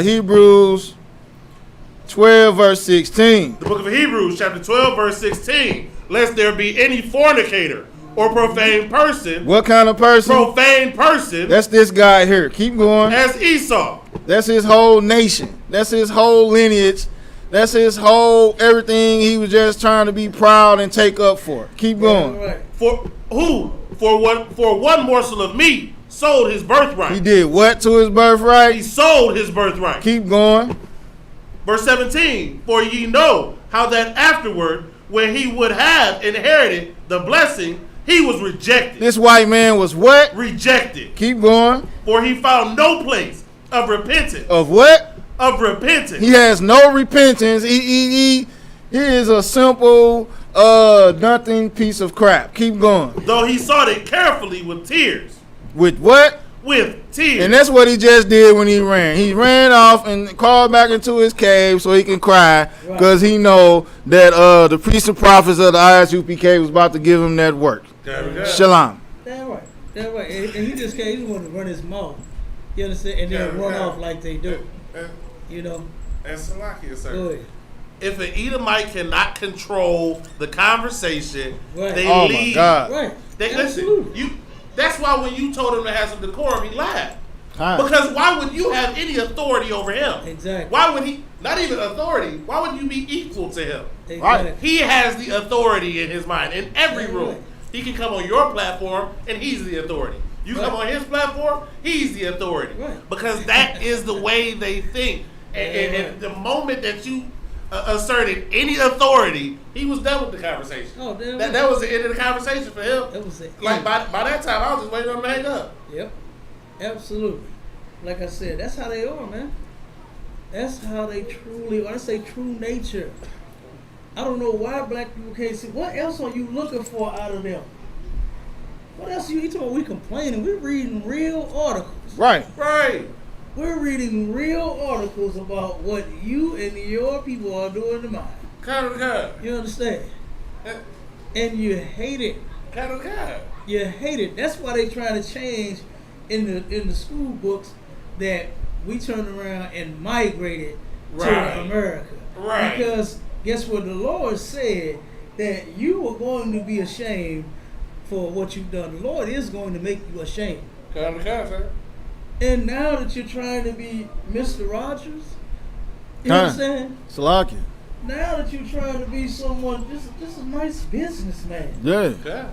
Hebrews 12 verse 16. The book of Hebrews, chapter 12, verse 16. Lest there be any fornicator or profane person. What kind of person? Profane person. That's this guy here. Keep going. As Esau. That's his whole nation. That's his whole lineage. That's his whole everything he was just trying to be proud and take up for. Keep going. Right. For who? For one morsel of meat sold his birthright. He did what to his birthright? He sold his birthright. Keep going. Verse 17, for ye know how that afterward, when he would have inherited the blessing, he was rejected. This white man was what? Rejected. Keep going. For he found no place of repentance. Of what? Of repentance. He has no repentance. He is a simple, nothing piece of crap. Keep going. Though he sought it carefully with tears. With what? With tears. And that's what he just did when he ran. He ran off and crawled back into his cave so he can cry because he know that the priests and prophets of the ISUPK was about to give him that work. Shalom. That's right. And he just came. He wanted to run his mouth. You understand? And then run off like they do. And Salakia, sir. Go ahead. If an Edomite cannot control the conversation, they leave. My God. Right. Listen. That's why when you told him to have some decorum, he laughed. Because why would you have any authority over him? Exactly. Why would he, not even authority, why would you be equal to him? Exactly. Right. He has the authority in his mind, in every room. He can come on your platform, and he's the authority. You come on his platform, he's the authority. Right. Because that is the way they think. And the moment that you asserted any authority, he was done with the conversation. Oh, damn. That was the end of the conversation for him. That was it. Like by that time, I was just waiting on him to hang up. Yep. Absolutely. Like I said, that's how they are, man. That's how they truly, when I say true nature, I don't know why black people can't see. What else are you looking for out of them? What else are you talking about? We complaining. We're reading real articles. Right. Right. We're reading real articles about what you and your people are doing to mine. You understand? And you hate it. You hate it. That's why they trying to change in the school books that we turned around and migrated to America. Right. Because guess what? The Lord said that you are going to be ashamed for what you've done. The Lord is going to make you ashamed. And now that you're trying to be Mr. Rogers, you understand? Salakia. Now that you're trying to be someone, just a nice businessman. Yeah.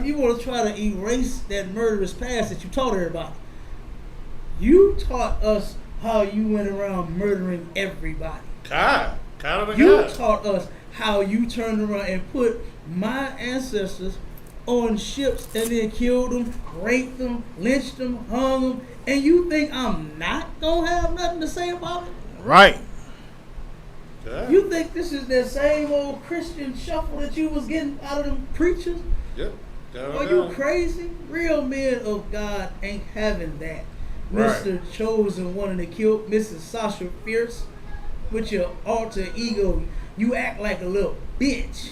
You want to try to erase that murderous past that you taught everybody. You taught us how you went around murdering everybody. You taught us how you turned around and put my ancestors on ships and then killed them, raped them, lynched them, hung them, and you think I'm not gonna have nothing to say about it? Right. You think this is that same old Christian shuffle that you was getting out of them preachers? Yep. Are you crazy? Real men of God ain't having that. Right. Mr. Chosen wanting to kill Mrs. Sasha Fierce with your alter ego. You act like a little bitch.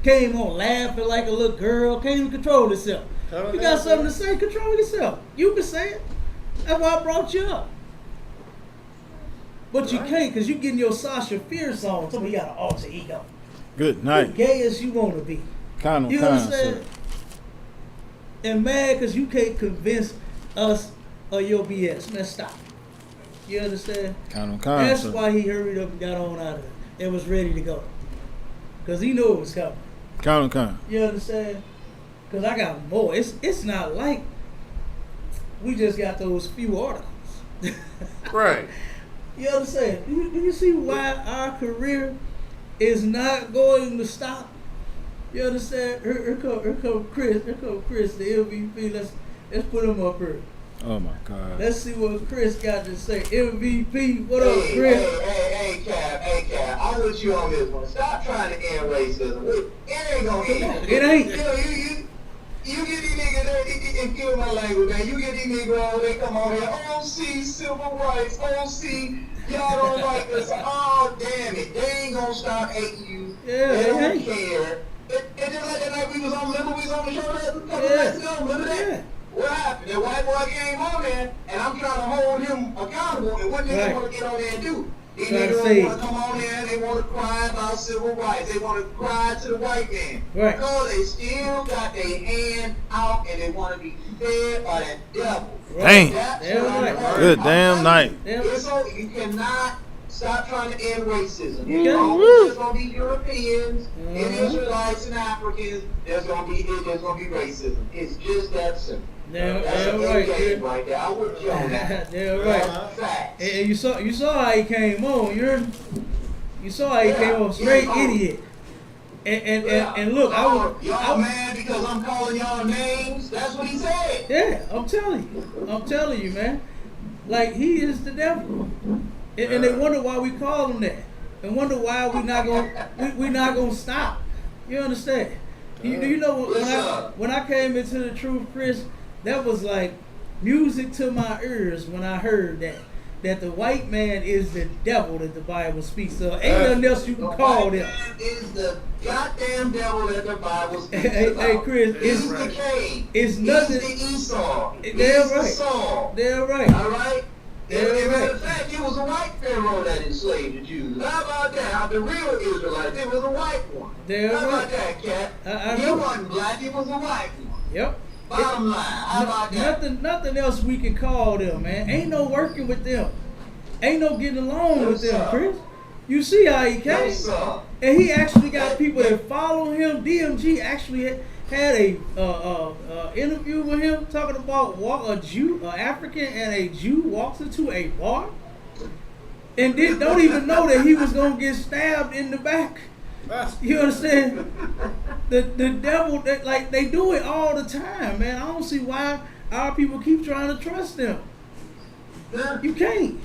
Came on laughing like a little girl. Can't even control yourself. You got something to say? Control yourself. You can say it. That's why I brought you up. But you can't because you getting your Sasha Fierce on. So you got an alter ego. Good night. The gay as you want to be. Kind You of, understand? And mad because you can't convince us of your BS. Man, stop. You understand? Kind of. That's why he hurried up and got on out of it and was ready to go. Because he knew it was coming. Kind of. You understand? Because I got more. It's not like we just got those few articles. Right. You understand? Do you see why our career is not going to stop? You understand? Here come Chris. Here come Chris, the MVP. Let's put him up here. Oh my God. Let's see what Chris got to say. MVP, what up, Chris? Hey, Cap. I'm with you on this one. Stop trying to end racism. It ain't gonna end. It ain't. You get these niggas, and kill my language, man. You get these niggas, they come on here, OC, civil rights, OC, y'all don't like this. Oh, damn it. They ain't gonna stop hating you. Yeah, they don't ain't. care. And just like that night we was on the show a couple nights ago, remember that? Yeah. What happened? That white boy came on there, and I'm trying to hold him accountable, and what niggas want to get on there and do? These niggas want to come on there, they want to cry about civil rights. They want to cry to the white man. Right. Because they still got their hand out, and they want to be fed by that devil. Damn. Right. Good damn night. You cannot stop trying to end racism. Yeah. There's going to be Europeans, and Israelites, and Africans. There's going to be racism. It's just that simple. Damn right. right. Right there. I would you on that. Damn right. Facts. And you saw how he came on. You saw how he came on. Straight idiot. And look, y'all mad because I'm calling y'all names? That's what he said. Yeah, I'm telling you, man. Like he is the devil, and they wonder why we call him that, and wonder why we not gonna stop. You understand? Do you know when I came into the truth, Chris? That was like music to my ears when I heard that the white man is the devil that the Bible speaks of. Ain't nothing else you can call them. The white man is the goddamn devil that the Bible speaks about. Hey, Chris, He's the Cain. It's nothing. He's the Esau. Damn He's right. the Saul. Damn right. All right? Damn And right. matter of fact, it was a white Pharaoh that enslaved the Jews. How about that? How the real Israelites, it was a white one. Damn How about right. that, Cat? I He know. wasn't black, he was a white one. Yep. Bottom line, how about that? Nothing else we can call them, man. Ain't no working with them. Ain't no getting along with them, Chris. You see how he came? Yes, sir. And he actually got people that follow him. DMG actually had a interview with him talking about a Jew, an African and a Jew walks into a bar and don't even know that he was gonna get stabbed in the back. You understand? The devil, they do it all the time, man. I don't see why our people keep trying to trust them. Yeah. You can't.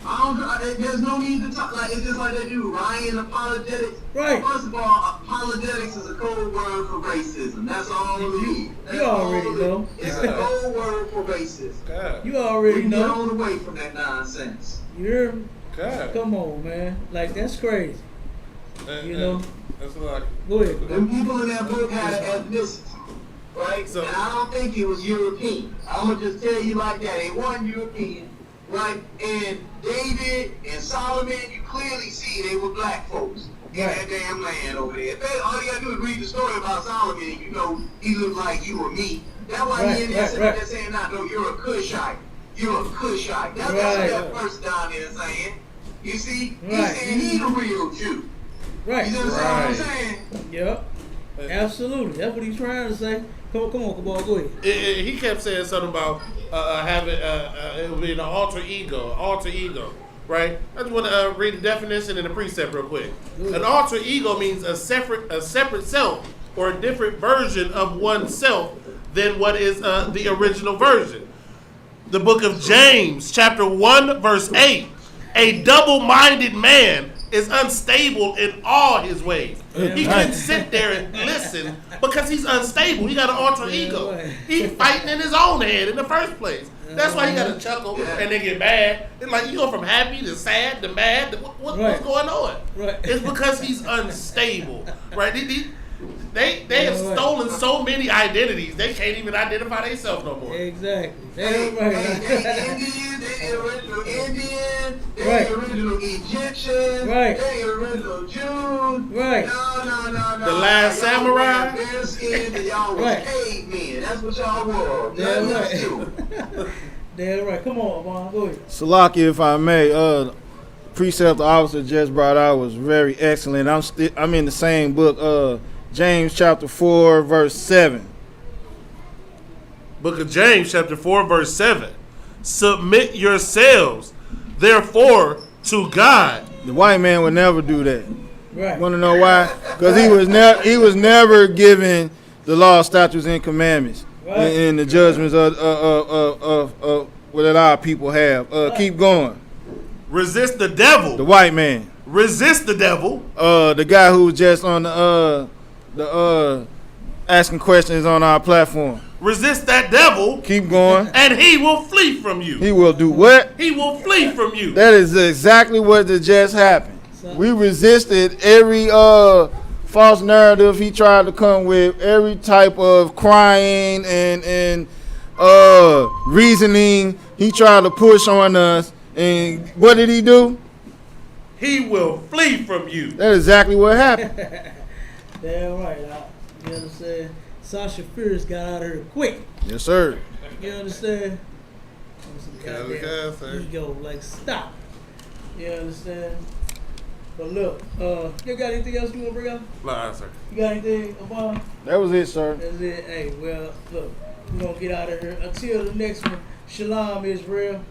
There's no need to talk. Like it's just like they do Ryan apologetics. Right. First of all, apologetics is a code word for racism. That's all it is. You already know. It's a code word for racism. You already know. Get on away from that nonsense. You hear me? God. Come on, man. Like that's crazy. You know. That's like. Go ahead. The people in that book had an ethnicity, right? So, and I don't think it was European. I'm gonna just tell you like that. It wasn't European. Right, and David and Solomon, you clearly see they were black folks in that damn land over there. All you gotta do is read the story about Solomon, and you know he looked like you or me. That's why he in there sitting there saying, "No, you're a Cushite. You're a Cushite." That's what that person down there saying. You see, he's saying he's a real Jew. Right. You understand what I'm saying? Yep. Absolutely. That's what he's trying to say. Come on, go ahead. He kept saying something about having it would be an alter ego, right? I just want to read the definition and the precept real quick. Good. An alter ego means a separate self or a different version of oneself than what is the original version. The book of James, chapter 1, verse 8. A double-minded man is unstable in all his ways. He can sit there and listen because he's unstable. He got an alter ego. He's fighting in his own head in the first place. That's why he got to chuckle and then get mad. It's like you go from happy to sad to mad. What's going on? Right. It's because he's unstable. Right? They have stolen so many identities, they can't even identify themselves no more. Exactly. They Indian, they original Indian, they original Egyptian, they original Jews. Right. No. The last samurai. Bare skin and y'all was cavemen. That's what y'all were. Damn right. Damn right. Come on, Vaughn. Go ahead. Salaki, if I may, precept the officer just brought out was very excellent. I'm in the same book, James chapter 4, verse 7. Book of James chapter 4, verse 7. Submit yourselves, therefore, to God. The white man would never do that. Right. Want to know why? Because he was never given the law, statutes, and commandments and the judgments of what our people have. Keep going. Resist the devil. The white man. Resist the devil. The guy who was just on the asking questions on our platform. Resist that devil. Keep going. And he will flee from you. He will do what? He will flee from you. That is exactly what just happened. We resisted every false narrative he tried to come with, every type of crying and reasoning he tried to push on us. And what did he do? He will flee from you. That's exactly what happened. Damn right. You understand? Sasha Fierce got out of here quick. Yes, sir. You understand? Ego, like stop. You understand? But look, you got anything else you want to bring up? Nah, sir. You got anything, Amon? That was it, sir. That's it. Hey, well, look, we're going to get out of here. Until the next one, Shalom, Israel.